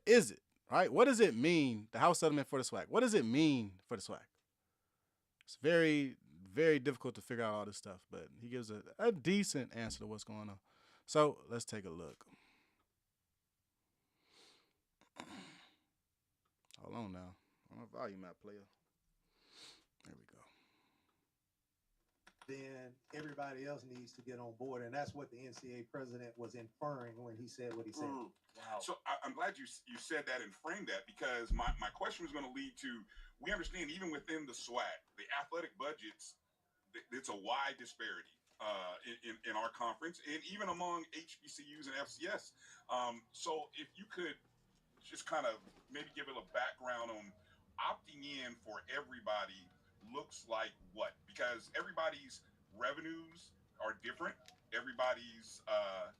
is it? Right? What does it mean, the house settlement for the SWAC? What does it mean for the SWAC? It's very, very difficult to figure out all this stuff, but he gives a decent answer to what's going on. So let's take a look. Hold on now. On a volume map, player. There we go. Then everybody else needs to get on board, and that's what the NCAA president was inferring when he said what he said. Wow. So I'm glad you said that and framed that, because my question was going to lead to, we understand even within the SWAC, the athletic budgets, it's a wide disparity in our conference and even among HBCUs and FCS. So if you could just kind of maybe give it a background on opting in for everybody looks like what? Because everybody's revenues are different. Everybody's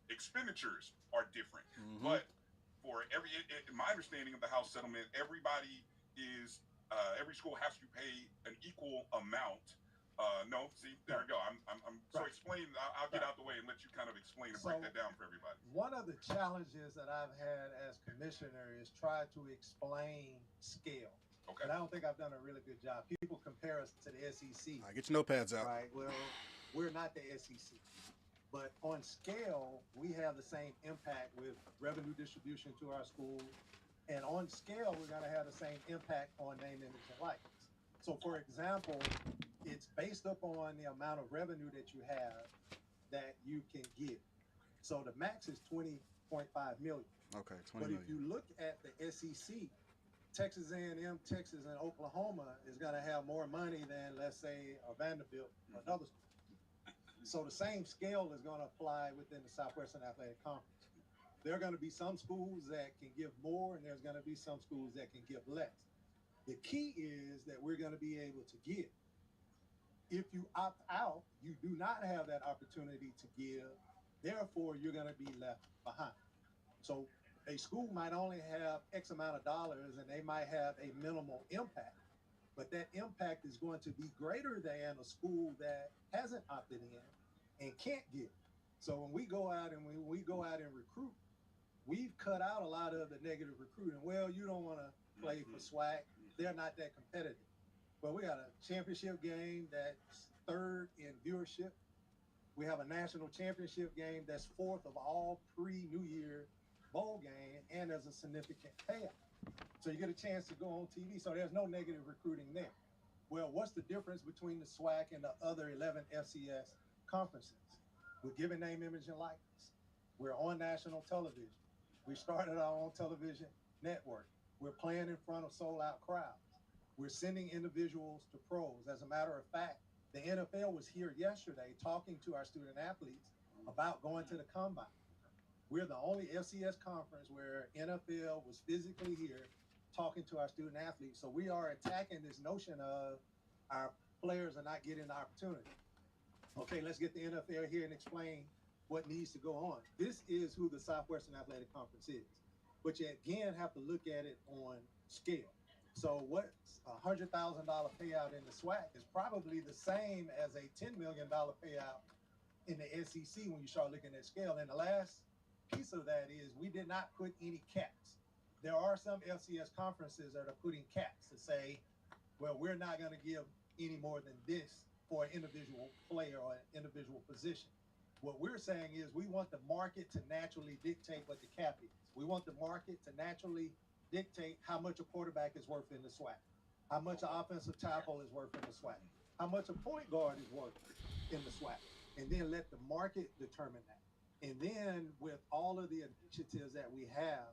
expenditures are different. Mm-hmm. But for my understanding of the house settlement, everybody is, every school has to pay an equal amount. No, see, there we go. I'm so explain. I'll get out the way and let you kind of explain and break that down for everybody. One of the challenges that I've had as commissioner is try to explain scale. Okay. And I don't think I've done a really good job. People compare us to the SEC. All right, get your notepads out. Right. Well, we're not the SEC. But on scale, we have the same impact with revenue distribution to our schools. And on scale, we're going to have the same impact on name, image, and likeness. So, for example, it's based upon the amount of revenue that you have that you can give. So the max is $20.5 million. Okay, $20 million. But if you look at the SEC, Texas A&M, Texas, and Oklahoma is going to have more money than, let's say, a Vanderbilt or another school. So the same scale is going to apply within the Southwestern Athletic Conference. There are going to be some schools that can give more, and there's going to be some schools that can give less. The key is that we're going to be able to give. If you opt out, you do not have that opportunity to give. Therefore, you're going to be left behind. So a school might only have X amount of dollars, and they might have a minimal impact, but that impact is going to be greater than a school that hasn't opted in and can't give. So when we go out and recruit, we've cut out a lot of the negative recruiting. Well, you don't want to play for SWAC. They're not that competitive. Well, we got a championship game that's third in viewership. We have a national championship game that's fourth of all pre-New Year bowl game, and there's a significant payout. So you get a chance to go on TV. So there's no negative recruiting there. Well, what's the difference between the SWAC and the other 11 FCS conferences? We're giving name, image, and likeness. We're on national television. We started our own television network. We're playing in front of sold-out crowds. We're sending individuals to pros. As a matter of fact, the NFL was here yesterday talking to our student athletes about going to the combine. We're the only FCS conference where NFL was physically here talking to our student athletes. So we are attacking this notion of our players are not getting the opportunity. Okay, let's get the NFL here and explain what needs to go on. This is who the Southwestern Athletic Conference is. But you again have to look at it on scale. So what's a $100,000 payout in the SWAC is probably the same as a $10 million payout in the SEC when you start looking at scale. And the last piece of that is we did not put any caps. There are some FCS conferences that are putting caps to say, well, we're not going to give any more than this for an individual player or an individual position. What we're saying is we want the market to naturally dictate what the cap is. We want the market to naturally dictate how much a quarterback is worth in the SWAC, how much an offensive tackle is worth in the SWAC, how much a point guard is worth in the SWAC, and then let the market determine that. And then with all of the initiatives that we have,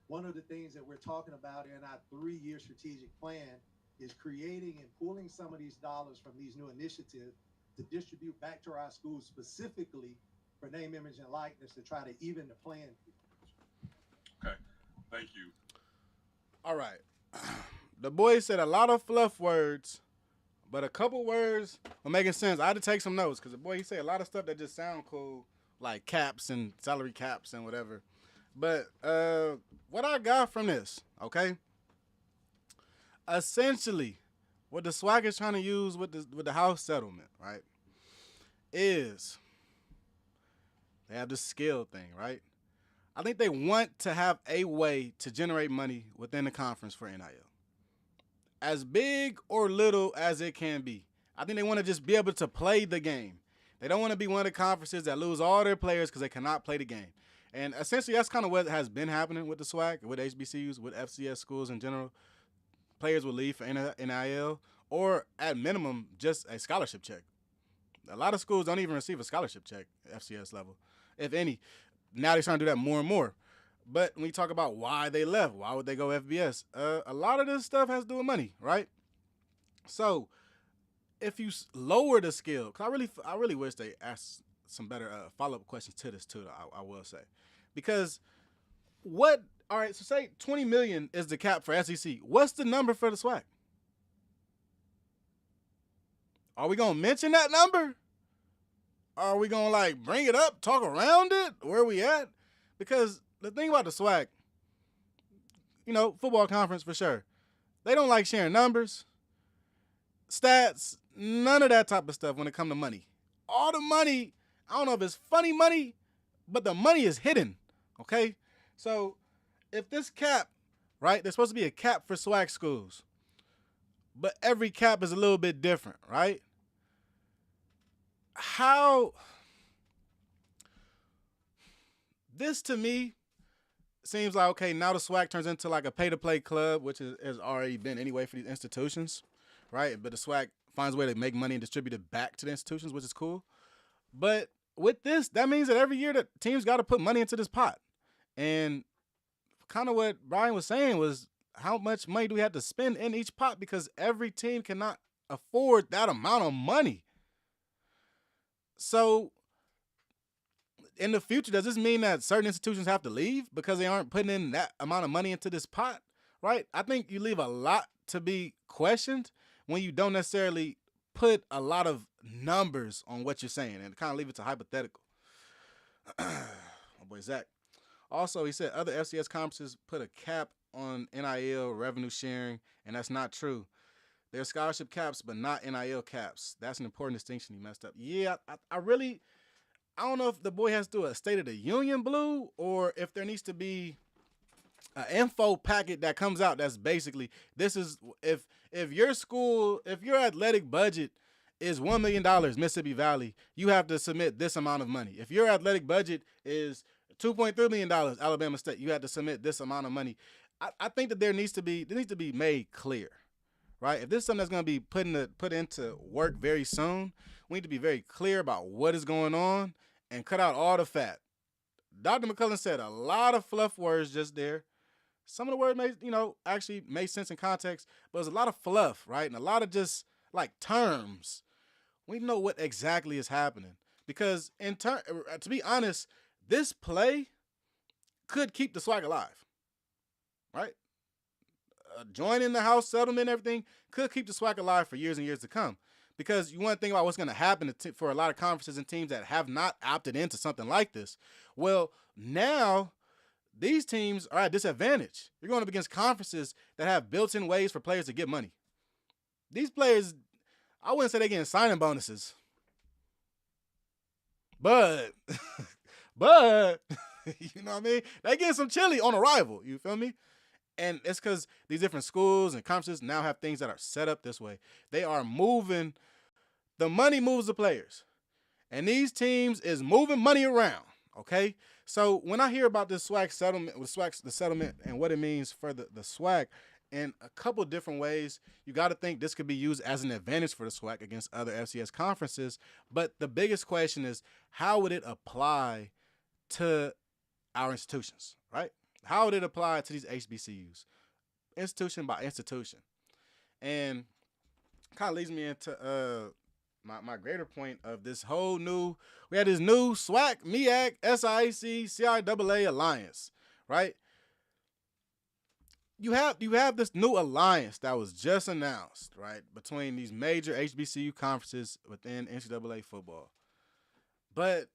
one of the things that we're talking about in our 3-year strategic plan is creating and pulling some of these dollars from these new initiatives to distribute back to our schools specifically for name, image, and likeness to try to even the playing field. Okay, thank you. All right. The boy said a lot of fluff words, but a couple words were making sense. I had to take some notes because the boy, he said a lot of stuff that just sound cool, like caps and salary caps and whatever. But what I got from this, okay, essentially what the SWAC is trying to use with the house settlement, right, is they have this skill thing, right? I think they want to have a way to generate money within the conference for NIL. As big or little as it can be. I think they want to just be able to play the game. They don't want to be one of the conferences that lose all their players because they cannot play the game. And essentially that's kind of what has been happening with the SWAC, with HBCUs, with FCS schools in general. Players will leave for NIL or at minimum just a scholarship check. A lot of schools don't even receive a scholarship check at FCS level, if any. Now they're trying to do that more and more. But when you talk about why they left, why would they go FBS? A lot of this stuff has to do with money, right? So if you lower the skill, because I really wish they asked some better follow-up questions to this too, I will say. Because all right, so say $20 million is the cap for SEC. What's the number for the SWAC? Are we going to mention that number? Are we going to bring it up, talk around it? Where we at? Because the thing about the SWAC, football conference for sure, they don't like sharing numbers, stats, none of that type of stuff when it comes to money. All the money, I don't know if it's funny money, but the money is hidden, okay? So if this cap, right, there's supposed to be a cap for SWAC schools, but every cap is a little bit different, right? How this to me seems like, okay, now the SWAC turns into like a pay-to-play club, which has already been anyway for these institutions, right? But the SWAC finds a way to make money and distribute it back to the institutions, which is cool. But with this, that means that every year the teams got to put money into this pot. And kind of what Brian was saying was, how much money do we have to spend in each pot? Because every team cannot afford that amount of money. So in the future, does this mean that certain institutions have to leave because they aren't putting in that amount of money into this pot, right? I think you leave a lot to be questioned when you don't necessarily put a lot of numbers on what you're saying and kind of leave it to hypothetical. My boy Zach. Also, he said other FCS conferences put a cap on NIL revenue sharing, and that's not true. There are scholarship caps, but not NIL caps. That's an important distinction he messed up. Yeah, I don't know if the boy has to do a State of the Union blue or if there needs to be an info packet that comes out that's basically, this is, if your school, if your athletic budget is $1 million, Mississippi Valley, you have to submit this amount of money. If your athletic budget is $2.3 million, Alabama State, you have to submit this amount of money. I think that there needs to be made clear, right? If this is something that's going to be put into work very soon, we need to be very clear about what is going on and cut out all the fat. Dr. McClelland said a lot of fluff words just there. Some of the words actually made sense in context, but there's a lot of fluff, right? And a lot of just like terms. We know what exactly is happening because to be honest, this play could keep the SWAC alive, right? Joining the house settlement and everything could keep the SWAC alive for years and years to come. Because you want to think about what's going to happen for a lot of conferences and teams that have not opted into something like this. Well, now these teams are at disadvantage. You're going up against conferences that have built-in ways for players to get money. These players, I wouldn't say they're getting signing bonuses. But, you know what I mean? They getting some chili on arrival. You feel me? And it's because these different schools and conferences now have things that are set up this way. They are moving the money moves the players. And these teams is moving money around, okay? So when I hear about this SWAC settlement, the settlement and what it means for the SWAC in a couple different ways, you got to think this could be used as an advantage for the SWAC against other FCS conferences. But the biggest question is, how would it apply to our institutions, right? How would it apply to these HBCUs, institution by institution? And kind of leads me into my greater point of this whole we had this new SWAC, MEAC, SIAC, CIAA alliance, right? You have this new alliance that was just announced, right, between these major HBCU conferences within NCAA football. But,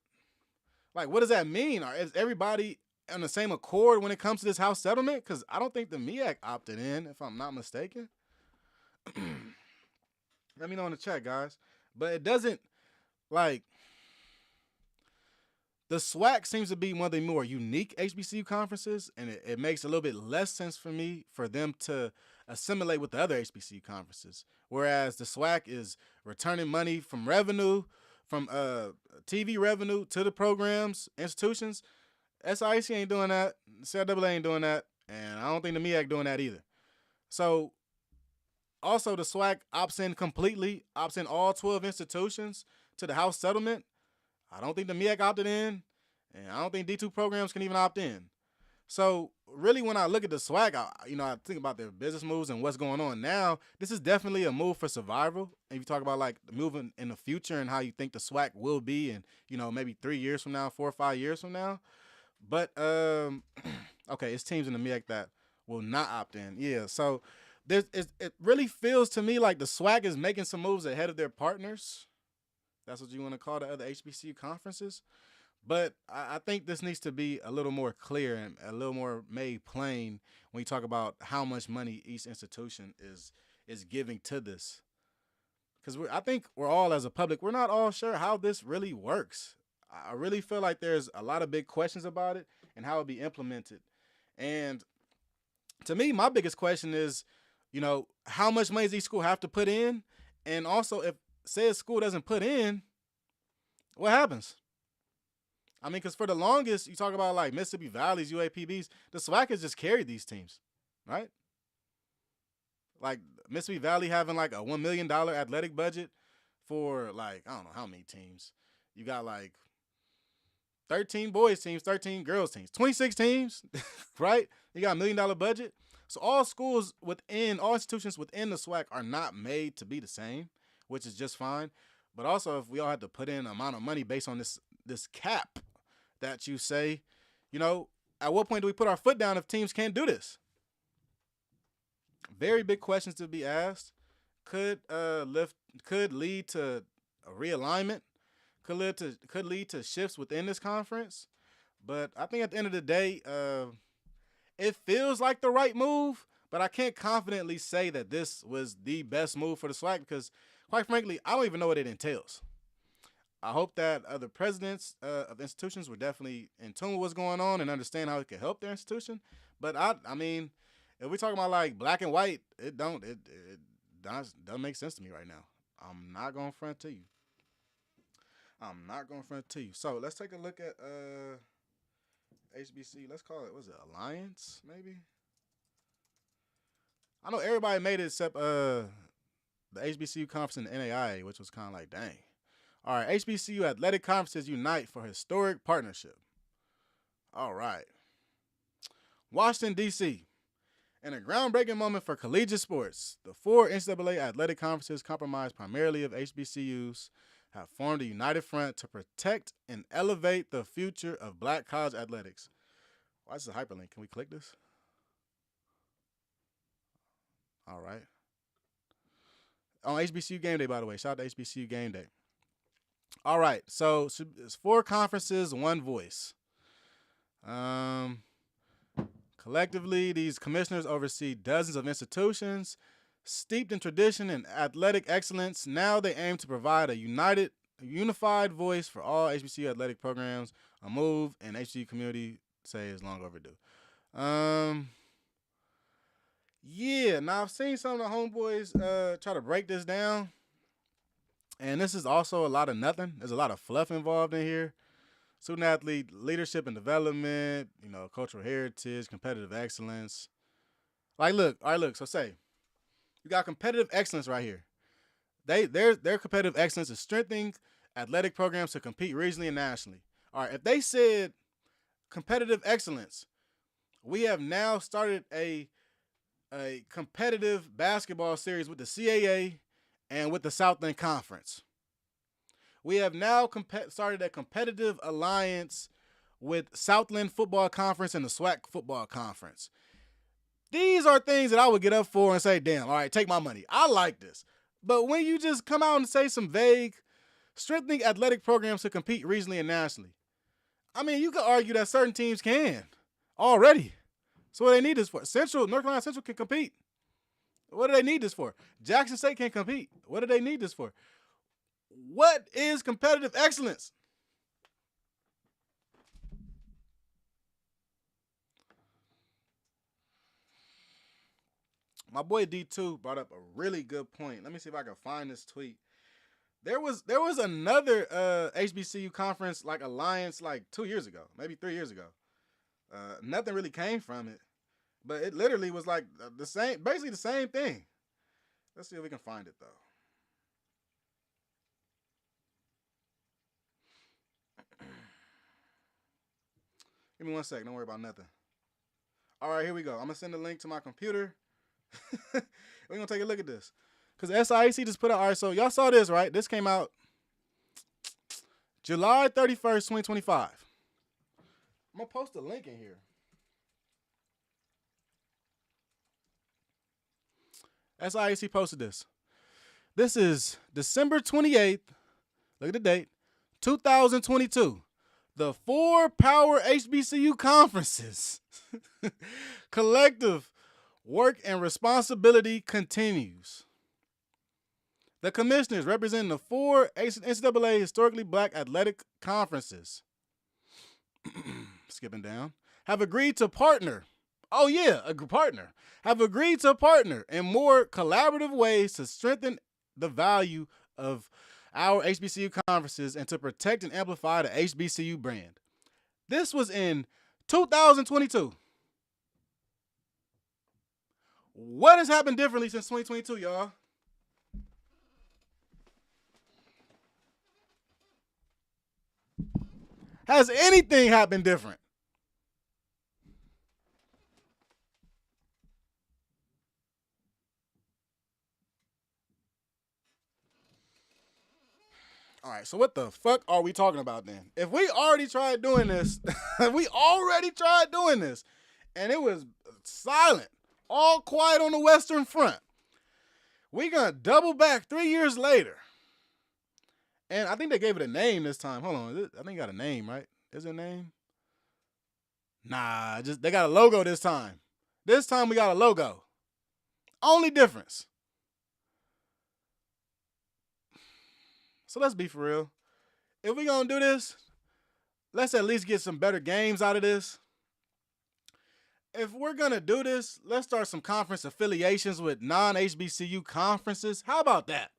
like, what does that mean? Is everybody on the same accord when it comes to this house settlement? Because I don't think the MEAC opted in, if I'm not mistaken. Let me know in the chat, guys. But it doesn't, like, the SWAC seems to be one of the more unique HBCU conferences, and it makes a little bit less sense for me for them to assimilate with the other HBCU conferences. Whereas the SWAC is returning money from revenue, from TV revenue to the programs, institutions. SIAC ain't doing that. CIAA ain't doing that. And I don't think the MEAC doing that either. So, also, the SWAC opts in completely, opts in all 12 institutions to the house settlement. I don't think the MEAC opted in, and I don't think D2 programs can even opt in. So, really, when I look at the SWAC, I think about their business moves and what's going on now. This is definitely a move for survival. And if you talk about, like, moving in the future and how you think the SWAC will be in, maybe 3 years from now, 4 or 5 years from now. But, okay, it's teams in the MEAC that will not opt in. Yeah, so it really feels to me like the SWAC is making some moves ahead of their partners. That's what you want to call the other HBCU conferences. But I think this needs to be a little more clear and a little more made plain when you talk about how much money each institution is giving to this. Because I think we're all, as a public, we're not all sure how this really works. I really feel like there's a lot of big questions about it and how it'll be implemented. And to me, my biggest question is, how much money does each school have to put in? And also, if, say, a school doesn't put in, what happens? I mean, because for the longest, you talk about, like, Mississippi Valley's, UAPBs, the SWAC has just carried these teams, right? Like, Mississippi Valley having, like, a $1 million athletic budget for, like, I don't know how many teams. You got, like, 13 boys teams, 13 girls teams, 26 teams, right? You got $1 million budget. So all institutions within the SWAC are not made to be the same, which is just fine. But also, if we all had to put in an amount of money based on this cap that you say, at what point do we put our foot down if teams can't do this? Very big questions to be asked. Could lead to a realignment. Could lead to shifts within this conference. But I think at the end of the day, it feels like the right move, but I can't confidently say that this was the best move for the SWAC because, quite frankly, I don't even know what it entails. I hope that other presidents of institutions were definitely in tune with what's going on and understand how it could help their institution. But I mean, if we're talking about like black and white, it doesn't make sense to me right now. I'm not going to front to you. So let's take a look at HBC. Let's call it, was it Alliance, maybe? I know everybody made it except the HBCU conference in the NAIA, which was kind of like, dang. All right, HBCU athletic conferences unite for historic partnership. All right. Washington, D.C. In a groundbreaking moment for collegiate sports, the 4 NCAA athletic conferences comprised primarily of HBCUs have formed a united front to protect and elevate the future of black college athletics. Why is this a hyperlink? Can we click this? All right. On HBCU Game Day, by the way. Shout out to HBCU Game Day. All right. So it's 4 conferences, 1 voice. Collectively, these commissioners oversee dozens of institutions steeped in tradition and athletic excellence. Now they aim to provide a unified voice for all HBCU athletic programs, a move and HBCU community say is long overdue. Yeah, now I've seen some of the homeboys try to break this down. And this is also a lot of nothing. There's a lot of fluff involved in here. Student athlete leadership and development, cultural heritage, competitive excellence. Like, look, all right, look. So say you got competitive excellence right here. Their competitive excellence is strengthening athletic programs to compete regionally and nationally. All right, if they said competitive excellence, we have now started a competitive basketball series with the CAA and with the Southland Conference. We have now started a competitive alliance with Southland Football Conference and the SWAC Football Conference. These are things that I would get up for and say, damn, all right, take my money. I like this. But when you just come out and say some vague, strengthening athletic programs to compete regionally and nationally, I mean, you could argue that certain teams can already. So what do they need this for? North Carolina Central can compete. What do they need this for? Jackson State can compete. What do they need this for? What is competitive excellence? My boy D2 brought up a really good point. Let me see if I can find this tweet. There was another HBCU conference like alliance like 2 years ago, maybe 3 years ago. Nothing really came from it, but it literally was like basically the same thing. Let's see if we can find it though. Give me 1 second. Don't worry about nothing. All right, here we go. I'm going to send a link to my computer. We're going to take a look at this. Because SIAC just put out, all right, so y'all saw this, right? This came out July 31st, 2025. I'm going to post a link in here. SIAC posted this. This is December 28th. Look at the date. 2022. The 4 power HBCU conferences. Collective work and responsibility continues. The commissioners representing the 4 NCAA historically black athletic conferences, skipping down, have agreed to partner. Oh yeah, partner. Have agreed to partner in more collaborative ways to strengthen the value of our HBCU conferences and to protect and amplify the HBCU brand. This was in 2022. What has happened differently since 2022, y'all? Has anything happened different? All right, so what the fuck are we talking about then? If we already tried doing this, and it was silent, all quiet on the Western Front, we gonna double back 3 years later. And I think they gave it a name this time. Hold on, I think it got a name, right? Is it a name? Nah, they got a logo this time. This time we got a logo. Only difference. So let's be for real. If we gonna do this, let's at least get some better games out of this. If we're gonna do this, let's start some conference affiliations with non-HBCU conferences. How about that?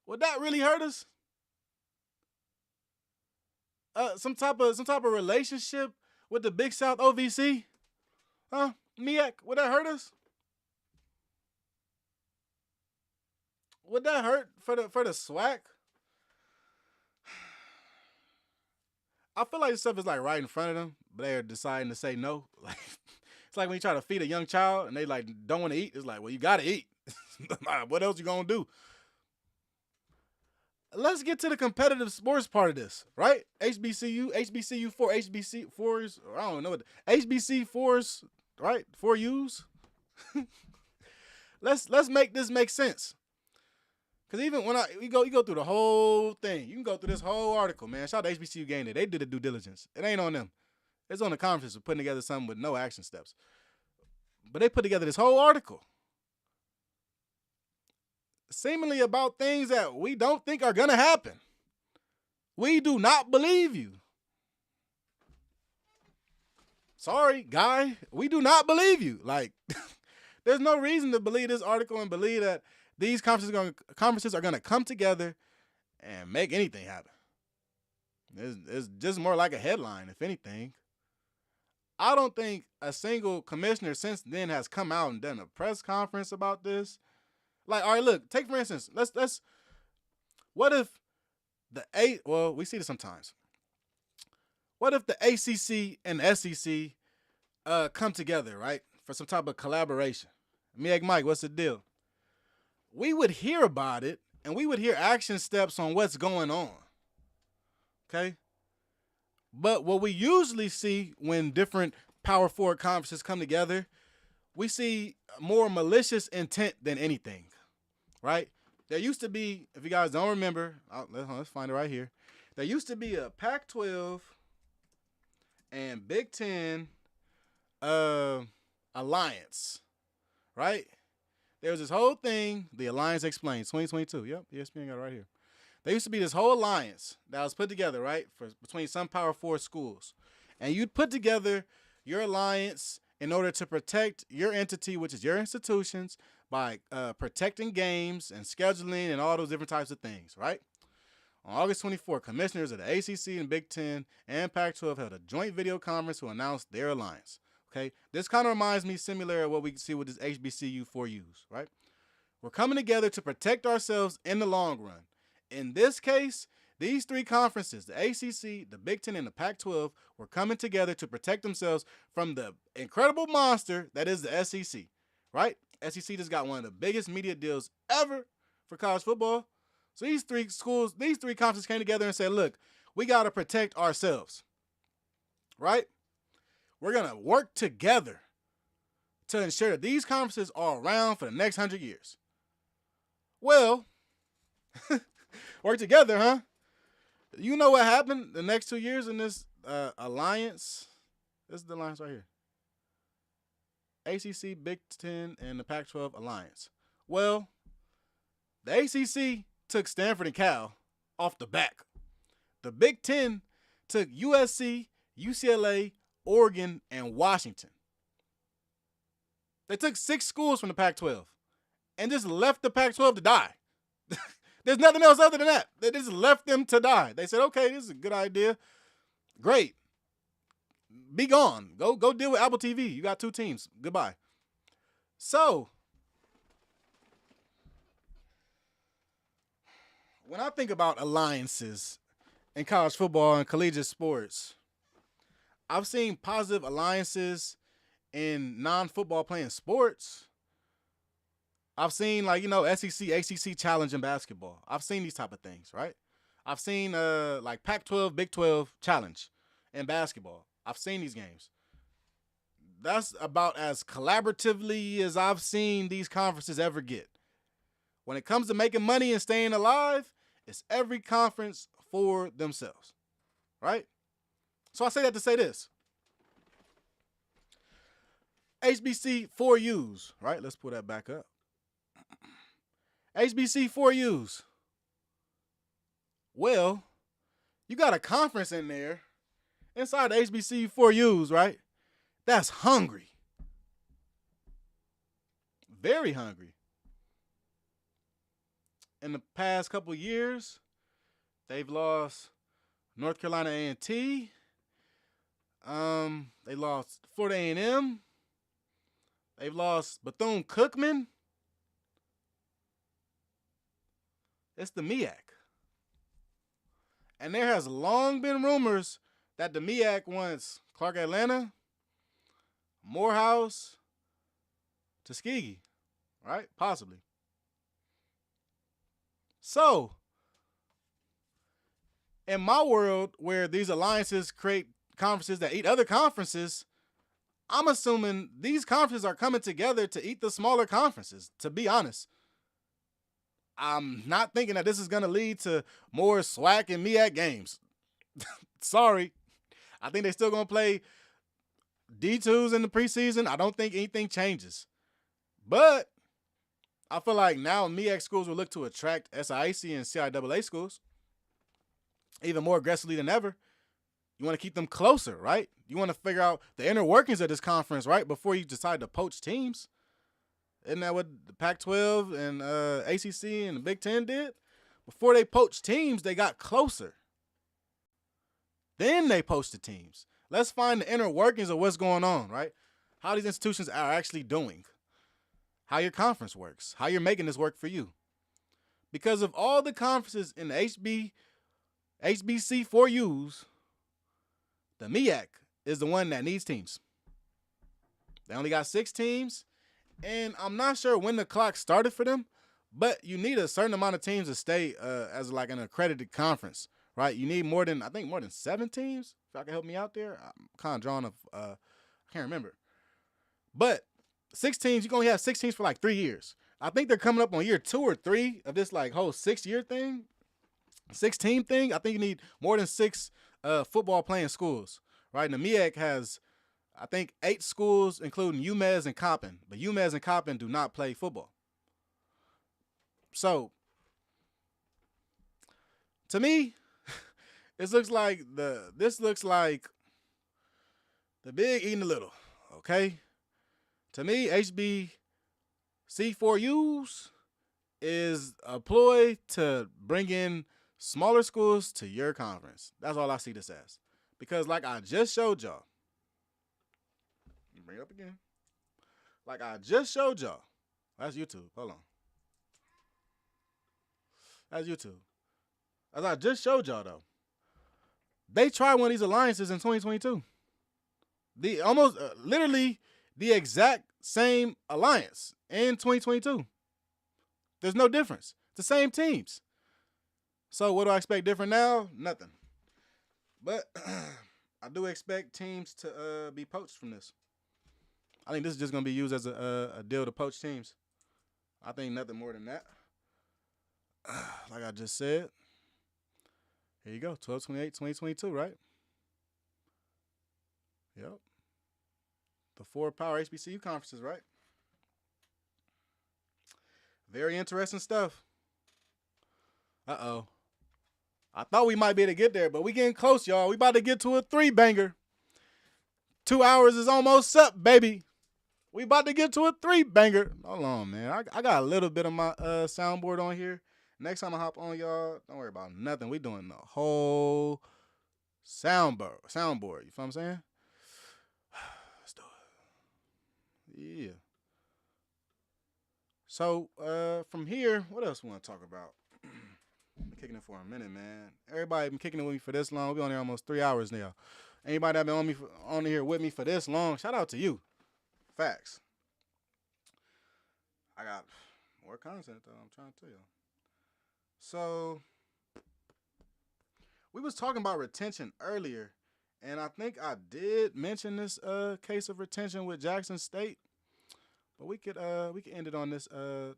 Would that really hurt us? Some type of relationship with the Big South OVC? Huh? MEAC, would that hurt us? Would that hurt for the SWAC? I feel like this stuff is like right in front of them, but they're deciding to say no. Like it's like when you try to feed a young child and they like don't want to eat. It's like, well, you gotta eat. What else you gonna do? Let's get to the competitive sports part of this, right? HBCU 4, HBC 4s, or I don't know what HBC 4s, right? 4Us. Let's make this make sense. Because even when you go through the whole thing, you can go through this whole article, man. Shout out to HBCU Game Day. They did the due diligence. It ain't on them. It's on the conference for putting together something with no action steps. But they put together this whole article. Seemingly about things that we don't think are going to happen. We do not believe you. Sorry, guy. We do not believe you. Like, there's no reason to believe this article and believe that these conferences are going to come together and make anything happen. It's just more like a headline, if anything. I don't think a single commissioner since then has come out and done a press conference about this. Like, all right, look, take for instance, let's what if we see this sometimes. What if the ACC and the SEC come together, right, for some type of collaboration? MEAC Mike, what's the deal? We would hear about it, and we would hear action steps on what's going on. Okay? But what we usually see when different Power Forward conferences come together, we see more malicious intent than anything, right? There used to be, if you guys don't remember, let's find it right here. There used to be a Pac-12 and Big Ten alliance, right? There was this whole thing, the Alliance Explained, 2022. Yep, ESPN got it right here. There used to be this whole alliance that was put together, right, between some Power 4 schools. And you'd put together your alliance in order to protect your entity, which is your institutions, by protecting games and scheduling and all those different types of things, right? On August 24, commissioners of the ACC and Big Ten and Pac-12 held a joint video conference to announce their alliance. Okay, this kind of reminds me similar to what we see with this HBCU 4Us, right? We're coming together to protect ourselves in the long run. In this case, these three conferences, the ACC, the Big Ten, and the Pac-12, were coming together to protect themselves from the incredible monster that is the SEC, right? SEC just got one of the biggest media deals ever for college football. So these three conferences came together and said, look, we got to protect ourselves, right? We're going to work together to ensure that these conferences are around for the next 100 years. Well, work together, huh? You know what happened the next 2 years in this alliance? This is the alliance right here. ACC, Big Ten, and the Pac-12 alliance. Well, the ACC took Stanford and Cal off the back. The Big Ten took USC, UCLA, Oregon, and Washington. They took 6 schools from the Pac-12 and just left the Pac-12 to die. There's nothing else other than that. They just left them to die. They said, okay, this is a good idea. Great. Be gone. Go deal with Apple TV. You got 2 teams. Goodbye. So, when I think about alliances in college football and collegiate sports, I've seen positive alliances in non-football playing sports. I've seen, SEC, ACC challenge in basketball. I've seen these type of things, right? I've seen, Pac-12, Big 12 challenge in basketball. I've seen these games. That's about as collaboratively as I've seen these conferences ever get. When it comes to making money and staying alive, it's every conference for themselves, right? So I say that to say this. HBC 4Us, right? Let's pull that back up. HBC 4Us. Well, you got a conference in there inside the HBC 4Us, right? That's hungry. Very hungry. In the past couple of years, they've lost North Carolina A&T. They lost Florida A&M. They've lost Bethune-Cookman. It's the MEAC. And there has long been rumors that the MEAC wants Clark Atlanta, Morehouse, Tuskegee, right? Possibly. So, in my world where these alliances create conferences that eat other conferences, I'm assuming these conferences are coming together to eat the smaller conferences, to be honest. I'm not thinking that this is going to lead to more SWAC and MEAC games. Sorry. I think they're still going to play D2s in the preseason. I don't think anything changes. But I feel like now MEAC schools will look to attract SIAC and CIAA schools even more aggressively than ever. You want to keep them closer, right? You want to figure out the inner workings of this conference, right, before you decide to poach teams. Isn't that what the Pac-12 and ACC and the Big Ten did? Before they poached teams, they got closer. Then they poached the teams. Let's find the inner workings of what's going on, right? How these institutions are actually doing. How your conference works. How you're making this work for you. Because of all the conferences in the HBC 4Us, the MEAC is the one that needs teams. They only got 6 teams, and I'm not sure when the clock started for them, but you need a certain amount of teams to stay as like an accredited conference, right? You need more than 7 teams. If y'all can help me out there, I'm kind of drawing I can't remember. But 6 teams, you can only have 6 teams for like 3 years. I think they're coming up on year 2 or 3 of this like whole 6-year thing, 6-team thing. I think you need more than 6 football playing schools, right? And the MEAC has, I think, 8 schools, including UMass and Coppin. But UMass and Coppin do not play football. So, to me, this looks like the big eating the little, okay? To me, HBC4Us is a ploy to bring in smaller schools to your conference. That's all I see this as. Because like I just showed y'all, bring it up again. Like I just showed y'all. That's YouTube. Hold on. That's YouTube. As I just showed y'all, though, they tried one of these alliances in 2022. The almost literally the exact same alliance in 2022. There's no difference. It's the same teams. So what do I expect different now? Nothing. But I do expect teams to be poached from this. I think this is just going to be used as a deal to poach teams. I think nothing more than that. Like I just said, here you go, 12/28/2022, right? Yep. The 4 power HBCU conferences, right? Very interesting stuff. Uh-oh. I thought we might be able to get there, but we getting close, y'all. We about to get to a 3-banger. 2 hours is almost up, baby. We about to get to a 3-banger. Hold on, man. I got a little bit of my soundboard on here. Next time I hop on, y'all, don't worry about nothing. We doing the whole soundboard. You feel what I'm saying? Let's do it. Yeah. So, from here, what else we want to talk about? Been kicking it for a minute, man. Everybody been kicking it with me for this long. We on here almost 3 hours now. Anybody that been on here with me for this long, shout out to you. Facts. I got more content, though. I'm trying to tell you. So, we was talking about retention earlier, and I think I did mention this case of retention with Jackson State. But we could end it on this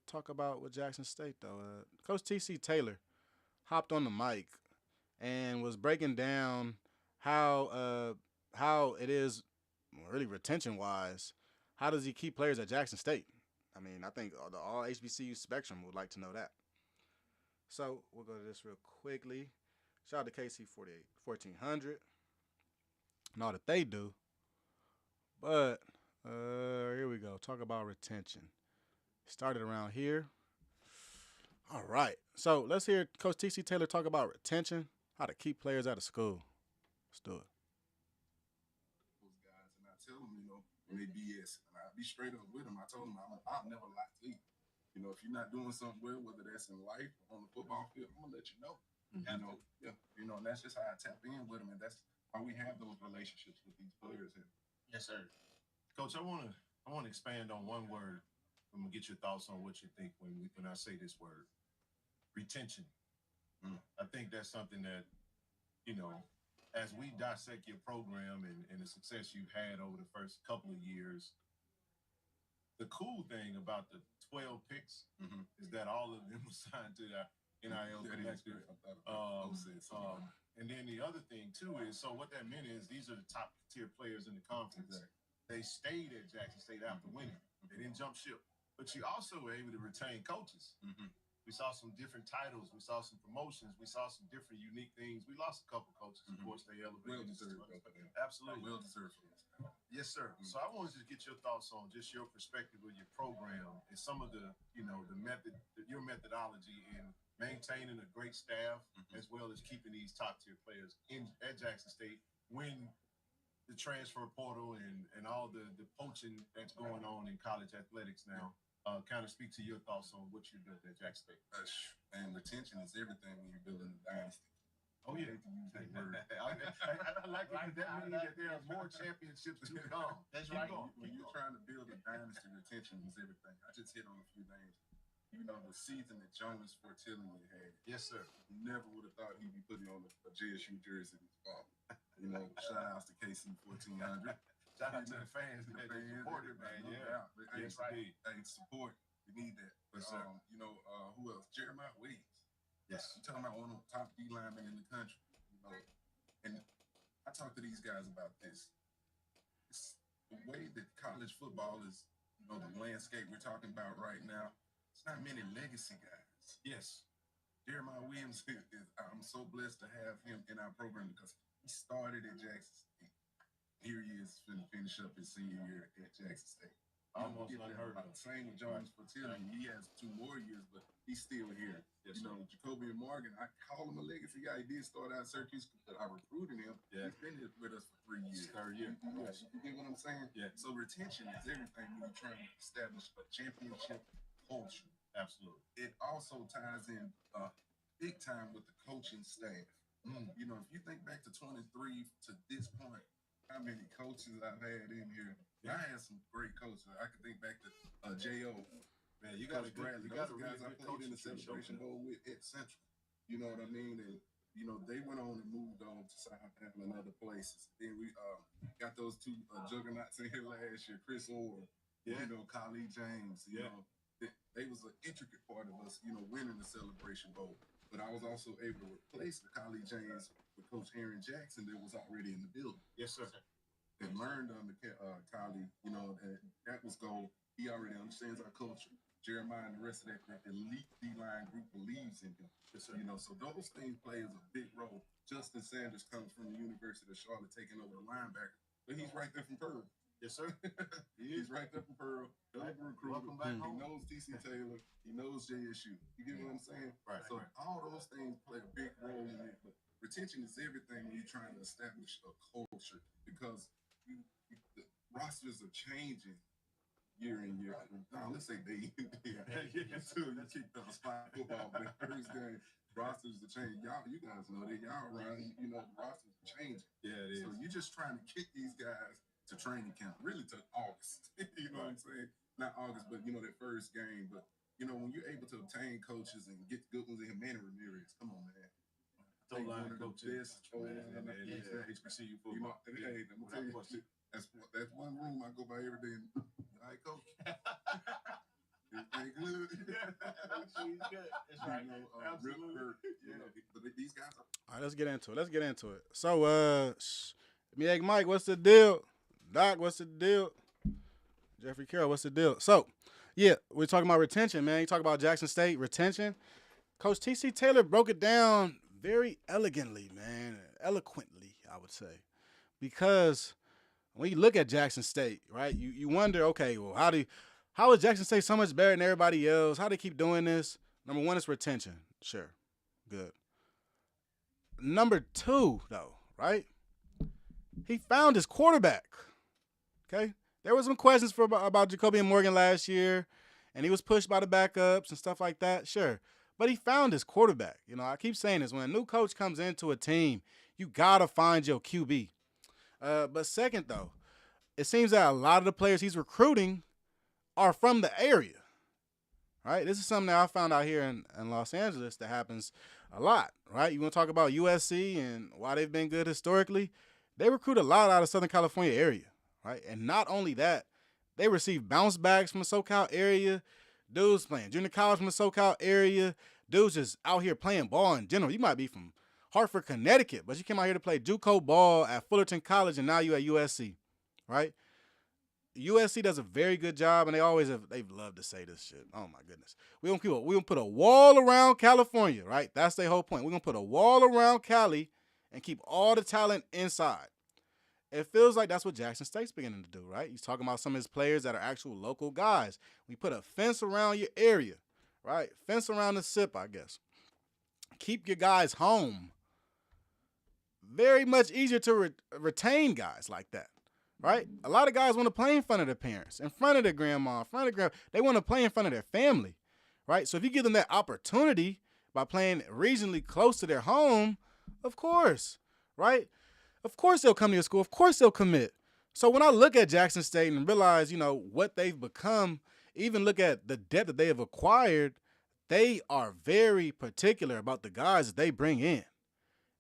talk about with Jackson State though. Coach T.C. Taylor hopped on the mic and was breaking down how it is really retention wise. How does he keep players at Jackson State? I mean, I think the all HBCU spectrum would like to know that. So we'll go to this real quickly. Shout out to KC 1400 and all that they do. But here we go. Talk about retention. Started around here. All right. So let's hear Coach T.C. Taylor talk about retention, how to keep players out of school. Let's do it. Those guys, and I tell them, when they BS, and I be straight up with them. I told them I'll never lie to you. If you're not doing something well, whether that's in life or on the football field, I'm gonna let you know. Mm-hmm. And that's just how I tap in with them, and that's why we have those relationships with these players here. Yes, sir. Coach, I want to expand on one word. I'm gonna get your thoughts on what you think when I say this word, retention. I think that's something that, as we dissect your program and the success you've had over the first couple of years, the cool thing about the 12 picks is that all of them were signed to the NIL collective. And then the other thing too is, so what that meant is these are the top tier players in the conference. Exactly. They stayed at Jackson State after winning. They didn't jump ship. But you also were able to retain coaches. We saw some different titles. We saw some promotions. We saw some different unique things. We lost a couple coaches. Of course, they elevated. Absolutely. Well deserved. Yes, sir. So I wanted to get your thoughts on just your perspective of your program and some of the, the method, your methodology in maintaining a great staff as well as keeping these top-tier players at Jackson State when the transfer portal and all the poaching that's going on in college athletics now. Kind of speak to your thoughts on what you're doing at Jackson State. And retention is everything when you're building a dynasty. Oh, yeah. I like it. That means that there are more championships to come. That's right. When you're trying to build a dynasty, retention is everything. I just hit on a few names. You know, the season that Jonas Fortillion had. Yes, sir. Never would have thought he'd be putting on a JSU jersey this fall. You know, shout outs to KC 1400. Shout out to the fans that supported, man. Yeah. Yes, right. Hey, support. We need that. But, you know, who else? Jeremiah Williams. Yes. I'm talking about one of the top D linemen in the country. You know, and I talk to these guys about this. It's the way that college football is, you know, the landscape we're talking about right now. It's not many legacy guys. Yes. Jeremiah Williams, I'm so blessed to have him in our program because he started at Jackson State. Here he is finna finish up his senior year at Jackson State. Almost unheard of. Same with Jones Fortillion. He has 2 more years, but he's still here. Yes, you know, Jacoby Morgan, I call him a legacy guy. He did start out at Syracuse, but I recruited him. Yeah. He's been here with us for 3 years. Third year. Yes. You get what I'm saying? Yeah. So retention is everything when you're trying to establish a championship culture. Absolutely. It also ties in big time with the coaching staff. You know, if you think back to 23 to this point, how many coaches I've had in here. I had some great coaches. I can think back to J.O. Man, you got Bradley. Those guys I played in the Celebration Bowl with at Central. You know what I mean? And, you know, they went on and moved on to Southampton and other places. Then we got those 2 juggernauts in here last year, Chris Orr, you know, Khalid James. You know, they was an intricate part of us, you know, winning the Celebration Bowl. But I was also able to replace the Khalid James with Coach Aaron Jackson that was already in the building. Yes, sir. And learned under Khalid, you know, that was gold. He already understands our culture. Jeremiah and the rest of that elite D-line group believes in him. Yes, sir. You know, so those things play a big role. Justin Sanders comes from the University of Charlotte, taking over the linebacker, but he's right there from Pearl. Yes, sir. He's right there from Pearl. Welcome back He home. knows TC Taylor. He knows JSU. You get what I'm saying? Right. So all those things play a big role in it. But retention is everything when you're trying to establish a culture because the rosters are changing year in year. Now, let's say day in day out. Until you keep the spot football, but the first game rosters are changing. You guys know that y'all around. You know the rosters are changing. Yeah, it is. So you're just trying to kick these guys to training camp, really to August. You know what I'm saying? Not August, but you know that first game. But you know when you're able to obtain coaches and get good ones in Manny Ramirez, come on, man. O-line coaches, You HBCU football. know, hey, I'm gonna tell you, that's one room I go by every day. All right, coach. Everything good. That's right. Absolutely. You know, but these guys are. All right, let's get into it. So, MEAC Mike, what's the deal? Doc, what's the deal? Jeffrey Carroll, what's the deal? So, yeah, we're talking about retention, man. You talk about Jackson State retention. Coach TC Taylor broke it down very elegantly, man, eloquently, I would say, because when you look at Jackson State, right, you wonder, okay, well, how is Jackson State so much better than everybody else? How do they keep doing this? Number 1 is retention. Sure, good. Number 2, though, right? He found his quarterback. Okay, there was some questions about Jacoby Morgan last year, and he was pushed by the backups and stuff like that. Sure, but he found his quarterback. You know, I keep saying this: when a new coach comes into a team, you gotta find your QB. But second, though, it seems that a lot of the players he's recruiting are from the area. Right? This is something that I found out here in Los Angeles that happens a lot. Right? You want to talk about USC and why they've been good historically? They recruit a lot out of Southern California area, right? And not only that, they receive bounce backs from the SoCal area, dudes playing junior college from the SoCal area, dudes just out here playing ball in general. You might be from Hartford, Connecticut, but you came out here to play JUCO ball at Fullerton College, and now you at USC, right? USC does a very good job, and they've loved to say this shit. Oh my goodness, we're gonna put a wall around California, right? That's their whole point. We're gonna put a wall around Cali and keep all the talent inside. It feels like that's what Jackson State's beginning to do, right? He's talking about some of his players that are actual local guys. We put a fence around your area, right? Fence around the SIP, I guess. keep your guys home. Very much easier to retain guys like that, right? A lot of guys want to play in front of their parents, in front of their grandma, in front of their they want to play in front of their family, right? So if you give them that opportunity by playing regionally close to their home, of course, right? Of course they'll come to your school. Of course they'll commit. So when I look at Jackson State and realize, what they've become, even look at the depth that they have acquired, they are very particular about the guys that they bring in.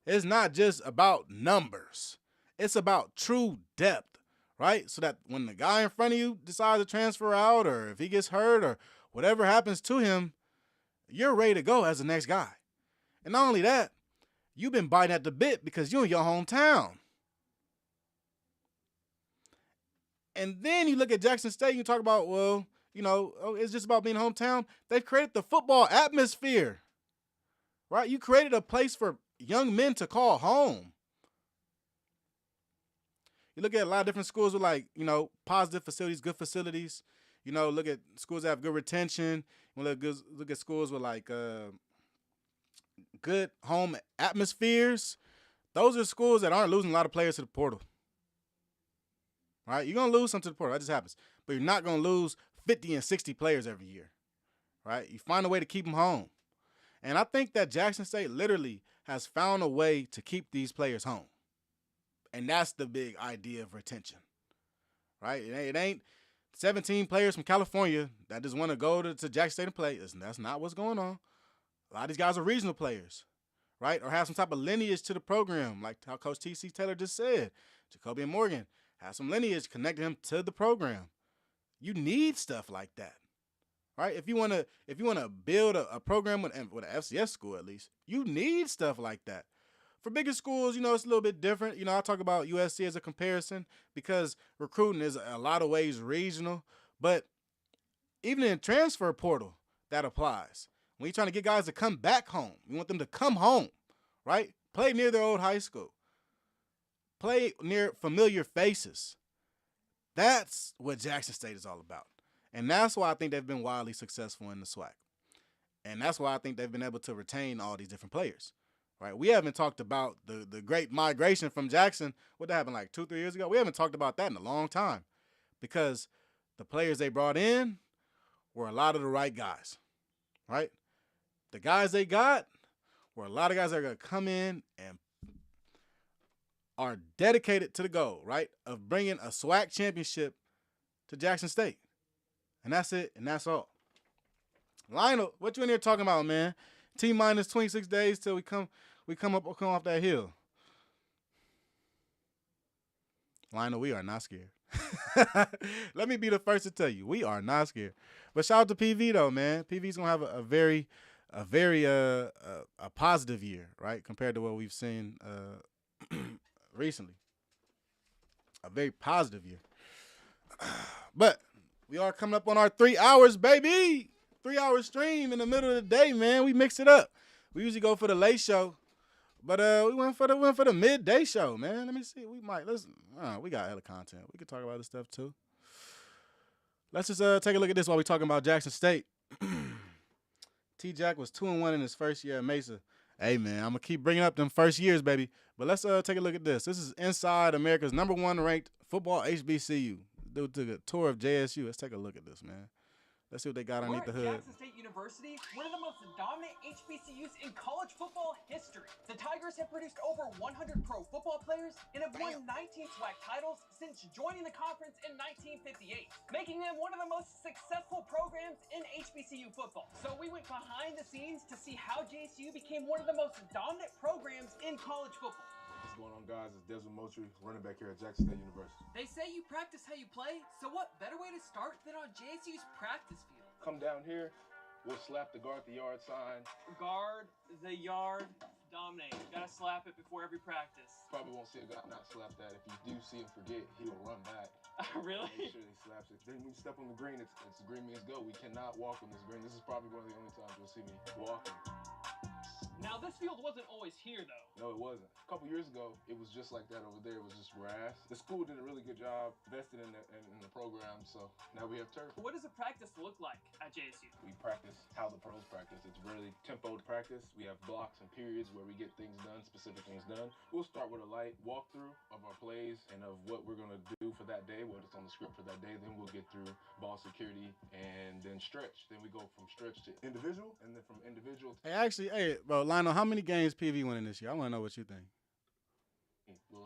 It's not just about numbers. It's about true depth, right? So that when the guy in front of you decides to transfer out, or if he gets hurt or whatever happens to him, you're ready to go as the next guy. And not only that, you've been biting at the bit because you're in your hometown. And then you look at Jackson State and you talk about, it's just about being hometown. They've created the football atmosphere, right? You created a place for young men to call home. You look at a lot of different schools with positive facilities, good facilities. Look at schools that have good retention. You look at schools with good home atmospheres. Those are schools that aren't losing a lot of players to the portal. Right? You're going to lose some to the portal. That just happens. But you're not going to lose 50 and 60 players every year. Right? You find a way to keep them home. And I think that Jackson State literally has found a way to keep these players home. And that's the big idea of retention. Right? It ain't 17 players from California that just want to go to Jackson State and play. That's not what's going on. A lot of these guys are regional players, right? Or have some type of lineage to the program, like how Coach T.C. Taylor just said. Jacoby and Morgan has some lineage connecting him to the program. You need stuff like that, right? If you want to build a program with an FCS school, at least, you need stuff like that. For bigger schools, it's a little bit different. I talk about USC as a comparison because recruiting is a lot of ways regional. But even in transfer portal, that applies. When you're trying to get guys to come back home, you want them to come home, right? Play near their old high school. Play near familiar faces. That's what Jackson State is all about. And that's why I think they've been wildly successful in the SWAC. And that's why I think they've been able to retain all these different players. Right? We haven't talked about the great migration from Jackson. What that happened 2-3 years ago? We haven't talked about that in a long time because the players they brought in were a lot of the right guys, right? The guys they got were a lot of guys that are going to come in and are dedicated to the goal, right, of bringing a SWAC championship to Jackson State. And that's it, and that's all. Lionel, what you in here talking about, man? T-minus 26 days till we come off that hill. Lionel, we are not scared. Let me be the first to tell you, we are not scared. But shout out to PV though, man. PV's gonna have a very positive year, right, compared to what we've seen recently. A very positive year. But we are coming up on our 3 hours, baby. 3-hour stream in the middle of the day, man. We mix it up. We usually go for the late show, but we went for the midday show, man. Let me see. We might listen. We got hella content. We could talk about this stuff too. Let's just take a look at this while we talking about Jackson State. T-Jack was 2-1 in his first year at Mesa. Hey, man, I'm gonna keep bringing up them first years, baby. But let's take a look at this. This is inside America's #1 ranked football HBCU. Dude took a tour of JSU. Let's take a look at this, man. Let's see what they got underneath the hood. Jackson State University, one of the most dominant HBCUs in college football history. The Tigers have produced over 100 pro football players and have won 19 SWAC titles since joining the conference in 1958, making them one of the most successful programs in HBCU football. So we went behind the scenes to see how JSU became one of the most dominant programs in college football. What's going on, guys? It's Desmond Moultrie, running back here at Jackson State University. They say you practice how you play, so what better way to start than on JSU's practice field? Come down here, we'll slap the guard the yard sign. Guard the yard, dominate. You gotta slap it before every practice. Probably won't see a guy not slap that. If you do see him forget, he'll run back. Really? Make sure he slaps it. Then when you step on the green, it's green means go. We cannot walk on this green. This is probably one of the only times you'll see me walking. Now, this field wasn't always here, though. No, it wasn't. A couple years ago, it was just like that over there. It was just grass. The school did a really good job, invested in the program, so now we have turf. What does a practice look like at JSU? We practice how the pros practice. It's really tempoed practice. We have blocks and periods where we get things done, specific things done. We'll start with a light walkthrough of our plays and of what we're going to do for that day, what is on the script for that day. Then we'll get through ball security and then stretch. Then we go from stretch to individual, and then from individual to... Hey, bro, Lionel, how many games PV winning this year? I want to know what you think.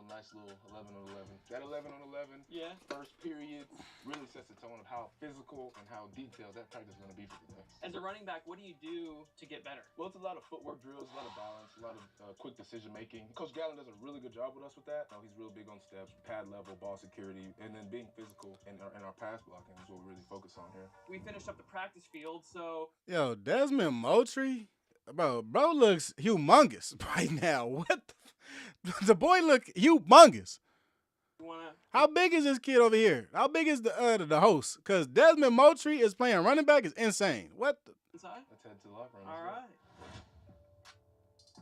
Nice little 11 on 11. That 11 on 11, yeah. First period really sets the tone of how physical and how detailed that practice is going to be for today. As a running back, what do you do to get better? Well, it's a lot of footwork drills, a lot of balance, a lot of quick decision making. Coach Gallen does a really good job with us with that. He's real big on steps, pad level, ball security, and then being physical in our pass blocking is what we really focus on here. We finished up the practice field, so... Yo, Desmond Moultrie? Bro looks humongous right now. What the boy look humongous. How big is this kid over here? How big is the host? Because Desmond Moultrie is playing running back is insane. What? Inside? Let's head to the locker room. All right.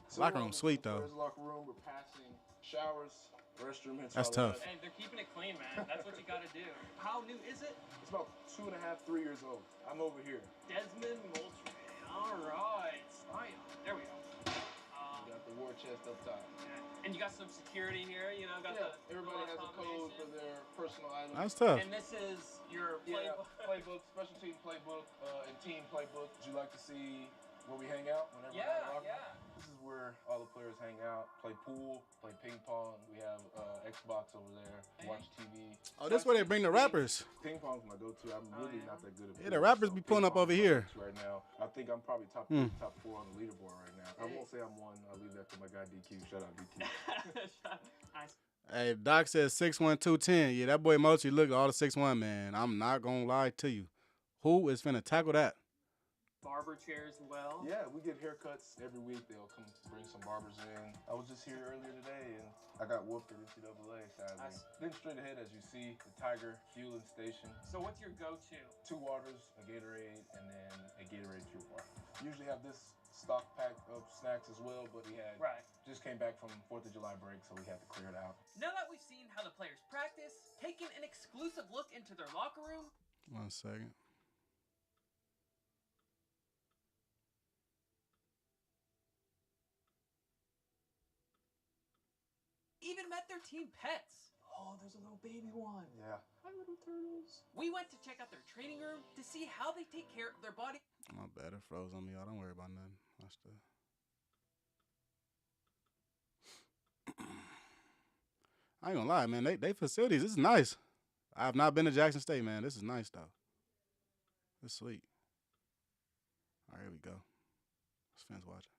So locker room sweet though. Locker room, we're passing showers, restroom. That's tough. Hey, they're keeping it clean, man. That's what you got to do. How new is it? It's about 2.5, 3 years old. I'm over here. Desmond Moultrie. All right. There we go. You got the war chest up top. And you got some security here, you know, everybody has a code for their personal items. That's tough. And this is your playbook? Playbook, special team playbook, and team playbook. Would you like to see where we hang out whenever we're in the locker room? This is where all the players hang out, play pool, play ping pong. We have Xbox over there, watch TV. Oh, this is where they bring the rappers. Ping pong's my go-to. I'm really not that good at pool. Yeah, the rappers be pulling up over here. Right now, I think I'm probably top 4 on the leaderboard right now. I won't say I'm one. I'll leave that to my guy DQ. Shout out DQ. Nice. Hey, Doc says 6'1", 210. Yeah, that boy Moultrie look all the 6'1", man. I'm not gonna lie to you. Who is finna tackle that? Barber chairs as well. Yeah, we get haircuts every week. They'll come bring some barbers in. I was just here earlier today, and I got whooped at NCAA, sadly. Then straight ahead, as you see, the Tiger Fueling Station. So what's your go-to? 2 waters, a Gatorade, and then a Gatorade Pure Bar. Usually have this stock pack of snacks as well, but we had just came back from 4th of July break, so we had to clear it out. Now that we've seen how the players practice, taking an exclusive look into their locker room. 1 second. Even met their team pets. Oh, there's a little baby one. Yeah. Hi, little turtles. We went to check out their training room to see how they take care of their body. My bad, it froze on me, y'all. Don't worry about nothing. Watch the... I ain't gonna lie, man. They facilities, this is nice. I have not been to Jackson State, man. This is nice, though. It's sweet. All right, here we go. This fans watching.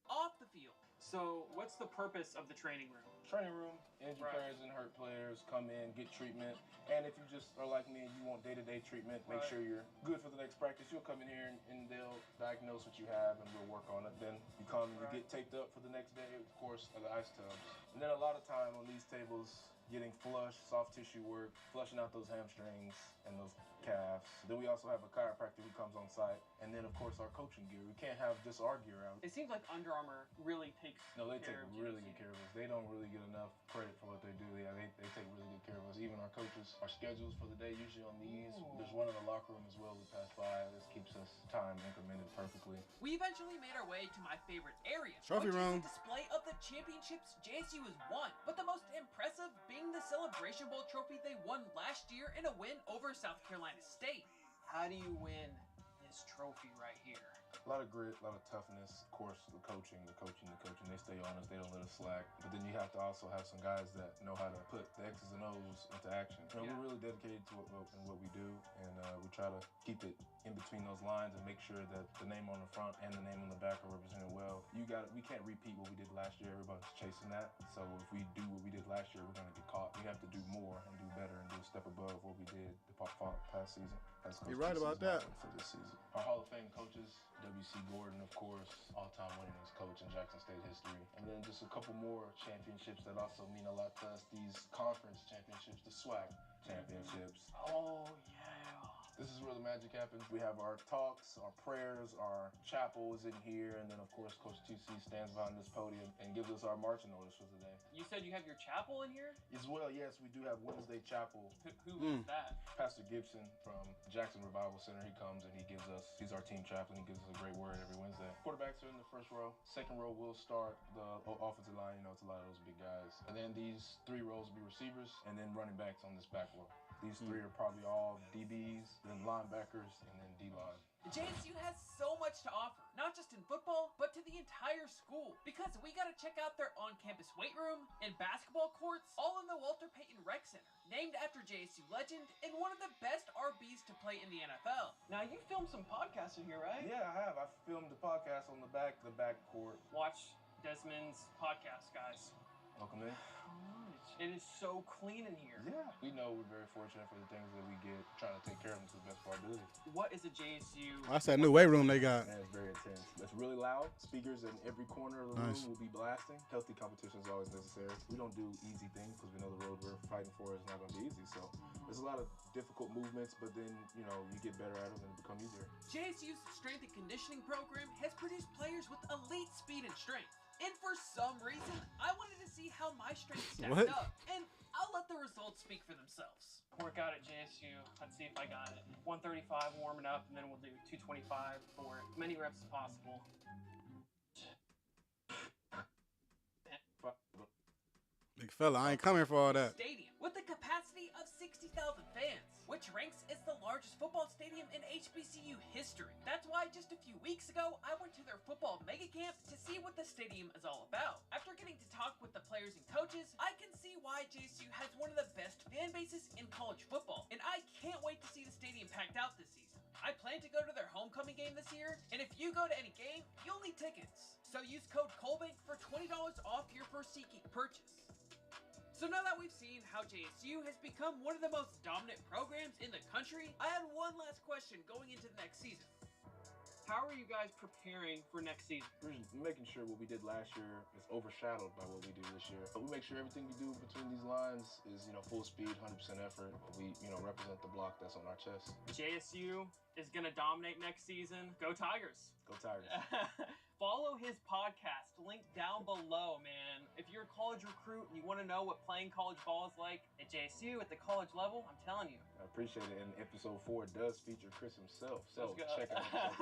Off the field. So, what's the purpose of the training room? Training room, injured players and hurt players come in, get treatment. And if you just are like me and you want day-to-day treatment, make sure you're good for the next practice, you'll come in here and they'll diagnose what you have and we'll work on it. Then you come and you get taped up for the next day, of course, are the ice tubs. And then a lot of time on these tables, getting flush, soft tissue work, flushing out those hamstrings and those calves. Then we also have a chiropractor who comes on site. And then, of course, our coaching gear. We can't have just our gear out. It seems like Under Armour really takes No, they take really good care of us. They don't really get enough credit for what they do. Yeah, they take really good care of us. Even our coaches, our schedules for the day, usually on these. There's one in the locker room as well we pass by. This keeps us time incremented perfectly. We eventually made our way to my favorite area. Trophy room. Which is a display of the championships JSU has won. But the most impressive being the Celebration Bowl trophy they won last year in a win over South Carolina State. How do you win this trophy right here? A lot of grit, a lot of toughness. Of course, the coaching. They stay honest. They don't let us slack. But then you have to also have some guys that know how to put the X's and O's into action. You know, we're really dedicated to what we do, and we try to keep it in between those lines and make sure that the name on the front and the name on the back are represented well. We can't repeat what we did last year. Everybody's chasing that. So if we do what we did last year, we're gonna get caught. We have to do more and do better and do a step above what we did the past season. You're right about that. For this season. Our Hall of Fame coaches, W.C. Gordon, of course, all-time winningest coach in Jackson State history. And then just a couple more championships that also mean a lot to us. These conference championships, the SWAC championships. Oh, yeah. This is where the magic happens. We have our talks, our prayers, our chapel is in here, and then of course Coach TC stands behind this podium and gives us our marching orders for today. You said you have your chapel in here? As well, yes, we do have Wednesday chapel. Who is that? Pastor Gibson from Jackson Revival Center. He comes and he's our team chaplain. He gives us a great word every Wednesday. Quarterbacks are in the first row. Second row will start the offensive line. It's a lot of those big guys. And then these 3 rows will be receivers and then running backs on this back row. These 3 are probably all DBs, then linebackers, and then D-line. JSU has so much to offer, not just in football, but to the entire school. Because we gotta check out their on-campus weight room and basketball courts, all in the Walter Payton Rec Center, named after JSU legend and one of the best RBs to play in the NFL. Now, you filmed some podcasts in here, right? Yeah, I have. I filmed the podcast on the back court. Watch Desmond's podcast, guys. Welcome in. It is so clean in here. Yeah. We know we're very fortunate for the things that we get, trying to take care of them to the best of our ability. What is a JSU? That's that new weight room they got. Man, it's very intense. It's really loud. Speakers in every corner of the room will be blasting. Healthy competition is always necessary. We don't do easy things because we know the road we're fighting for is not going to be easy. So there's a lot of difficult movements, but then, you get better at them and it become easier. JSU's strength and conditioning program has produced players with elite speed and strength. And for some reason, I wanted to see how my strength stacked up. And I'll let the results speak for themselves. Workout at JSU. Let's see if I got it. 135 warming up, and then we'll do 225 for as many reps as possible. Big fella, I ain't coming for all that. Stadium with a capacity of 60,000 fans, which ranks as the largest football stadium in HBCU history. That's why just a few weeks ago, I went to their football mega camp to see what the stadium is all about. After getting to talk with the players and coaches, I can see why JSU has one of the best fan bases in college football, and I can't wait to see the stadium packed out this season. I plan to go to their homecoming game this year, and if you go to any game, you'll need tickets. So use code COLBANK for $20 off your first SeatGeek purchase. So now that we've seen how JSU has become one of the most dominant programs in the country, I had one last question going into the next season. How are you guys preparing for next season? We're just making sure what we did last year is overshadowed by what we do this year. But we make sure everything we do between these lines is, full speed, 100% effort. We, represent the block that's on our chest. JSU is going to dominate next season. Go Tigers. Go Tigers. Follow his podcast, link down below, man. If you're a college recruit and you want to know what playing college ball is like at JSU at the college level, I'm telling you. I appreciate it. And episode 4 does feature Chris himself. So check it out.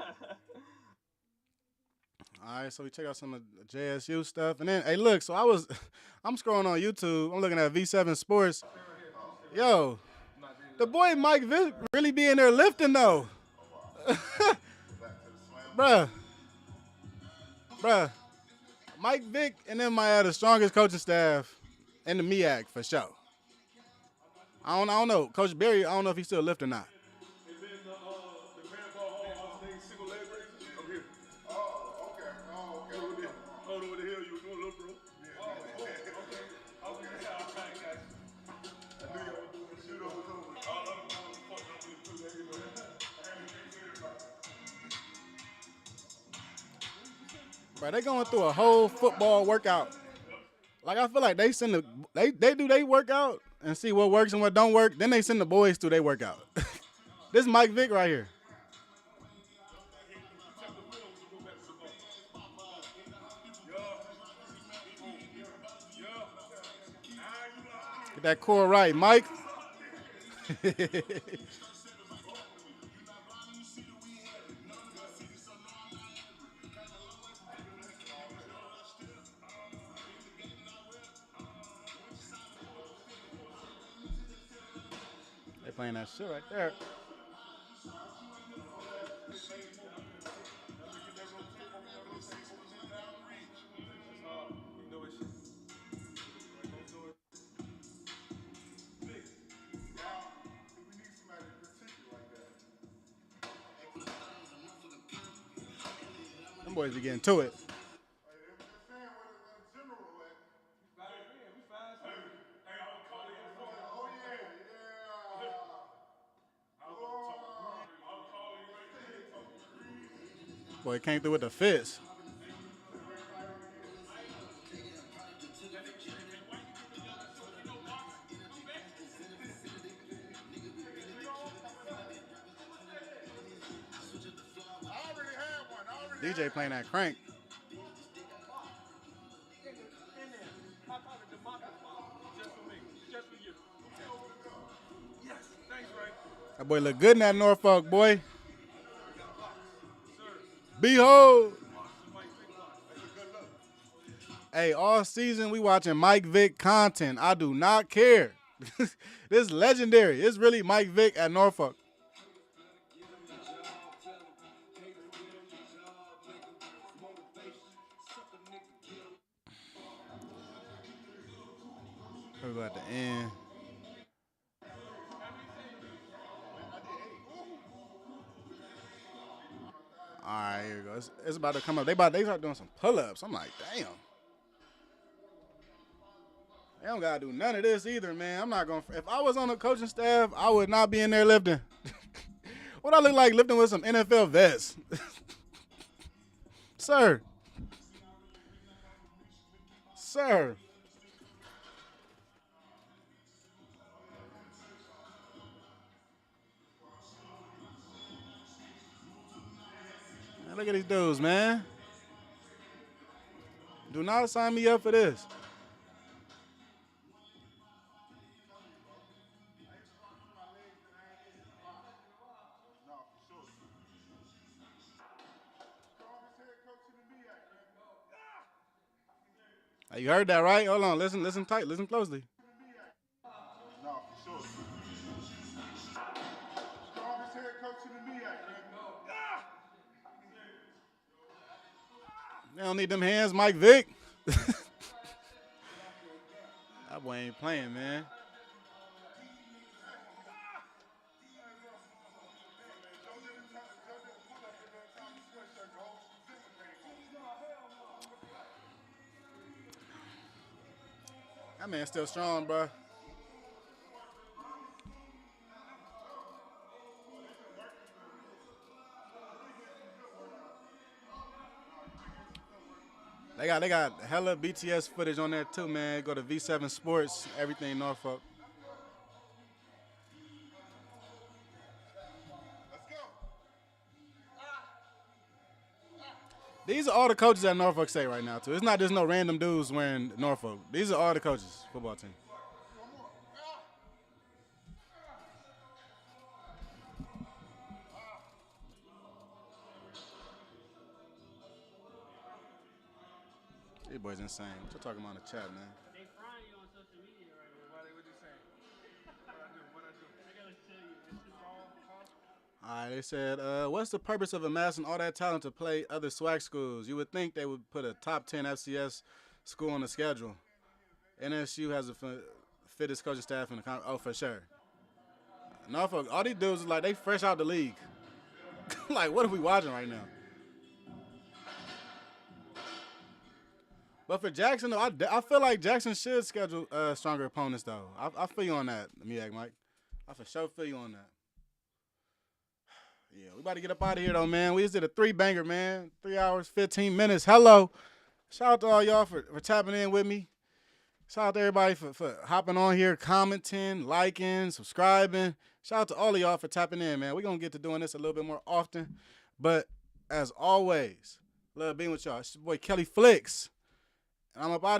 All right, so we check out some of the JSU stuff. And then, hey, look, so I'm scrolling on YouTube. I'm looking at V7 Sports. Yo, the boy Mike Vick really be in there lifting, though. Bruh, Mike Vick and them might have the strongest coaching staff in the MEAC for sure. I don't know. Coach Berry, I don't know if he's still lifting or not. Bro, they going through a whole football workout. Like, I feel like they do their workout and see what works and what don't work. Then they send the boys through their workout. This is Mike Vick right here. Get that core right, Mike. They playing that shit right there. Them boys be getting to it. Boy, came through with the fist. DJ playing that crank. I call it the Marcus Ball. Just for me. Just for you. Okay. Yes. Thanks, Ray. That boy look good in that Norfolk, boy. Behold. Hey, all season we watching Mike Vick content. I do not care. This is legendary. It's really Mike Vick at Norfolk. We're about to end. All right, here we go. It's about to come up. They start doing some pull-ups. I'm like, damn. They don't gotta do none of this either, man. I'm not gonna. If I was on the coaching staff, I would not be in there lifting. What I look like lifting with some NFL vests, sir. Sir. Man, look at these dudes, man. Do not sign me up for this. You heard that, right? Hold on. Listen tight. Listen closely. No, for sure. Strongest head coach in the MEAC, They don't need them hands, Mike Vick. That boy ain't playing, man. That man's still strong, bro. They got hella BTS footage on there too, man. Go to V7 Sports, everything Norfolk. These are all the coaches at Norfolk State right now, too. It's not just no random dudes wearing Norfolk. These are all the coaches, football team. These boys insane. What you talking about in the chat, man? They frying you on social media right now. What you saying? What I do? I gotta tell you, this is all. All right, they said, what's the purpose of amassing all that talent to play other SWAC schools? You would think they would put a top 10 FCS school on the schedule. NSU has the fittest coaching staff in the country. Oh, for sure. Norfolk, all these dudes is like they fresh out the league. Like, what are we watching right now? But for Jackson, though, I feel like Jackson should schedule stronger opponents, though. I feel you on that, MEAC Mike. I for sure feel you on that. Yeah, we about to get up out of here, though, man. We just did a 3-banger, man. 3 hours, 15 minutes. Hello. Shout out to all y'all for tapping in with me. Shout out to everybody for hopping on here, commenting, liking, subscribing. Shout out to all of y'all for tapping in, man. We're going to get to doing this a little bit more often. But as always, love being with y'all. It's your boy Kelly Flicks. And I'm up out of here.